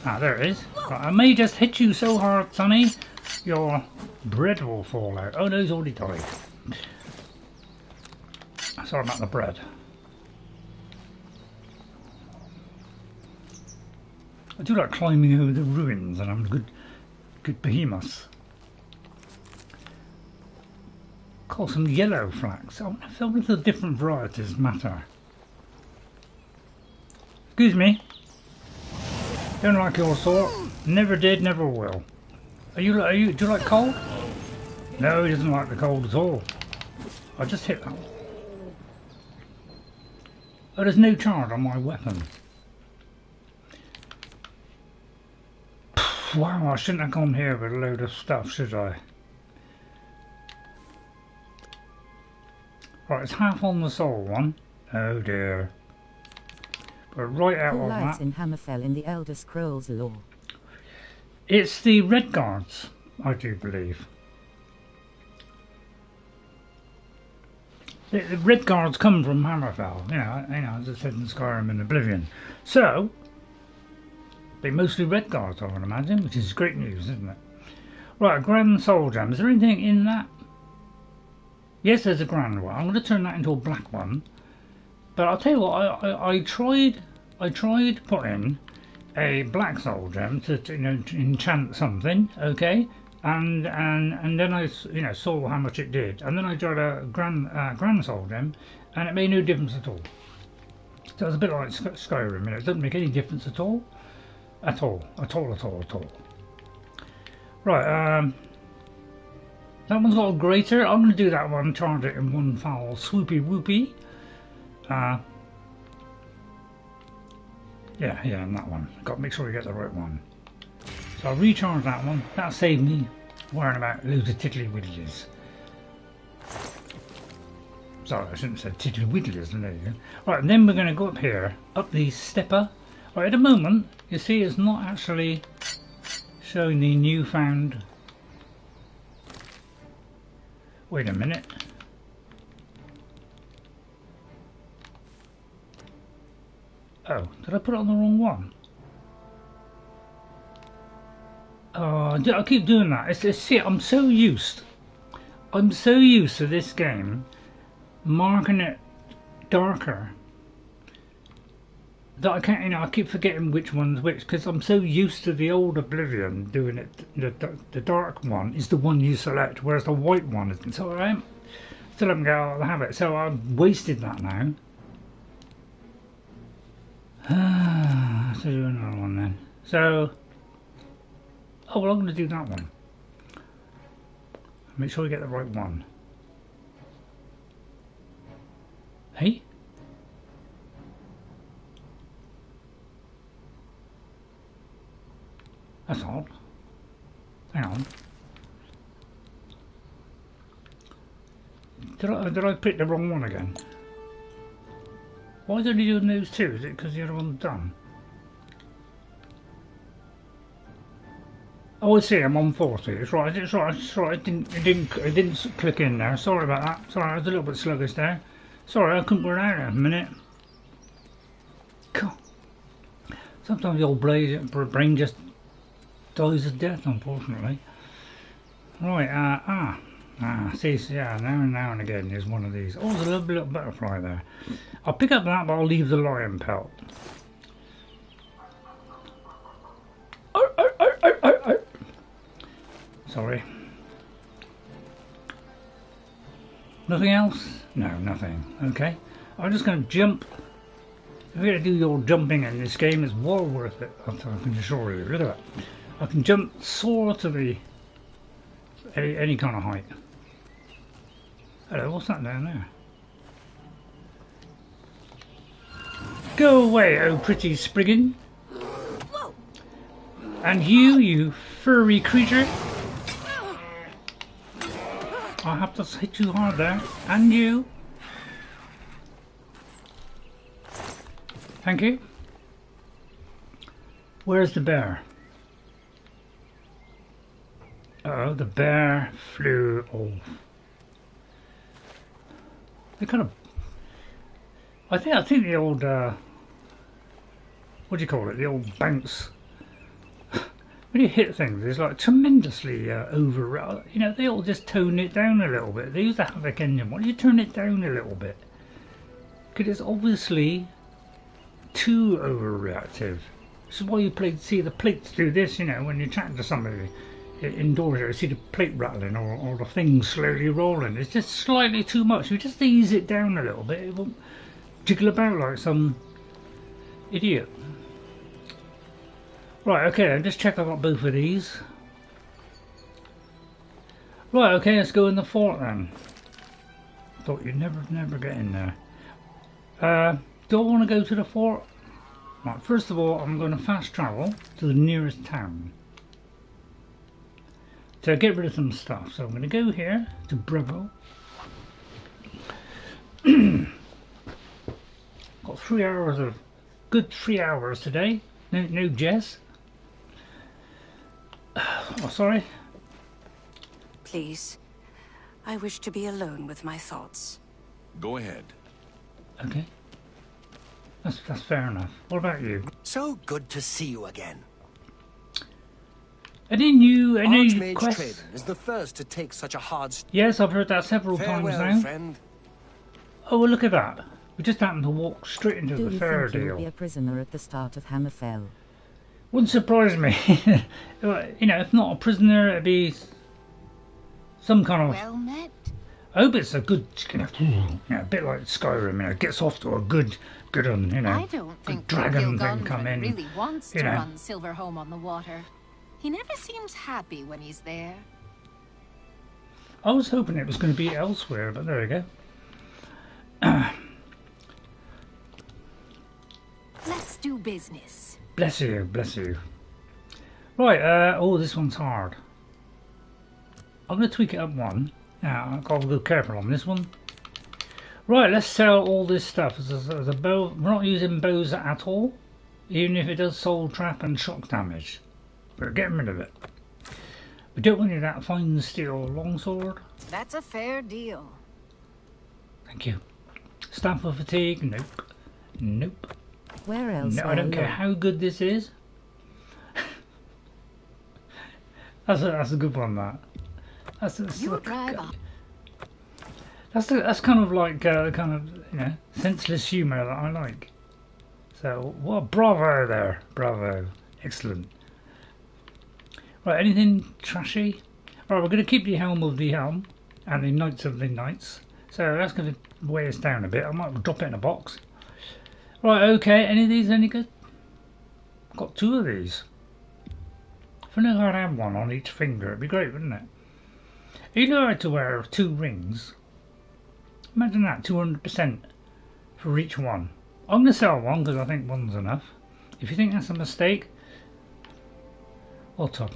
Ah, there it is. Right, I may just hit you so hard, Sonny, your bread will fall out. Oh no, he's already died. Sorry about the bread. I do like climbing over the ruins, and I'm a good behemoth. Call some yellow flax. I wonder if the different varieties matter. Excuse me. Don't like your sort. Never did, never will. Do you like cold? No, he doesn't like the cold at all. I just hit that one. Oh, there's no charge on my weapon. Wow, I shouldn't have gone here with a load of stuff, should I? Right, it's half on the soul one. Oh dear. But right out of that. in Hammerfell in the Elder Scrolls lore? It's the Red Guards, I do believe. The Red Guards come from Hammerfell, you know, as I said in Skyrim and Oblivion. So, they're mostly Red Guards, I would imagine, which is great news, isn't it? Right, a Grand Soul Gem. Is there anything in that? Yes, there's a grand one. I'm going to turn that into a black one. But I'll tell you what, I tried putting a black soul gem to enchant something, okay, and then I saw how much it did, and then I tried a grand soul gem, and it made no difference at all. So it's a bit like Skyrim, it doesn't make any difference at all, at all. Right, that one's got a greater. I'm going to do that one, charge it in one foul swoopy whoopy. Yeah, and that one. Got to make sure we get the right one. So I'll recharge that one. That'll save me worrying about loads of tiddly widdlies. Sorry, I shouldn't have said tiddly widdlies. There you go. Right, and then we're going to go up here, up the stepper. Right, at the moment, you see it's not actually showing the newfound. Wait a minute. Oh, did I put it on the wrong one? Oh, I keep doing that. See, I'm so used to this game marking it darker that I can't, I keep forgetting which one's which, because I'm so used to the old Oblivion doing it. The dark one is the one you select, whereas the white one isn't. So I still haven't got out of the habit. So I've wasted that now. So do another one then. So, oh well, I'm going to do that one. Make sure we get the right one. Hey. That's odd. Hang on. Did I pick the wrong one again? Why is it only doing those two? Is it because the other one's done? Oh, I see. I'm on 40. It's right. It's right. It's right. It didn't click in there. Sorry about that. Sorry, I was a little bit sluggish there. Sorry, I couldn't work out in a minute. God. Sometimes the old brain just dies of death, unfortunately. Right, see, yeah, now and again there's one of these. Oh, there's a little butterfly there. I'll pick up that, but I'll leave the lion pelt. Sorry. Nothing else? No, nothing. Okay. I'm just going to jump If you're going to do your jumping in this game, it's well worth it. I can assure you. Look at that. I can jump, soar to the any kind of height. Hello, what's that down there? Go away, oh pretty Spriggan. And you furry creature. I have to hit you hard there. And you. Thank you. Where's the bear? Uh-oh, the bear flew off. They kind of... I think the old... what do you call it? The old bounce. When you hit things, it's like tremendously over... You know, they all just tone it down a little bit. They use the Havoc engine. Why don't you turn it down a little bit? Because it's obviously too overreactive. This is why you see the plates do this, you know, when you're chatting to somebody indoors, you see the plate rattling or the thing slowly rolling. It's just slightly too much. You just ease it down a little bit. It won't jiggle about like some idiot. Right, okay, I'll just check I've got both of these. Right, okay, let's go in the fort then. Thought you'd never get in there. Do I want to go to the fort? Right, first of all, I'm going to fast travel to the nearest town to get rid of some stuff. So I'm going to go here to Bravil. Got 3 hours of good 3 hours today. No Jess. Oh, sorry. Please, I wish to be alone with my thoughts. Go ahead. Okay. That's fair enough. What about you? So good to see you again. Any quests? Traven is the first to take such a hard... Yes, I've heard that several times now. Friend. Oh, well, look at that. We just happened to walk straight into the fair Do you think deal. you'll be a prisoner at the start of Hammerfell? Wouldn't surprise me. You know, if not a prisoner, it'd be some kind of... Well met. I hope it's a good, you know, a bit like Skyrim, you know, it gets off to a good one, you know. I don't think dragon thing come in. really wants to you know. run Silverhome on the water. He never seems happy when he's there. I was hoping it was going to be elsewhere, but there we go. Let's do business. Bless you, bless you. Right, oh, this one's hard. I'm going to tweak it up one. Now, I've got to go careful on this one. Right, let's sell all this stuff as a bow. We're not using bows at all, even if it does soul trap and shock damage. We're getting rid of it. We don't want that fine steel longsword. That's a fair deal. Thank you. Staff of fatigue? Nope. Nope. Where else? No, I don't care how good this is. That's a good one. That's kind of like kind of, you know, senseless humour that I like. So, well, bravo there, bravo, excellent. Right, anything trashy? Right, we're going to keep the Helm of the Helm and the Knights of the Knights. So that's going to weigh us down a bit. I might drop it in a box. Right, okay. Any of these any good? Got 2 of these. If I knew I'd have one on each finger, it'd be great, wouldn't it? You know how to wear 2 rings. Imagine that, 200% for each one. I'm going to sell one because I think one's enough. If you think that's a mistake, well, top.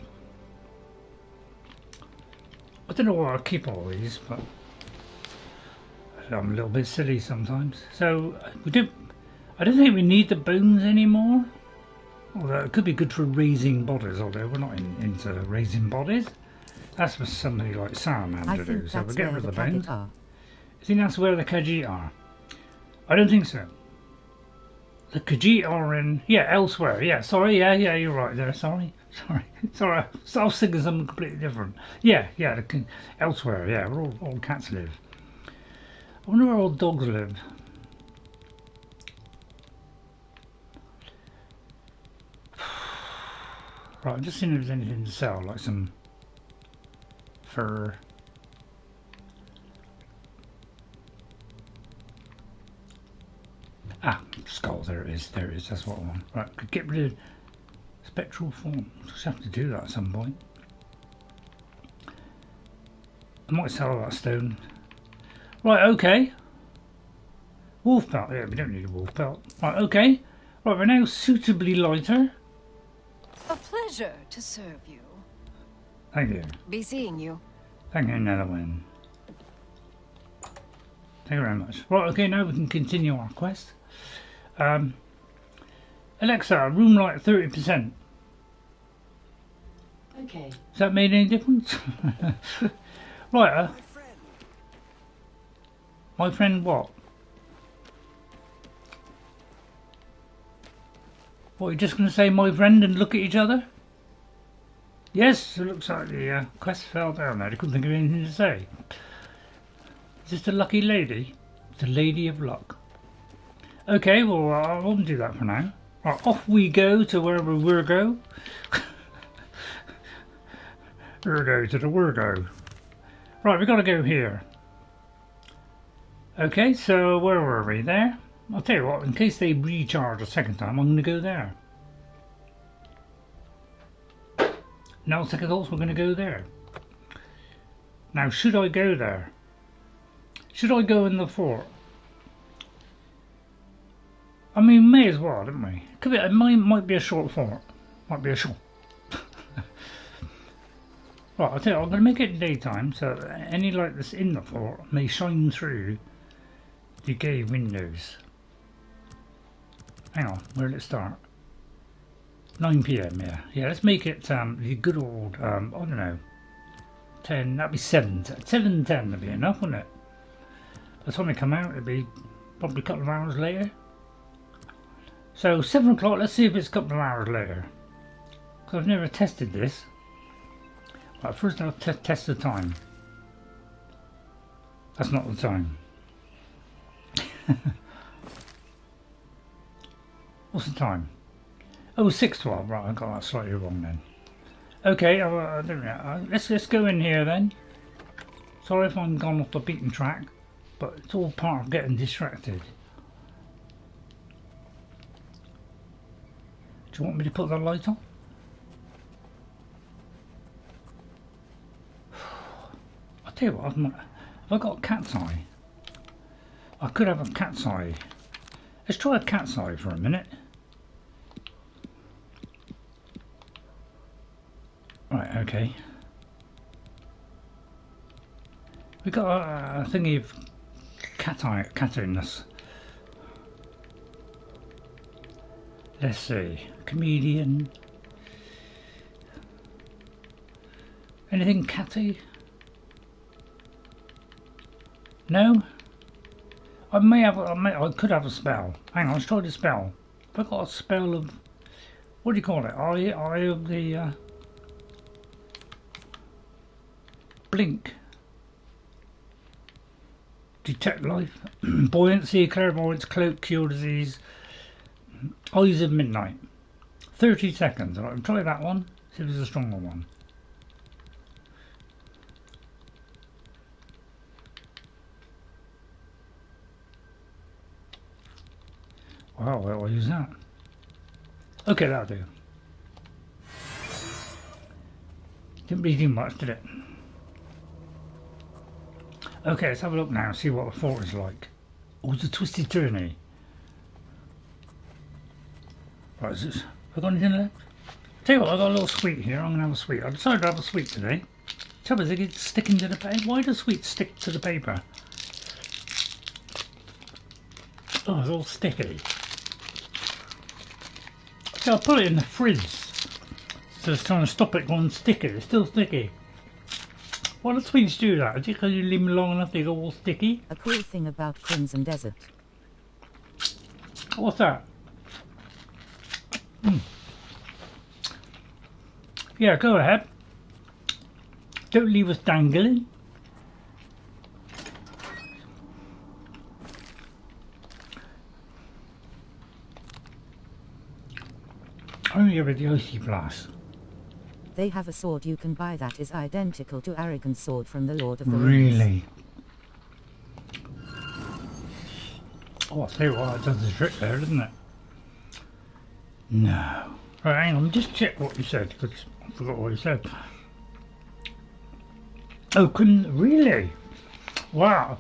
I don't know why I keep all these, but I'm a little bit silly sometimes. So I don't think we need the bones anymore. Although it could be good for raising bodies, although we're not into raising bodies. That's for somebody like Saruman to do, so we'll get rid of the bones. I think that's where the Khajiit are. I don't think so. The Khajiit are in, yeah, elsewhere. Yeah, sorry, yeah, you're right there. Sorry. I was thinking something completely different. Yeah, elsewhere. Yeah, where all cats live. I wonder where all dogs live. Right, I'm just seeing if there's anything to sell, like some fur. skull. There it is. There it is. That's what I want. Right, could get rid of spectral form. Just have to do that at some point. I might sell that stone. Right, okay. Wolf pelt. Yeah, we don't need a wolf pelt. Right, okay. Right, we're now suitably lighter. A pleasure to serve you. Thank you. Be seeing you. Thank you, Netherwind. Thank you very much. Right, okay, now we can continue our quest. Alexa, room light 30%. Okay. Has that made any difference? Right, my friend what? What, are you just going to say my friend and look at each other? Yes, it looks like the quest fell down there. They couldn't think of anything to say. Is this the lucky lady? The lady of luck. Okay, well, I won't do that for now. Right, off we go to wherever we're go. We're go to the Wurgo. Right, we've got to go here. Okay, so where were we? There? I'll tell you what, in case they recharge a second time, I'm going to go there. Now, second thoughts, we're going to go there. Now, should I go there? Should I go in the fort? I mean, may as well, don't we? Could be, it might be a short fort. Might be a short. Right, I'll tell you, I'm going to make it daytime so that any light that's in the fort may shine through the gay windows. Hang on, where did it start? 9 PM, yeah. Yeah, let's make it the good old, I don't know, 10, that'd be 7, 10 would be enough, wouldn't it? By the time we come out, it'd be probably a couple of hours later. So 7 o'clock, let's see if it's a couple of hours later. Because I've never tested this. Right, first I'll test the time. That's not the time. What's the time? Oh, 6:12. Right, I got that slightly wrong then. Okay, I don't know. Let's go in here then. Sorry if I'm gone off the beaten track, but it's all part of getting distracted. Do you want me to put the light on? I'll tell you what, have I got cat's eye? I could have a cat's eye. Let's try a cat's eye for a minute. Right, okay. We got a thingy of cat-iness. Let's see. Comedian. Anything catty? No? I could have a spell. Hang on, let's try the spell. Have I got a spell of, what do you call it? Eye of the blink. Detect life. Buoyancy, clairvoyance, cloak, cure disease. Eyes of midnight. 30 seconds. Alright, I'll try that one. See if it's a stronger one. Wow, I'll use that. Okay, that'll do. Didn't really do much, did it? Okay, let's have a look now and see what the fort is like. Oh, it's a twisted journey. Right, is this? Have I got anything left? Tell you what, I've got a little sweet here. I'm going to have a sweet. I decided to have a sweet today. Trouble is, it's sticking to the paper. Why does sweets stick to the paper? Oh, it's all sticky. So I'll put it in the fridge. So it's trying to stop it going sticky. It's still sticky. Why do sweets do that? Is it because you leave them long enough they go all sticky? A cool thing about Crimson Desert. What's that? Yeah, go ahead. Don't leave us dangling. Only over the icy blast. They have a sword you can buy that is identical to Aragorn's sword from the Lord of the Rings. Really? Oh, I'll tell you what, that does the trick there, doesn't it? No. Right, hang on, just check what you said, because I forgot what you said. Oh, couldn't really? Wow.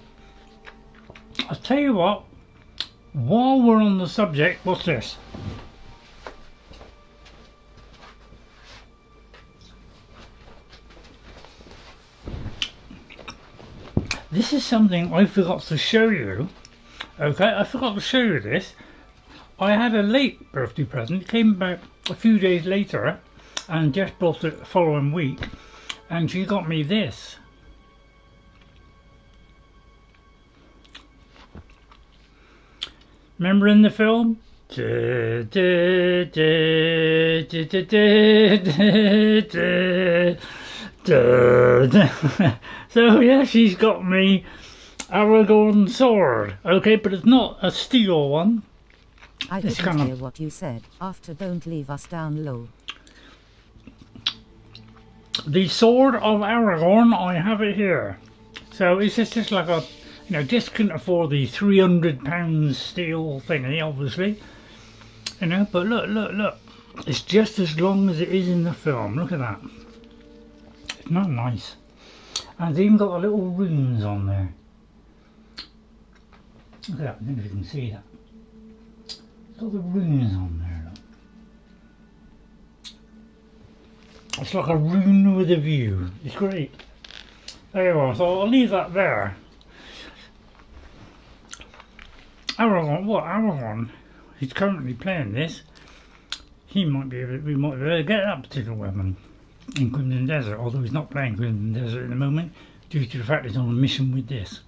I'll tell you what, while we're on the subject, what's this? This is something I forgot to show you. Okay, I forgot to show you this. I had a late birthday present, came back a few days later, and Jess brought it the following week, and she got me this. Remember in the film? So yeah, she's got me Aragorn sword. Okay, but it's not a steel one. I didn't hear what you said. After don't leave us down low. The sword of Aragorn, I have it here. So it's just like a, you know, just couldn't afford the £300 steel thingy, obviously. You know, but look. It's just as long as it is in the film. Look at that. It's not nice. And it's even got the little runes on there. Look at that, I don't know if you can see that. It's got the runes on there, look. It's like a rune with a view. It's great. There you are, so I'll leave that there. Aragorn, he's currently playing this. We might be able to get that particular weapon in Crimson Desert, although he's not playing Crimson Desert at the moment due to the fact he's on a mission with this.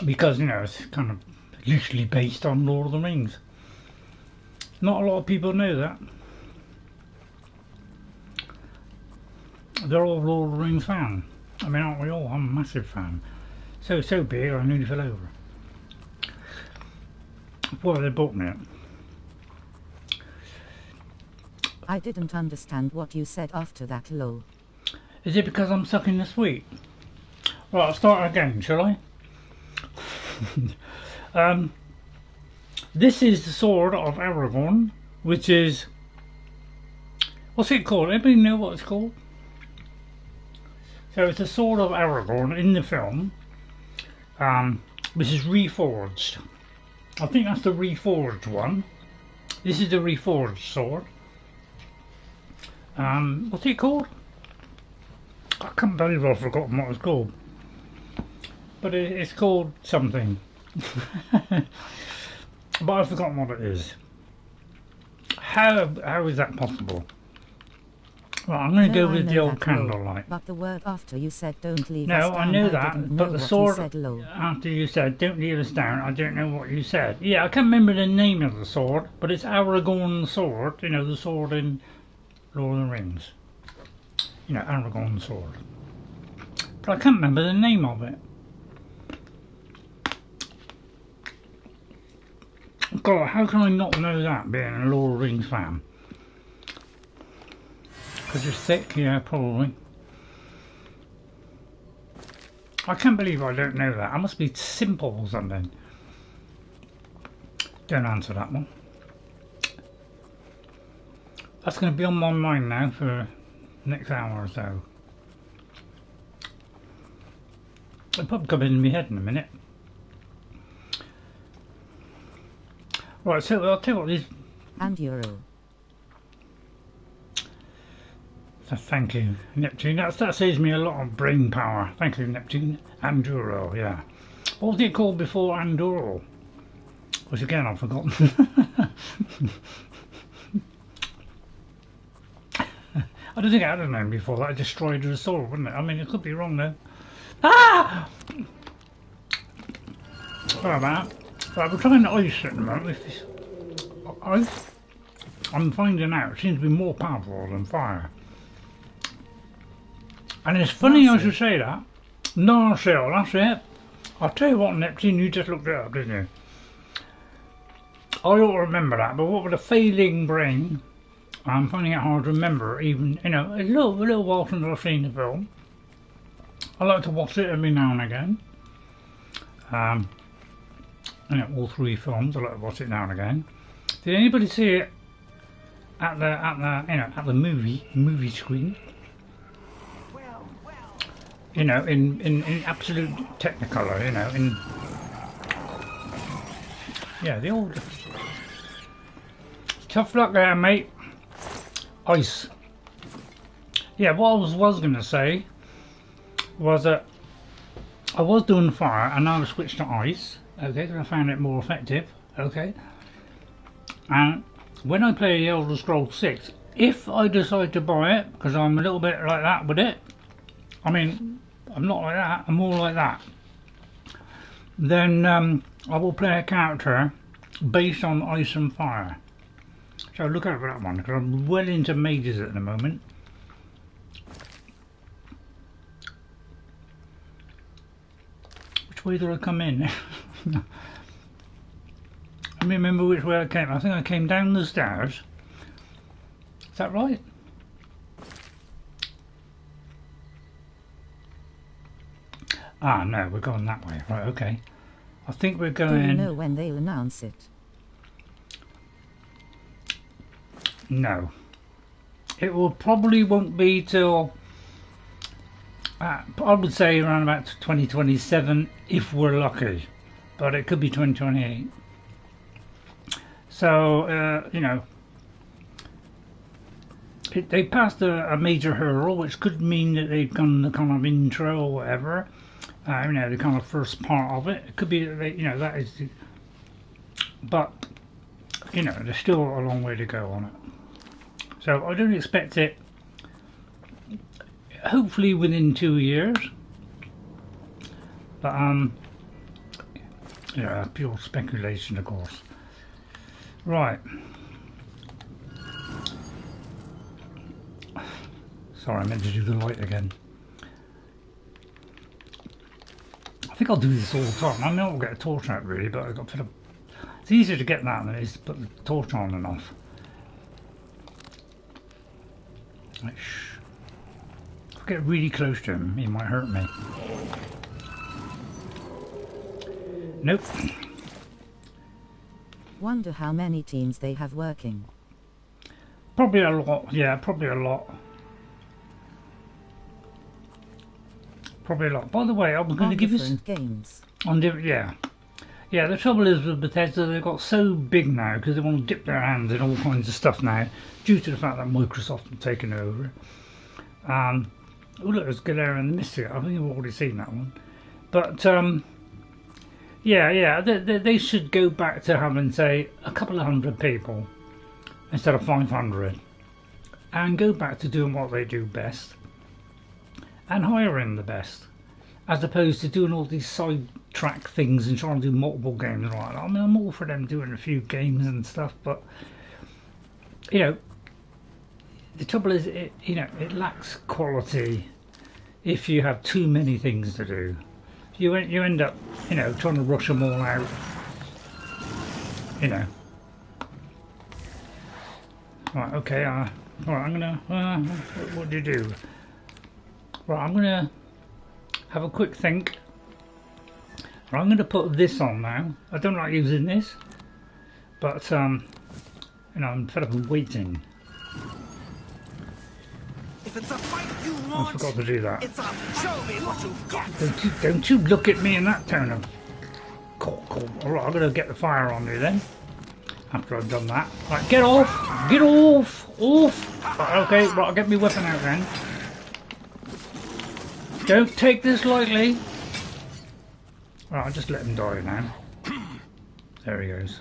Because, you know, it's kind of loosely based on Lord of the Rings. Not a lot of people know that. They're all Lord of the Rings fan. I mean, aren't we all? I'm a massive fan. So big I nearly fell over. Boy, they bought me it. I didn't understand what you said after that low. Is it because I'm sucking the sweet? Right, I'll start again, shall I? This is the sword of Aragorn, which is, what's it called? Anybody know what it's called? So it's the sword of Aragorn in the film, which is reforged. I think that's the reforged one. This is the reforged sword. What's it called? I can't believe I've forgotten what it's called. But it's called something. But I've forgotten what it is. How is that possible? Well, I'm going to go with the old candlelight. But the word after you said don't leave us down. No, I know that, but the sword after you said don't leave us down, I don't know what you said. Yeah, I can't remember the name of the sword, but it's Aragorn's sword, you know, the sword in Lord of the Rings. You know, Aragorn's sword. But I can't remember the name of it. God, how can I not know that, being a Lord of the Rings fan? Because it's thick, yeah, probably. I can't believe I don't know that. I must be simple or something. Don't answer that one. That's going to be on my mind now for the next hour or so. It'll probably come in my head in a minute. Right, so I'll tell you what this... Anduril. So thank you, Neptune. That saves me a lot of brain power. Thank you, Neptune. Anduril, yeah. What was it called before Anduril? Which again I've forgotten. I don't think I had a name before that. I destroyed the sword, wouldn't it? I mean, it could be wrong though. Ah! Sorry about that. Right, we're trying ice at the moment. With this ice, I'm finding out it seems to be more powerful than fire. And it's funny I should say that. Narsil, that's it. I'll tell you what, Neptune, you just looked it up, didn't you? I ought to remember that, but what with a failing brain, I'm finding it hard to remember. Even, you know, a little while since I've seen the film. I like to watch it every now and again. You know, all 3 films. I like to watch it now and again. Did anybody see it at the movie screen? You know, in absolute Technicolor. You know, the old. Tough luck there, mate. Ice. Yeah, what I was going to say was that I was doing fire and now I've switched to ice. Okay, because I found it more effective. Okay. And when I play The Elder Scrolls 6, if I decide to buy it, because I'm a little bit like that with it, I mean, I'm not like that, I'm more like that, then I will play a character based on ice and fire. So look out for that one, because I'm well into mages at the moment. Which way did I come in? I remember which way I came. I think I came down the stairs. Is that right? Ah, no, we're going that way. Right, okay. I think we're going... Do you know when they'll announce it? No. It will probably won't be till... I would say around about 2027 if we're lucky. But it could be 2028. So, you know, they passed a major hurdle, which could mean that they've done the kind of intro or whatever. You know, the kind of first part of it. It could be that they, you know, that is... But, you know, there's still a long way to go on it. So I don't expect it, hopefully within 2 years. But, yeah, pure speculation, of course. Right. Sorry, I meant to do the light again. I think I'll do this all the time. I mean, I'll get a torch out really, but I've got to put a... It's easier to get that than it is to put the torch on and off. Like, shh. If I get really close to him, he might hurt me. Nope. Wonder how many teams they have working. Probably a lot, yeah, probably a lot. Probably a lot. By the way, I was going to give you some games. On different, yeah. Yeah, the trouble is with Bethesda, they've got so big now because they want to dip their hands in all kinds of stuff now, due to the fact that Microsoft have taken over. Oh look, there's Galera and the Mystic. I think you've already seen that one. But, yeah, they should go back to having, say, a couple of hundred people instead of 500. And go back to doing what they do best. And hiring the best. As opposed to doing all these sidetrack things and trying to do multiple games and all that. I mean, I'm all for them doing a few games and stuff, but, you know, the trouble is, you know, it lacks quality if you have too many things to do. You end up, you know, trying to rush them all out, you know. Right, okay, alright, I'm gonna, what do you do? Right, I'm gonna have a quick think. Right, I'm gonna put this on now. I don't like using this, but, you know, I'm fed up with waiting. If it's a fight you I want, forgot to do that. it's a show me what you've got. Don't you look at me in that tone of cool. Alright, I'm gonna get the fire on you then. After I've done that. Right, get off! Get off! Off! Right, okay, right, I'll get my weapon out then. Don't take this lightly. Right, I'll just let him die now. There he goes.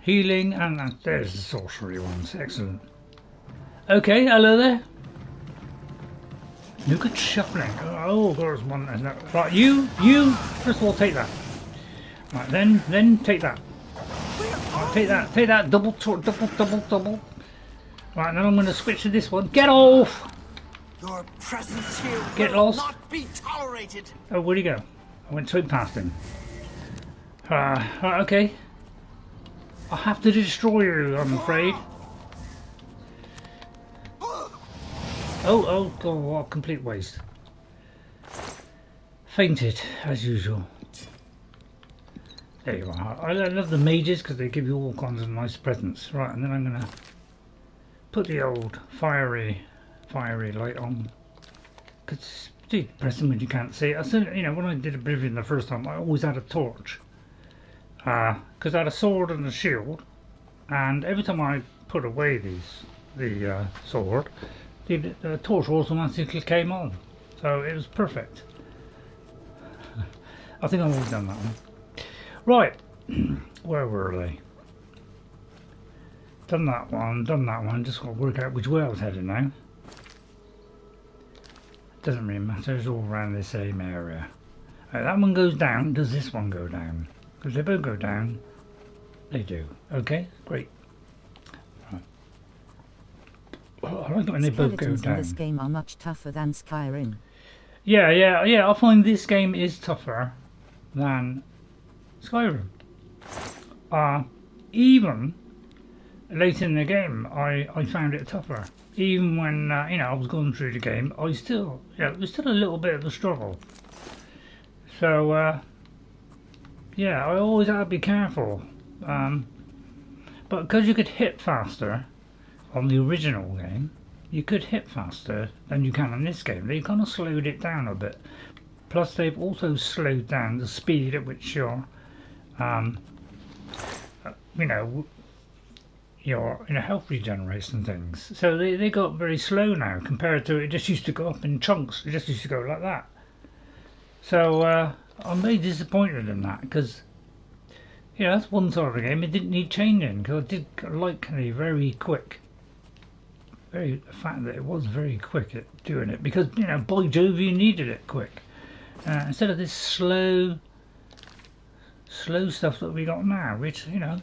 Healing, and there's the sorcery ones. Excellent. Okay, hello there. Look at shuffling. Oh, there's one. Right, you. First of all, take that. Right, then take that. Right, take that. Double. Right, then I'm going to switch to this one. Get off! Your presence here Get will lost. not be tolerated. Oh, where'd he go? I went straight past him. Right, okay. I have to destroy you, I'm afraid. Oh, God, what a complete waste. fainted, as usual. There you are. I love the mages because they give you all kinds of nice presents. Right, and then I'm going to put the old fiery light on. Because it's depressing when you can't see it. I said, you know, when I did Oblivion the first time, I always had a torch. Because I had a sword and a shield. And every time I put away the sword, the torch automatically came on. So it was perfect. I think I've always done that one. Right, where were they? Done that one, just got to work out which way I was heading now. Doesn't really matter, it's all around the same area. Right, that one goes down, does this one go down? Because they both go down, they do. Okay, great. Right. Well, I like it when they both go down. In this game are much tougher than Skyrim. Yeah, I find this game is tougher than Skyrim. Even late in the game, I found it tougher. Even when you know, I was going through the game, I still, it was still a little bit of a struggle. So yeah, I always had to be careful. But because you could hit faster on the original game, you could hit faster than you can in this game. They kind of slowed it down a bit. Plus, they've also slowed down the speed at which you're you know, your health regeneration things. So they got very slow now compared to it just used to go up in chunks. It just used to go like that. So I'm very disappointed in that because yeah, that's one side of the game. It didn't need changing because I did like the very quick. The fact that it was very quick at doing it because you know, by Jove, you needed it quick instead of this slow stuff that we got now, which you know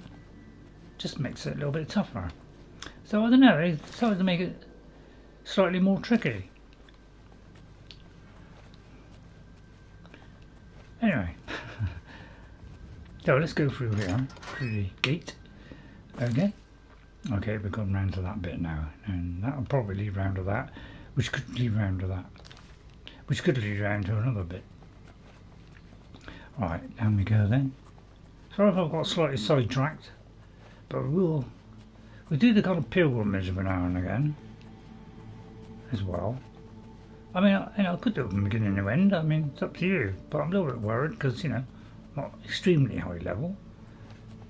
just makes it a little bit tougher. So I don't know, they started to make it slightly more tricky. Anyway, so let's go through here, through the gate. Okay, we've gone round to that bit now, and that'll probably lead round to that, which could lead round to that, which could lead round to another bit. Right, down we go then. Sorry if I've got slightly sidetracked, but we'll do the kind of pilgrimage every now and again as well. I mean, I could do it from beginning to end. I mean, it's up to you. But I'm a little bit worried because you know, not extremely high level.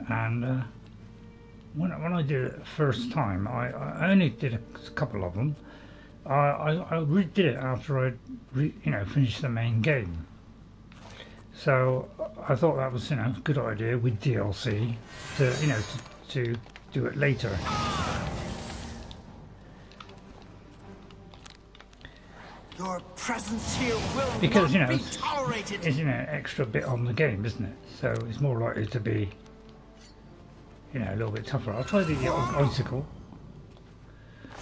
And when I did it the first time, I only did a couple of them. I redid it after I finished the main game. So I thought that was a good idea with DLC to do it later. Your presence here will because not be tolerated. It's an extra bit on the game, isn't it? So it's more likely to be a little bit tougher. I'll try the icicle.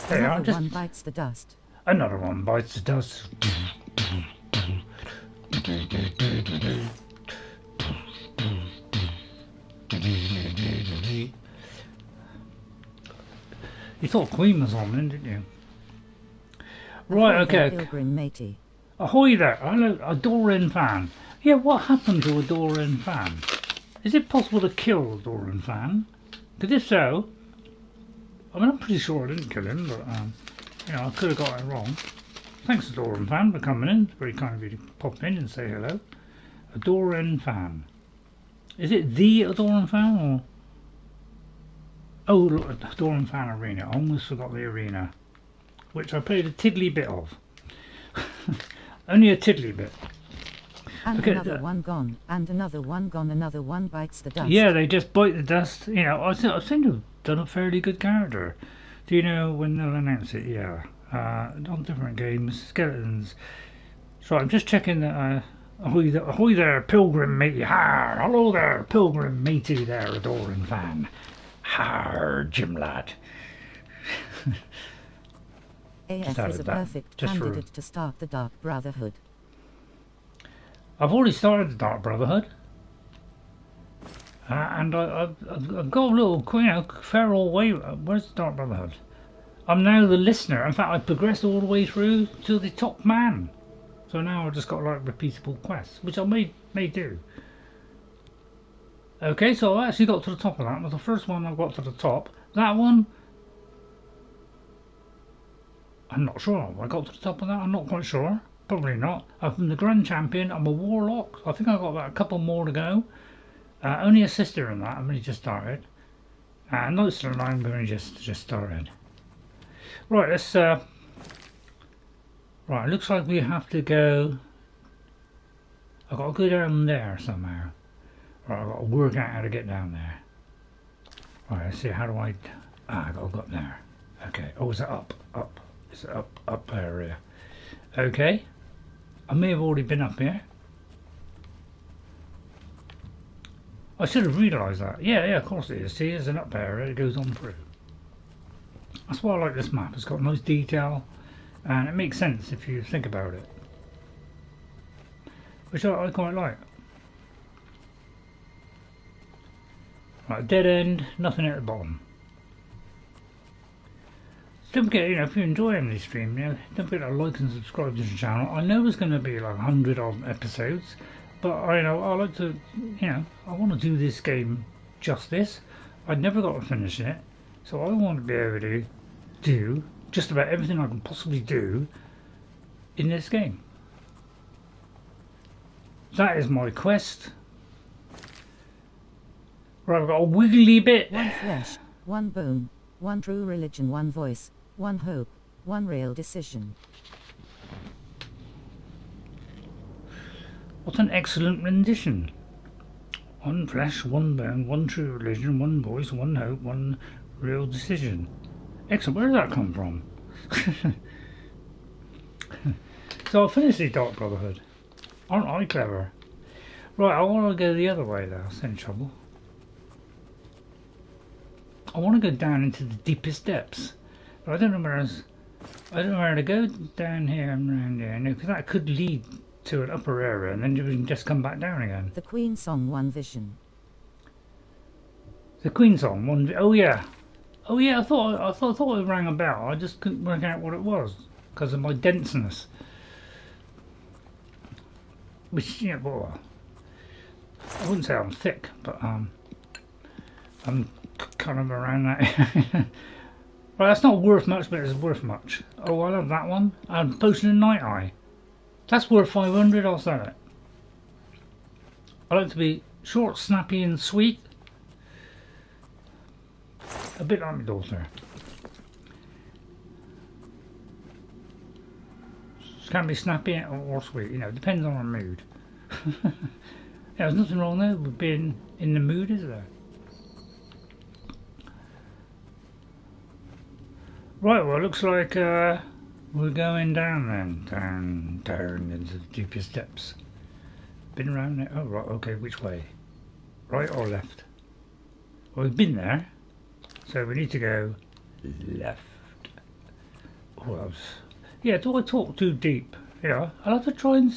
There, another one bites the dust. Another one bites the dust. You thought Queen was on then, didn't you? Right, okay. Ahoy there! Hello, a Doran fan. Yeah, what happened to a Doran fan? Is it possible to kill a Doran fan? Because if so, I mean, I'm pretty sure I didn't kill him, but I could have got it wrong. Thanks, Doran fan, for coming in. Very kind of you to pop in and say hello. A Doran fan. Is it the Doran fan or? Oh, look, Doran fan arena. I almost forgot the arena, which I played a tiddly bit of. Only a tiddly bit. And another one gone, and another one gone, another one bites the dust. Yeah, they just bite the dust. I seem to have done a fairly good character. Do you know when they'll announce it? Yeah. On different games, skeletons. So I'm just checking that. Ahoy there, pilgrim matey. Har! Hello there, pilgrim matey there, adoring fan. Har, Jim lad. AF is a perfect candidate to start the Dark Brotherhood. I've already started the Dark Brotherhood. And I've got a little, fair old way. Where's the Dark Brotherhood? I'm now the listener. In fact, I progressed all the way through to the top man. So now I've just got like repeatable quests, which I may do. Okay, so I actually got to the top of that. It was the first one I got to the top. That one, I'm not sure. I got to the top of that. I'm not quite sure. Probably not. I'm the Grand Champion. I'm a Warlock. I think I've got about a couple more to go. Only a sister in that. I've only just started. Not still nine, but only just started. Right, let's. Right, looks like we have to go. I've got to go down there somehow. Right, I've got to work out how to get down there. Right, let's see. How do I? I got to go up there. Okay. Oh, is it up? Up. Is it up area? Okay. I may have already been up here. I should have realised that. Yeah, of course it is. See, there's an up area. It goes on through. That's why I like this map. It's got nice detail, and it makes sense if you think about it, which I quite like. Right, dead end. Nothing at the bottom. Don't forget, if you're enjoying this stream, don't forget to like and subscribe to the channel. I know there's going to be like 100 odd episodes, but I like to, I want to do this game justice. I've never got to finish it, so I want to be able to do just about everything I can possibly do in this game. That is my quest. Right, I've got a wiggly bit. One flesh, one bone, one true religion, one voice, one hope, one real decision. What an excellent rendition. One flesh, one bone, one true religion, one voice, one hope, one real decision. Excellent. Where did that come from? So I'll finish the Dark Brotherhood. Aren't I clever? Right, I want to go the other way though. That's any trouble. I want to go down into the deepest depths, but I don't know where to go down here and around there, because that could lead to an upper area, and then you can just come back down again. The Queen Song, one vision. The Queen Song, one. Oh yeah. I thought it rang a bell. I just couldn't work out what it was because of my denseness. Which, well, I wouldn't say I'm thick, but I'm kind of around that. Well, that's not worth much, but it's worth much. Oh, I love that one. I'm posting a Night Eye. That's worth 500. I'll sell it. I like to be short, snappy, and sweet. A bit like my daughter. It can be snappy or sweet, depends on her mood. There's nothing wrong there with being in the mood, is there? Right, well, it looks like we're going down then. Down into the deepest depths. Been around there. Oh, right, okay, which way? Right or left? Well, we've been there. So we need to go left. Oh, yeah, do I talk too deep? I'll have to try and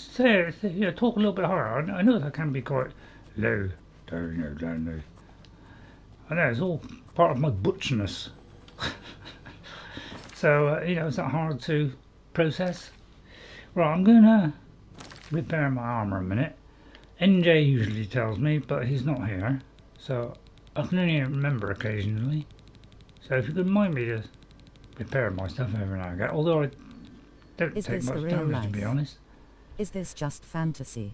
talk a little bit higher. I know that can be quite low. Down there. I know, it's all part of my butchness. So, it's not hard to process. Right, I'm going to repair my armour a minute. NJ usually tells me, but he's not here. So, I can only remember occasionally. So if you could remind me to repair my stuff every now and again, although I don't take much damage, to be honest. Is this just fantasy?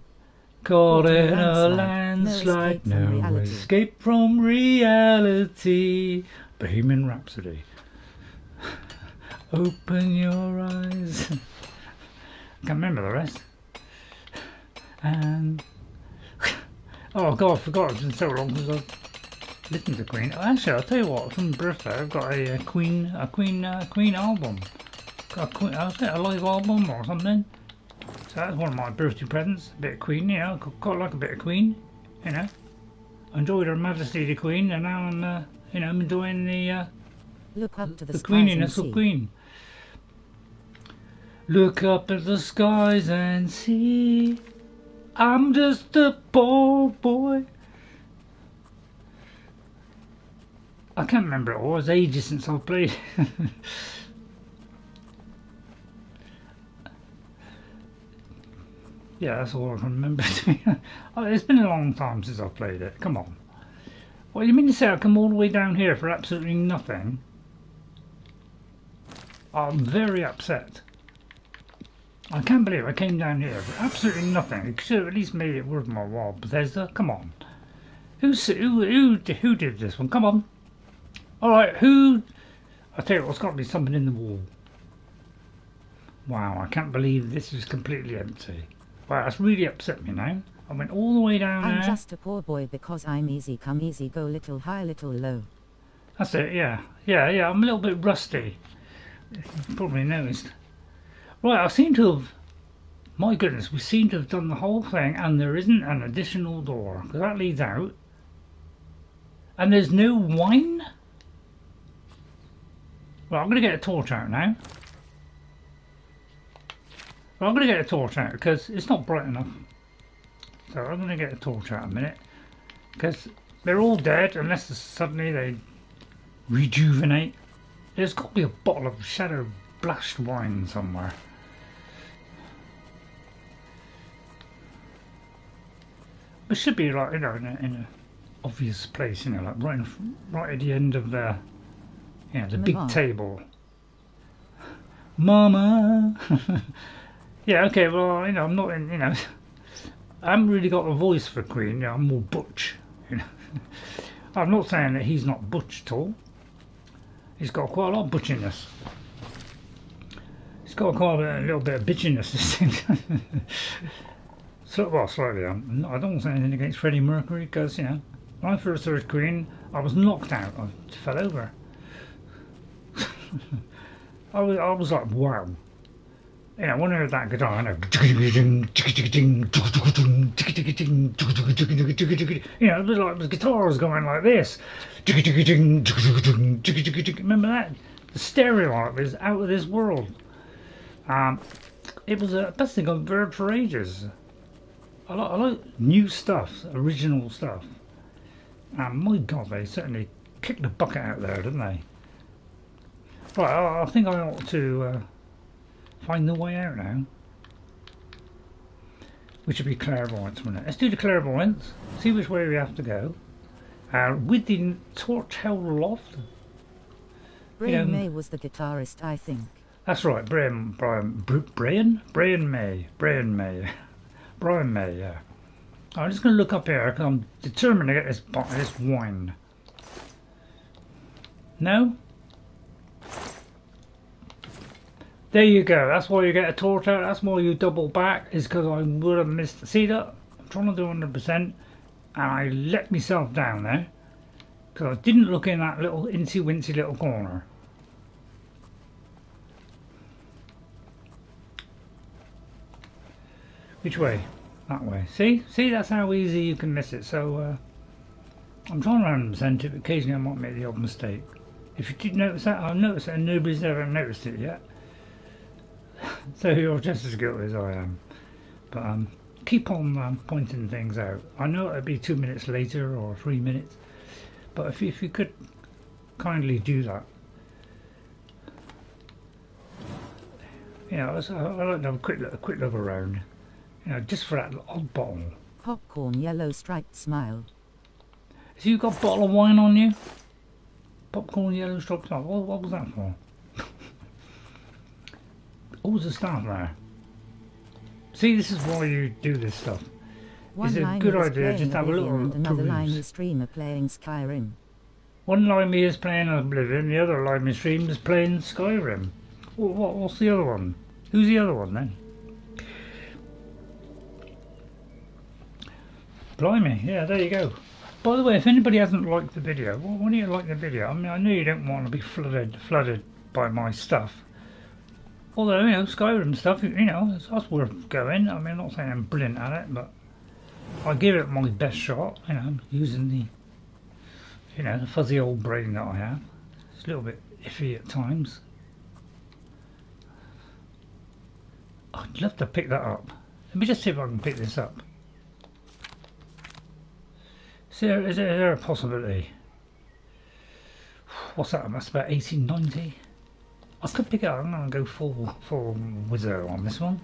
Caught in a landslide, no escape from reality. Bohemian Rhapsody. Open your eyes. I can't remember the rest. And oh god, I forgot. It's been so long because I've listened to Queen. Actually, I'll tell you what. For my birthday, I've got a Queen album. Got a live album or something. So that's one of my birthday presents. A bit of Queen, quite like a bit of Queen. Enjoyed Her Majesty the Queen, and now I'm, I'm enjoying the look up to the queeniness of Queen. Look up at the skies and see. I'm just a poor boy. I can't remember it all. It's ages since I've played. Yeah, that's all I can remember. It's been a long time since I've played it. Come on. What, you mean to say I come all the way down here for absolutely nothing? I'm very upset. I can't believe I came down here for absolutely nothing. It should have at least made it worth my while. Bethesda, come on. Who did this one? Come on. Alright, who... I tell you what, there's got to be something in the wall. Wow, I can't believe this is completely empty. Wow, that's really upset me now. I went all the way down there. I'm just a poor boy because I'm easy come easy go, little high little low. That's it, yeah. Yeah, I'm a little bit rusty. You've probably noticed. Right, I seem to have... My goodness, we seem to have done the whole thing and there isn't an additional door. Because that leads out. And there's no wine? Well, I'm going to get a torch out now. Well, I'm going to get a torch out because it's not bright enough. So I'm going to get a torch out in a minute. Because they're all dead unless suddenly they rejuvenate. There's got to be a bottle of shadow blashed wine somewhere. It should be like, you know, in a obvious place, you know, like right at the end of the, you know, the big table. Mama. Yeah, okay, well, you know, I'm not in, you know, I haven't really got a voice for Queen, you know, I'm more butch, you know. I'm not saying that he's not butch at all. He's got quite a lot of butchiness. He's got quite a little bit of bitchiness, this thing. So, well, slightly. I don't want to say anything against Freddie Mercury, because, you know, when I first heard Queen, I was knocked out. I fell over. I was like, wow. You know, when I heard that guitar, I know. You know, it was like the guitar was going like this. Remember that? The stereo art was out of this world. It was the best thing I've heard for ages. I like new stuff, original stuff. And my God, they certainly kicked the bucket out there, didn't they? Right, I think I ought to find the way out now. Which would be clairvoyance, wouldn't it? Let's do the clairvoyance, see which way we have to go. With the torch held aloft. Brian May was the guitarist, I think. That's right, Brian May. Brian May, yeah. I'm just going to look up here because I'm determined to get this wine. No? There you go. That's why you get a torch out. That's why you double back. Is because I would have missed. See that? I'm trying to do 100%, and I let myself down there because I didn't look in that little incy wincy little corner. Which way? That way. See? That's how easy you can miss it. So I'm trying to 100% it, but occasionally I might make the odd mistake. If you did notice that, I've noticed it and nobody's ever noticed it yet. So you're just as guilty as I am. But keep on pointing things out. I know it'll be 2 minutes later or 3 minutes, but if you could kindly do that. You know, I like to have a quick look around. You know, just for that odd bottle. Popcorn yellow striped smile. So you got a bottle of wine on you? Popcorn yellow striped smile. What was that for? What was the start there? See, this is why you do this stuff. It's a good idea just to have a little another limey streamer playing Skyrim. One limey is playing Oblivion, the other limey stream is playing Skyrim. What's the other one? Who's the other one then? Blimey, yeah, there you go. By the way, if anybody hasn't liked the video, why do you like the video? I mean, I know you don't want to be flooded by my stuff. Although, you know, Skyrim stuff, you know, that's worth going. I mean, I'm not saying I'm brilliant at it, but I give it my best shot, you know, using the, you know, the fuzzy old brain that I have. It's a little bit iffy at times. I'd love to pick that up. Let me just see if I can pick this up. Is there a possibility? What's that? That's about 1890. I could pick it up. I'm going to go full wizard on this one.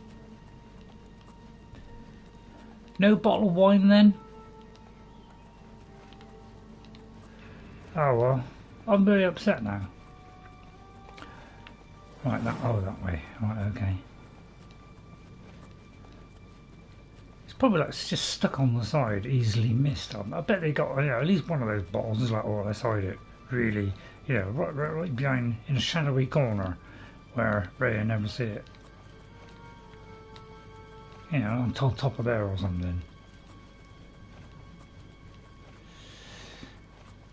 No bottle of wine then? Oh well, I'm very upset now. Right, that way. Right, okay. It's probably like it's just stuck on the side, easily missed. I bet they got, you know, at least one of those bottles is like, oh, let's hide it. Really, you know, right behind in a shadowy corner where Ray will never see it. You know, on top of there or something.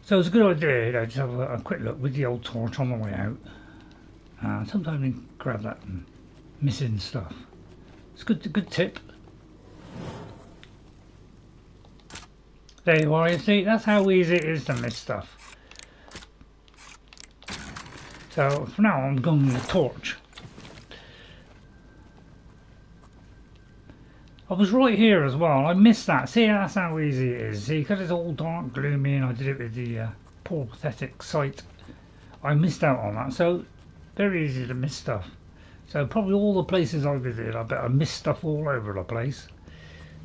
So it's a good idea, you know, just have a quick look with the old torch on the way out. Sometimes you can grab that and missing stuff. It's good tip. There you are, you see, that's how easy it is to miss stuff. So for now I'm going with the torch. I was right here as well, I missed that. See, that's how easy it is. See, because it's all dark, gloomy, and I did it with the poor pathetic sight, I missed out on that. So very easy to miss stuff. So probably all the places I visited, I bet I missed stuff all over the place.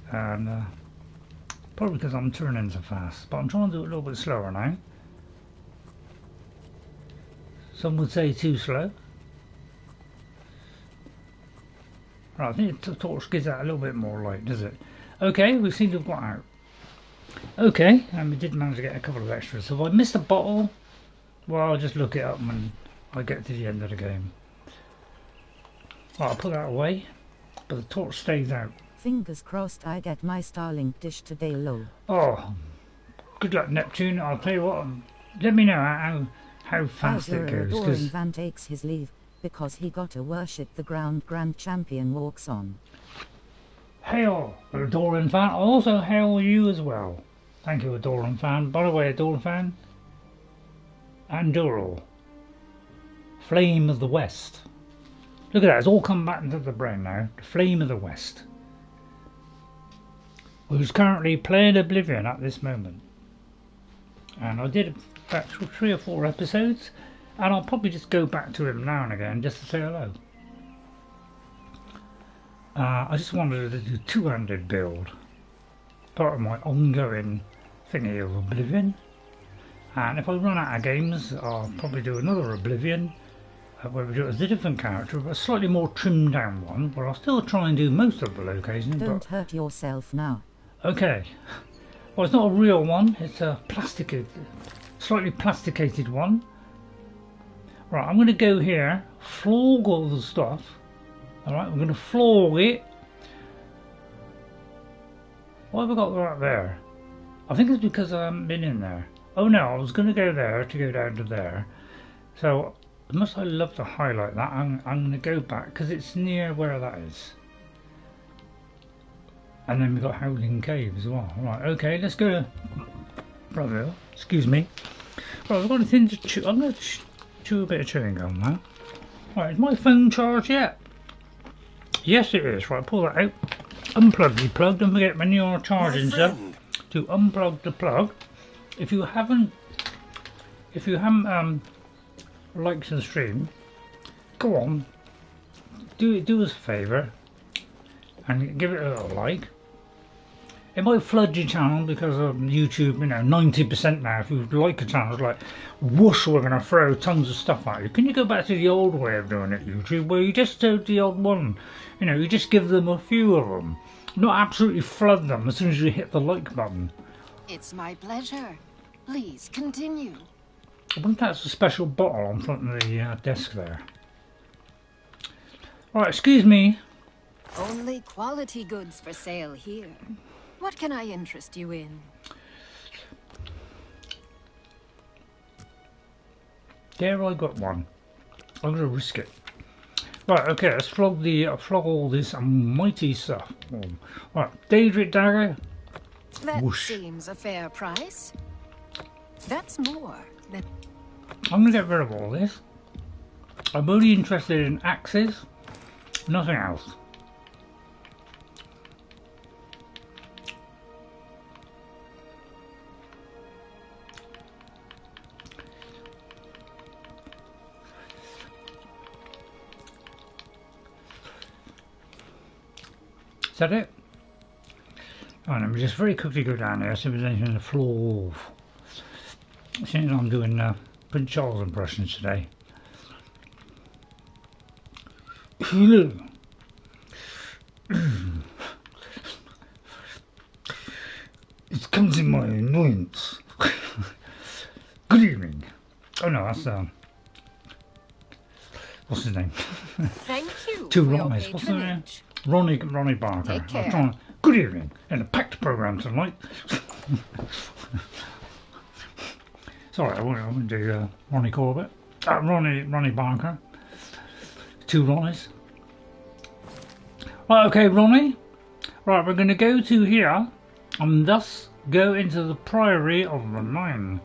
And probably because I'm turning so fast. But I'm trying to do it a little bit slower now. Some would say too slow. Right, I think the torch gives that a little bit more light, does it? Okay, we seem to have got out. Okay, and we did manage to get a couple of extras. So if I missed a bottle, well, I'll just look it up when I get to the end of the game. Right, I'll put that away, but the torch stays out. Fingers crossed I get my Starlink dish today, lol. Oh, good luck, Neptune. I'll tell you what, let me know how fast it goes. Adoring Van takes his leave, because he got to worship the ground Grand Champion walks on. Hail, Adoran Fan. I'll also hail you as well. Thank you, Adoran Fan. By the way, Adoran Fan, Anduril, Flame of the West. Look at that, it's all come back into the brain now. The Flame of the West. Who's currently playing Oblivion at this moment. And I did about 3 or 4 episodes, and I'll probably just go back to him now and again just to say hello. I just wanted to do 2-handed build, part of my ongoing thingy of Oblivion. And if I run out of games, I'll probably do another Oblivion, where we do it as a different character, but a slightly more trimmed down one, but I'll still try and do most of the locations. Don't hurt yourself now. Okay. Well, it's not a real one, it's a slightly plasticated one. Right, I'm going to go here, flog all the stuff. Alright, we're going to flog it. Why have I got that there? I think it's because I haven't been in there. Oh no, I was going to go there to go down to there. So, must I love to highlight that? I'm going to go back because it's near where that is. And then we've got Howling Cave as well. Right, okay, let's go to Bravil. Excuse me. Right, I've got a thing to chew. I'm going to chew a bit of chewing gum now. Right, is my phone charged yet? Yes, it is. Right, pull that out. Unplug the plug. Don't forget when you're charging stuff to unplug the plug. If you haven't liked the stream, go on. Do us a favour and give it a little like. It might flood your channel because of YouTube, you know, 90% now. If you like a channel, it's like, whoosh, we're going to throw tons of stuff at you. Can you go back to the old way of doing it, YouTube, where you just do the odd one? You know, you just give them a few of them. Not absolutely flood them as soon as you hit the like button. It's my pleasure. Please continue. I think that's a special bottle on front of the desk there. Right, excuse me. Only quality goods for sale here. What can I interest you in? There, I got one. I'm going to risk it. Right, okay, let's flog all this mighty stuff. Right, Daedric Dagger. That Whoosh. Seems a fair price. That's more than... I'm going to get rid of all this. I'm only interested in axes, nothing else. Is that it? Right, let me just very quickly go down there, see if there's anything on the floor. Seeing I'm doing Prince Charles impressions today. It comes in my annoyance. Good evening. Oh no, that's what's his name? Thank you. Two Ronnies. What's his name? Ronnie Barker. Take care. Trying, good evening. In a packed program tonight. Sorry, I wouldn't do Ronnie Corbett. Ronnie Barker. Two Ronnies. Right, okay, Ronnie. Right, we're going to go to here and thus go into the Priory of the Nine.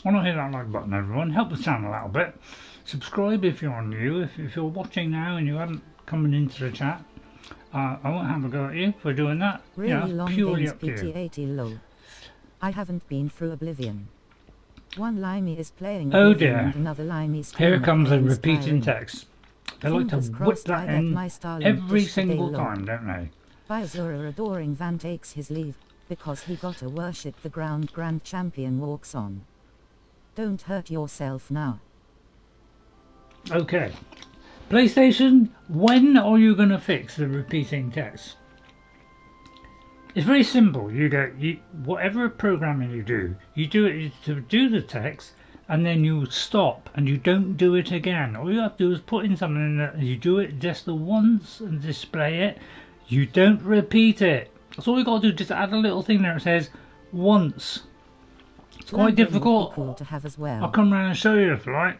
Why not hit that like button, everyone? Help the channel out a bit. Subscribe if you're new. If you're watching now and you haven't come into the chat, I won't have a go at you for doing that. Really yeah, long purely games up to you. PT80 low. I haven't been through Oblivion. One limey is playing Oh Oblivion dear. and another limey is Here comes a playing repeating Skyrim. text. They like to Fingers whip crossed that I get in my Starlink every dish today single low. time, don't they? Byzura adoring Van takes his leave, because he gotta worship the ground Grand Champion walks on. Don't hurt yourself now. Okay. PlayStation, when are you going to fix the repeating text? It's very simple. Whatever programming you do it to do the text, and then you stop and you don't do it again. All you have to do is put in something in that you do it just the once and display it. You don't repeat it. That's all you got to do. Just add a little thing there that says once. It's quite difficult. Cool to have as well. I'll come round and show you if you like.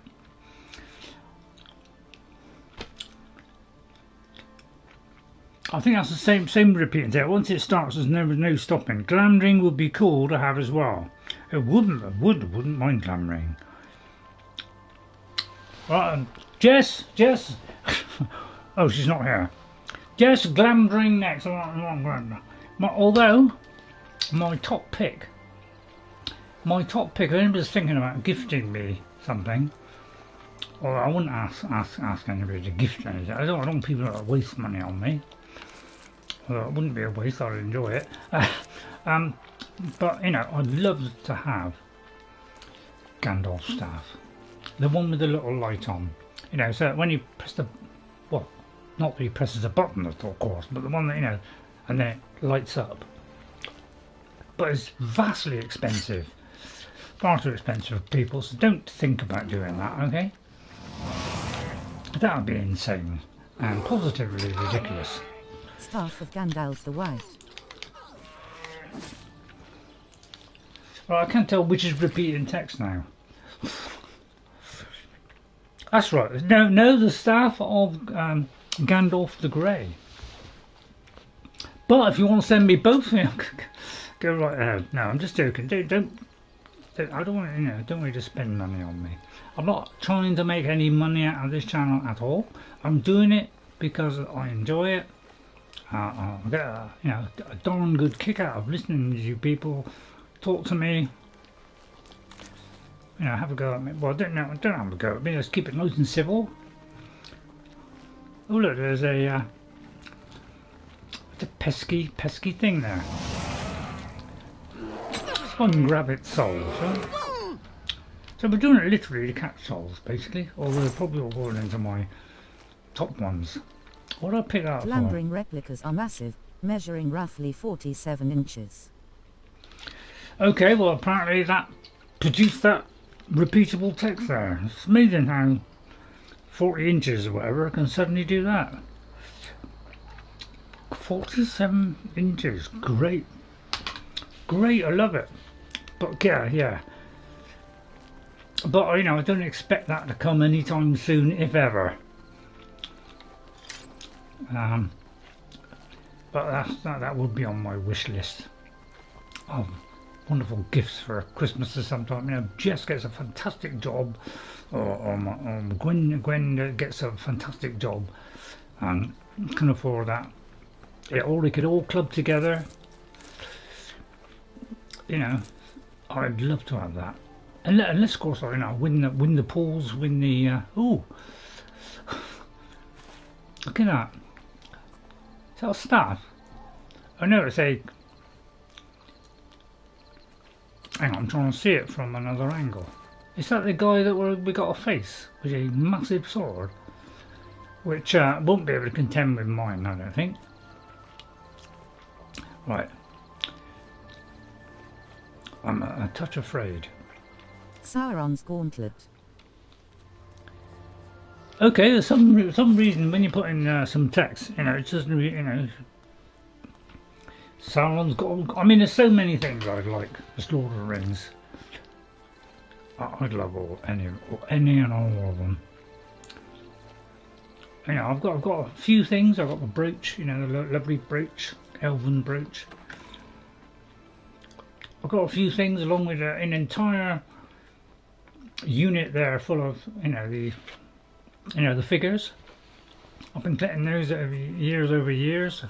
I think that's the same repeating there. Once it starts, there's no stopping. Glamdring would be cool to have as well. It wouldn't mind Glamdring. Right, Jess. Oh, she's not here. Jess, Glamdring next. Although my top pick. Anybody's thinking about gifting me something. Well, I wouldn't ask anybody to gift anything. I don't want people to waste money on me. Well, it wouldn't be a waste, I'd enjoy it. But, you know, I'd love to have Gandalf's staff. The one with the little light on. You know, so when you press the... Well, not that he presses a button, of course, but the one that, you know, and then it lights up. But it's vastly expensive. Far too expensive for people, so don't think about doing that, okay? That would be insane and positively ridiculous. Staff of Gandalf the White. Well, I can't tell which is repeating text now. That's right. No, the staff of Gandalf the Grey. But if you want to send me both, go right ahead. No, I'm just joking. Don't. I don't want to, don't want you to spend money on me. I'm not trying to make any money out of this channel at all. I'm doing it because I enjoy it. I get a darn good kick out of listening to you people talk to me. Have a go at me. Well, don't have a go at me. Let's keep it nice and civil. Oh look, there's a pesky thing there. Ungrab its souls, huh? So we're doing it literally to catch souls, basically. Although they're probably all going into my top ones. What do I pick up for? Lumbering replicas are massive, measuring roughly 47 inches. Okay, well apparently that produced that repeatable text there. It's amazing how 40 inches or whatever can suddenly do that. 47 inches, great, I love it. But yeah. But I don't expect that to come anytime soon, if ever. But that would be on my wish list of wonderful gifts for Christmas or sometime. Jess gets a fantastic job, or Gwen gets a fantastic job, and can afford that. Yeah, or they could all club together. I'd love to have that. Unless, of course, win the pools, win the. Ooh, look at that. Is that a staff? Oh no, it's a... Hang on, I'm trying to see it from another angle. Is that the guy that we got a face with a massive sword? Which won't be able to contend with mine, I don't think. Right. I'm a touch afraid. Sauron's Gauntlet. Okay, there's some reason when you put in some text, you know, it's just, you know, Sauron's got. I mean, there's so many things I'd like. The Lord of the Rings. I'd love any and all of them. You know, I've got a few things. I've got the brooch, you know, the lovely brooch, elven brooch. I've got a few things along with an entire unit there full of, you know, the figures. I've been collecting those over years.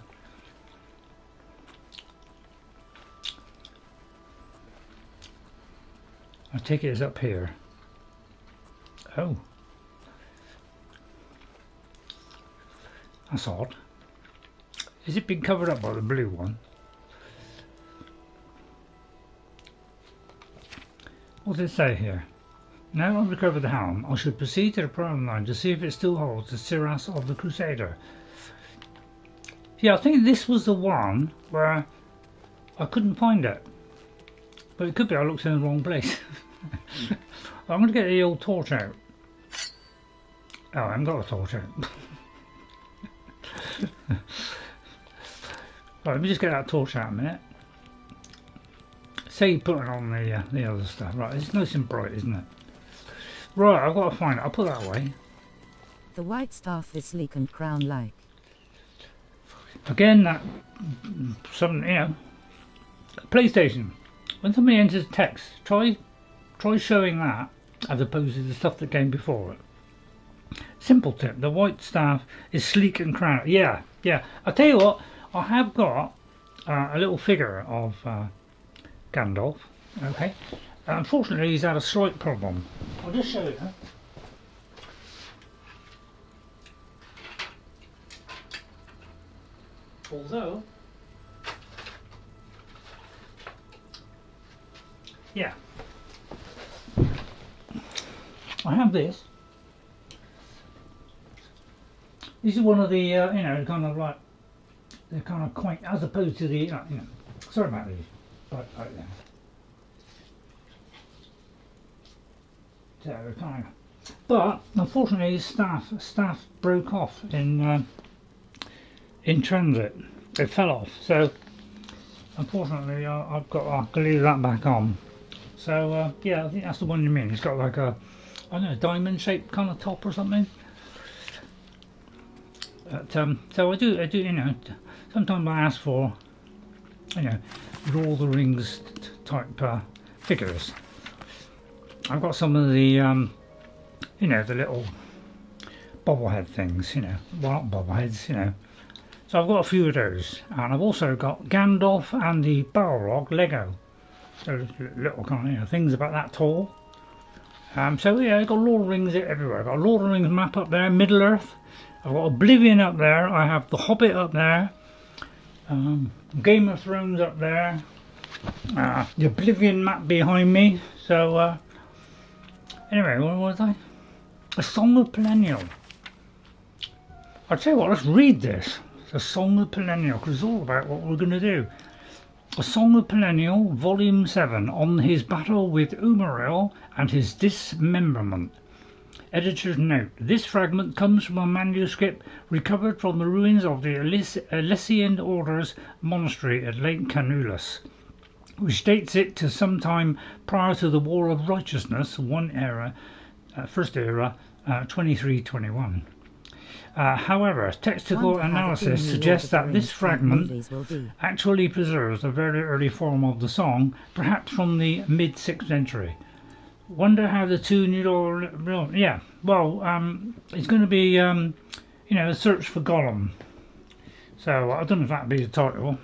I take it as up here. Oh. That's odd. Is it being covered up by the blue one? What does it say here? Now I've recovered the helm, I should proceed to the Priory line to see if it still holds the cuirass of the Crusader. Yeah, I think this was the one where I couldn't find it. But it could be I looked in the wrong place. I'm going to get the old torch out. Oh, I haven't got a torch out. Right, let me just get that torch out a minute. Say putting on the other stuff. Right, it's nice and bright, isn't it? Right, I've got to find it. I'll put that away. The white staff is sleek and crown-like. Again, that some, you know, PlayStation. When somebody enters text, try showing that as opposed to the stuff that came before it. Simple tip: the white staff is sleek and crown. Yeah. I'll tell you what. I have got a little figure of Gandalf. Okay. Unfortunately, he's had a slight problem. I'll just show you. Although, yeah, I have this. This is one of the, you know, kind of like, they're kind of quite, as opposed to the, you know, sorry about these, right there. So kind of, but unfortunately, his staff broke off in transit. It fell off. So unfortunately, I've got to leave that back on. So yeah, I think that's the one you mean. It's got like a, I don't know, diamond-shaped kind of top or something. But so I do, you know. Sometimes I ask for, you know, Lord of the Rings type figures. I've got some of the, you know, the little bobblehead things, you know, well, not bobbleheads, you know. So I've got a few of those, and I've also got Gandalf and the Balrog Lego. Those little kind of, you know, things about that tall. So yeah, I've got Lord of the Rings everywhere. I've got a Lord of the Rings map up there, Middle Earth. I've got Oblivion up there. I have The Hobbit up there. Game of Thrones up there. The Oblivion map behind me. So anyway, what was I? A Song of Pelinal. I'll tell you what, let's read this. It's a Song of Pelinal, because it's all about what we're going to do. A Song of Pelinal, Volume 7, on his battle with Umaril and his dismemberment. Editor's note: this fragment comes from a manuscript recovered from the ruins of the Elysian Order's monastery at Lake Canulus, which dates it to some time prior to the War of Righteousness, First Era, 2321. However, textual analysis suggests that this fragment actually preserves a very early form of the song, perhaps from the mid-6th century. Wonder how the two new... Yeah, well, it's going to be, you know, a search for Gollum. So, I don't know if that'd be the title.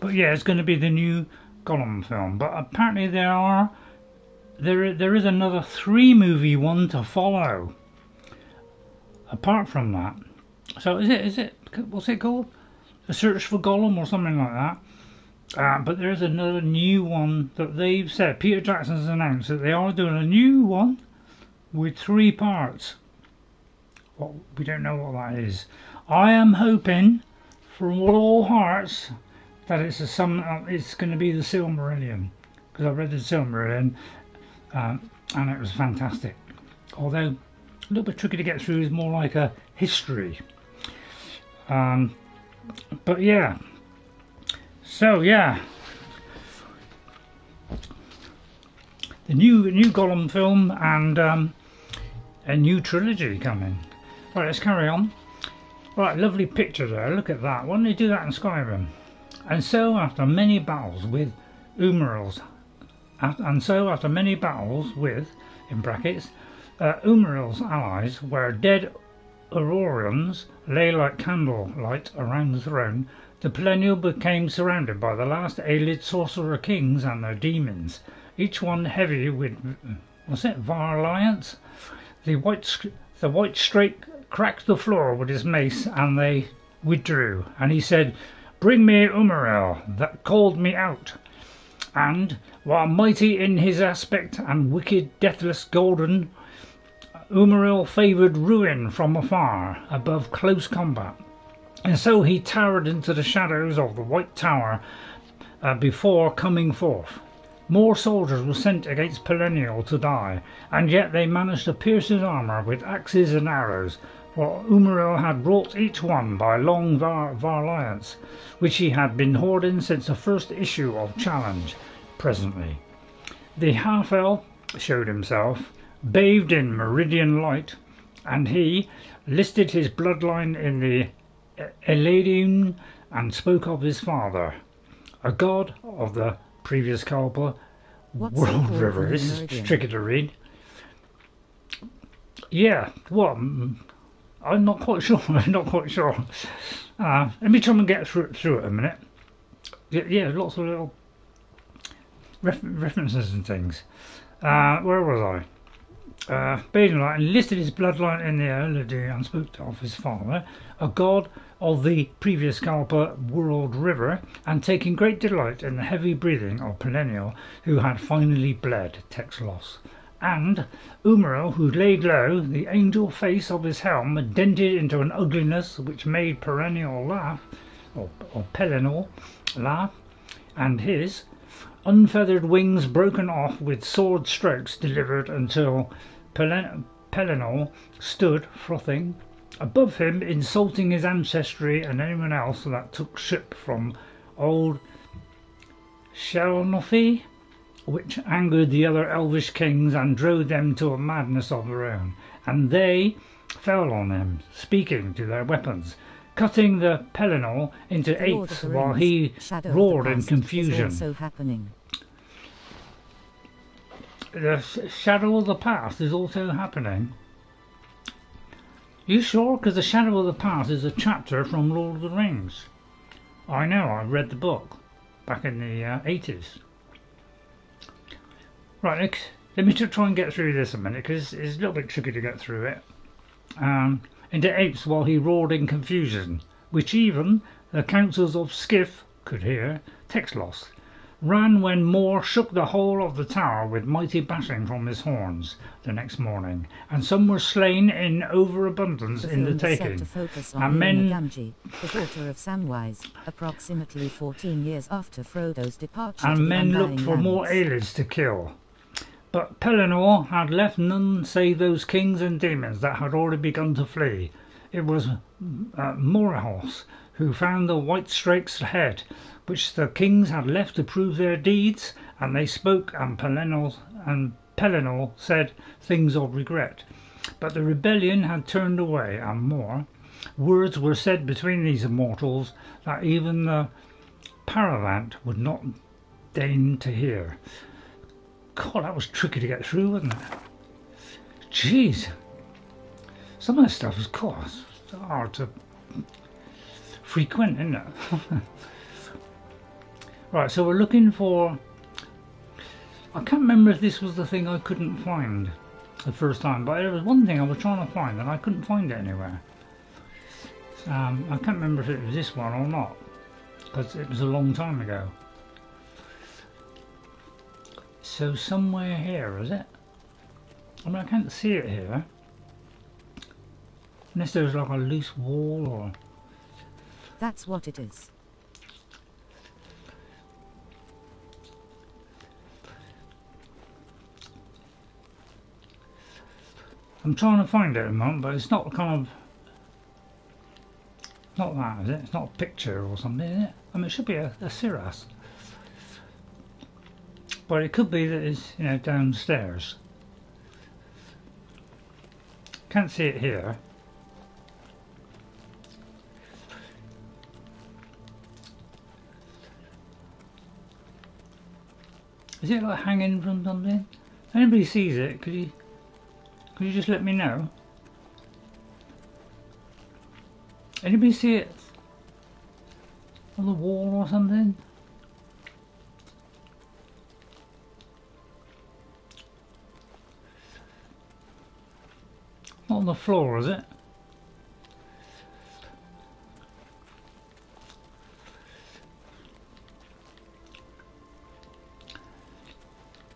But yeah, it's going to be the new Gollum film. But apparently there is another 3-movie one to follow. Apart from that. So is it, what's it called? A Search for Gollum or something like that. But there's another new one that they've said. Peter Jackson's announced that they are doing a new one with 3 parts. Well, we don't know what that is. I am hoping, from all hearts, that it's going to be the Silmarillion, because I read the Silmarillion and it was fantastic. Although a little bit tricky to get through, is more like a history. But yeah. So yeah, the new Gollum film and a new trilogy coming. Right, let's carry on. Right, lovely picture there. Look at that. Why don't they do that in Skyrim? And so after many battles with Umaril's, in brackets, Umaril's allies, where dead Aurorians lay like candlelight around the throne, the Perennial became surrounded by the last Ayleid sorcerer kings and their demons, each one heavy with, Varliance? The Whitestrake cracked the floor with his mace and they withdrew, and he said, "Bring me Umaril, that called me out." And, while mighty in his aspect and wicked, deathless, golden, Umaril favoured ruin from afar, above close combat. And so he towered into the shadows of the White Tower before coming forth. More soldiers were sent against Perennial to die, and yet they managed to pierce his armour with axes and arrows, for Umaril had wrought each one by long Varliance, which he had been hoarding since the first issue of Challenge. Presently, the half-elf showed himself, bathed in meridian light, and he listed his bloodline in the Ayleid and spoke of his father, a god of the previous Kalpa world river. This is tricky to read. Yeah, what? I'm not quite sure. I'm not quite sure. Let me try and get through it a minute. Yeah, lots of little references and things. Where was I? Badenlight enlisted his bloodline in the Ayleid and spoke of his father, a god of the previous Kalpa world river, and taking great delight in the heavy breathing of Perennial, who had finally bled, text loss. And Umaril, who laid low, the angel face of his helm dented into an ugliness which made Perennial laugh, or Pelinal laugh, and his unfeathered wings broken off with sword strokes delivered until Pelinal stood frothing above him, insulting his ancestry and anyone else that took ship from old Shelnothi, which angered the other elvish kings and drove them to a madness of their own. And they fell on him, speaking to their weapons, cutting the Pelinal into eighths while he roared in confusion. The Shadow of the Past is also happening. You sure? Because the Shadow of the Past is a chapter from Lord of the Rings. I know, I read the book back in the 80s. Right, let me try and get through this a minute, because it's a little bit tricky to get through it. Into apes while he roared in confusion, which even the councils of Skiff could hear, text loss, ran when Moore shook the whole of the tower with mighty bashing from his horns the next morning, and some were slain in overabundance in the taking. And men, Gamgee, the daughter of Samwise, approximately 14 years after Frodo's departure, and men looked for more Ayleids to kill. But Pelinal had left none save those kings and demons that had already begun to flee. It was Morahos who found the Whitestrake's head, which the kings had left to prove their deeds, and they spoke, and Pelinal said things of regret. But the rebellion had turned away, and more words were said between these immortals that even the Paravant would not deign to hear. God, that was tricky to get through, wasn't it? Jeez. Some of this stuff is, hard to frequent, isn't it? Right, so we're looking for... I can't remember if this was the thing I couldn't find the first time, but there was one thing I was trying to find and I couldn't find it anywhere. I can't remember if it was this one or not. because it was a long time ago. So somewhere here, is it? I mean, I can't see it here. Unless there's like a loose wall or... That's what it is. I'm trying to find it at the moment, but it's not kind of... Not that, is it? It's not a picture or something, is it? I mean, it should be a Cuirass. But it could be that it's, you know, downstairs. Can't see it here. Is it like hanging from something? If anybody sees it, could you just let me know? Anybody see it on the wall or something? Not on the floor, is it?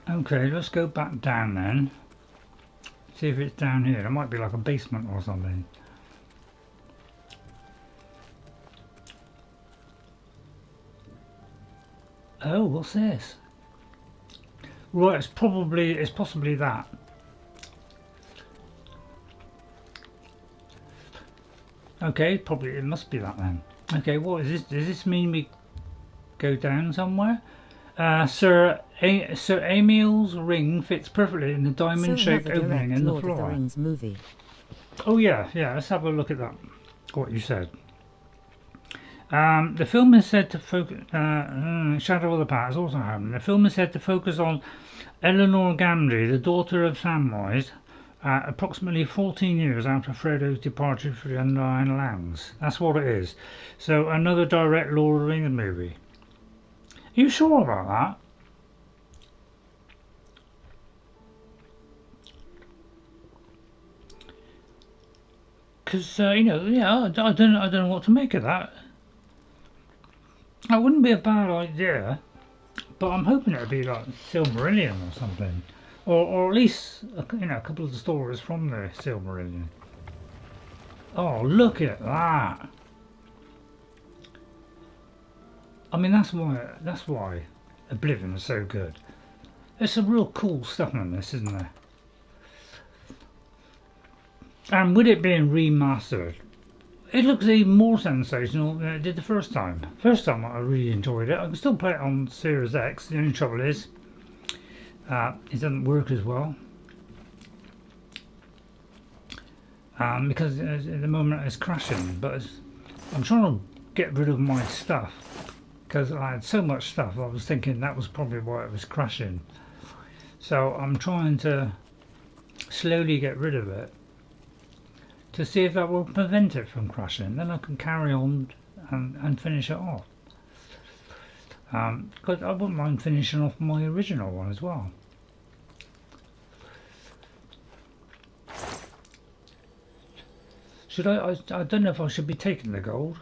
Okay, let's go back down then. See if it's down here. It might be like a basement or something. Oh, what's this? Right, it's possibly that. Okay, probably it must be that then. Okay, what is this? Does this mean we go down somewhere? Sir Amel's ring fits perfectly in the diamond-shaped opening in the floor. Lord of the Rings movie. Oh yeah, let's have a look at that. What you said. The film is said to focus. Shadow of the Past also happened. The film is said to focus on Eleanor Gamgee, the daughter of Samwise, approximately 14 years after Frodo's departure for the Unknown Lands. That's what it is. So another direct Lord of the Rings movie. Are you sure about that? Because you know, yeah, I don't know what to make of that. That wouldn't be a bad idea, but I'm hoping it'd be like Silmarillion or something, or at least you know, a couple of the stories from the Silmarillion. Oh, look at that! I mean, that's why Oblivion is so good. There's some real cool stuff in this, isn't there? And with it being remastered, it looks even more sensational than it did the first time. First time I really enjoyed it. I can still play it on Series X. The only trouble is, it doesn't work as well. Because at the moment it's crashing, but I'm trying to get rid of my stuff. Because I had so much stuff, I was thinking that was probably why it was crashing. So I'm trying to slowly get rid of it to see if that will prevent it from crashing. Then I can carry on and finish it off. Because I wouldn't mind finishing off my original one as well. Should I don't know if I should be taking the gold.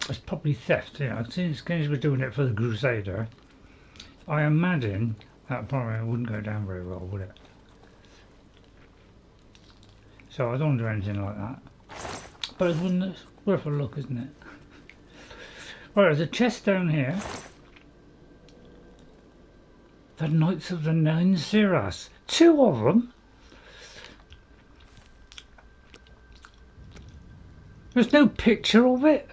It's probably theft, you know, since we're doing it for the Crusader. I imagine that probably wouldn't go down very well, would it? So I don't want to do anything like that. But it's worth a look, isn't it? Right, there's a chest down here. The Knights of the Nine Cuirass. 2 of them? There's no picture of it?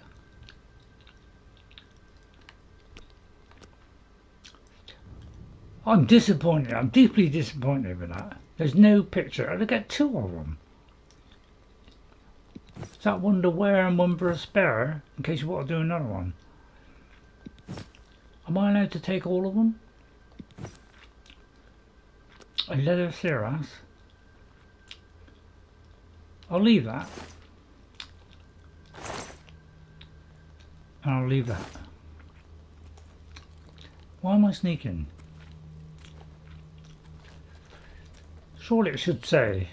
I'm disappointed. I'm deeply disappointed with that. There's no picture. I get 2 of them. Is that one to wear and one for a spare, in case you want to do another one? Am I allowed to take all of them? A leather cuirass. I'll leave that. And I'll leave that. Why am I sneaking? Surely it should say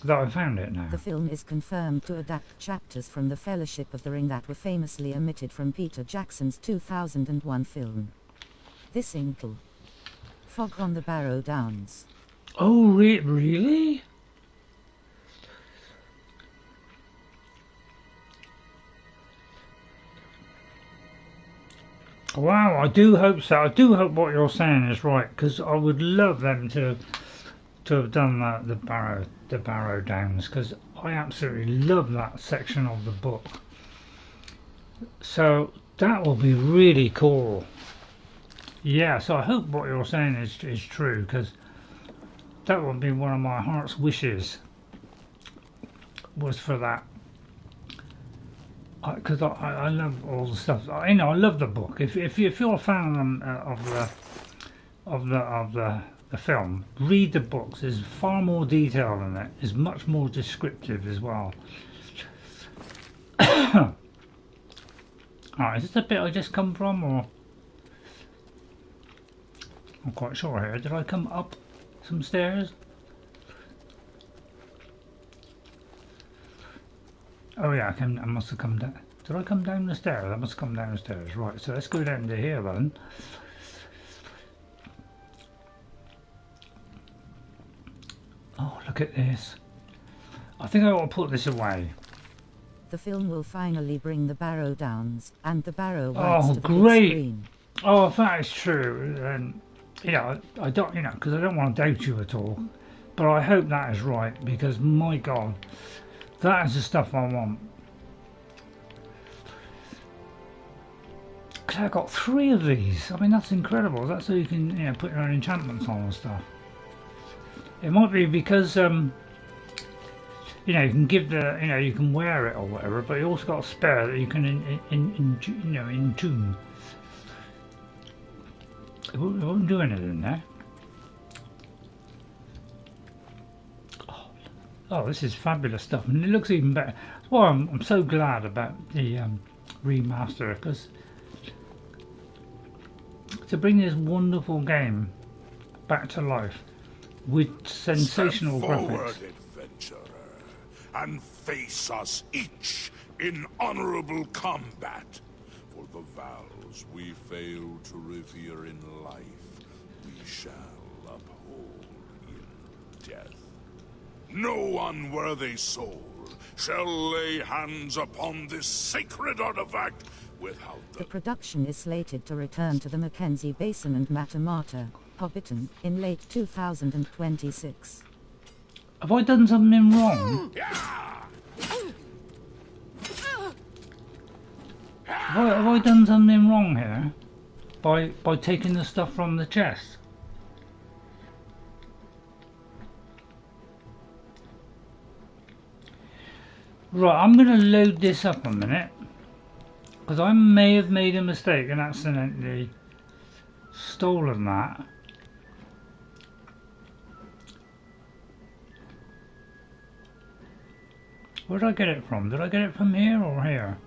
that I found it now. The film is confirmed to adapt chapters from The Fellowship of the Ring that were famously omitted from Peter Jackson's 2001 film. This includes Fog on the Barrow Downs. Oh, really? Wow, I do hope so. I do hope what you're saying is right, because I would love them to have done that, the Barrow Downs, because I absolutely love that section of the book. So that will be really cool. Yeah, so I hope what you're saying is true, because that would be one of my heart's wishes, was for that. Because I love all the stuff. I love the book. If you're a fan of the film, read the books. There's far more detail in it. It's much more descriptive as well. Alright, is this the bit I just come from, or I'm not quite sure here. Did I come up some stairs? Oh yeah, I must have come down. Did I come down the stairs? I must have come down the stairs. Right, so let's go down to here then. Oh, look at this. I think I ought to put this away. The film will finally bring the Barrow Downs and the Barrow Whites to the big screen. Oh, if that is true, then yeah, I don't, because I don't want to doubt you at all. But I hope that is right, because my God, that is the stuff I want. Because I've got 3 of these. I mean, that's incredible. That's so you can, put your own enchantments on and stuff. It might be because, you can give the, you can wear it or whatever, but you also got a spare that you can entune. It won't do anything there. Oh, this is fabulous stuff, and it looks even better. That's why I'm so glad about the remaster, because to bring this wonderful game back to life with sensational graphics. Adventurer, and face us each in honorable combat. For the vows we fail to revere in life, we shall uphold in death. No unworthy soul shall lay hands upon this sacred artifact without the production is slated to return to the Mackenzie Basin and Matamata, Hobbiton, in late 2026. Have I done something wrong? Have I done something wrong here? By taking the stuff from the chest? Right, I'm going to load this up a minute, because I may have made a mistake and accidentally stolen that. Where did I get it from? Did I get it from here or here?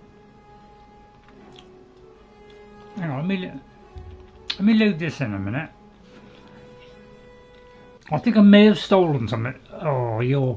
Hang on, let me load this in a minute. I think I may have stolen something. Oh, you're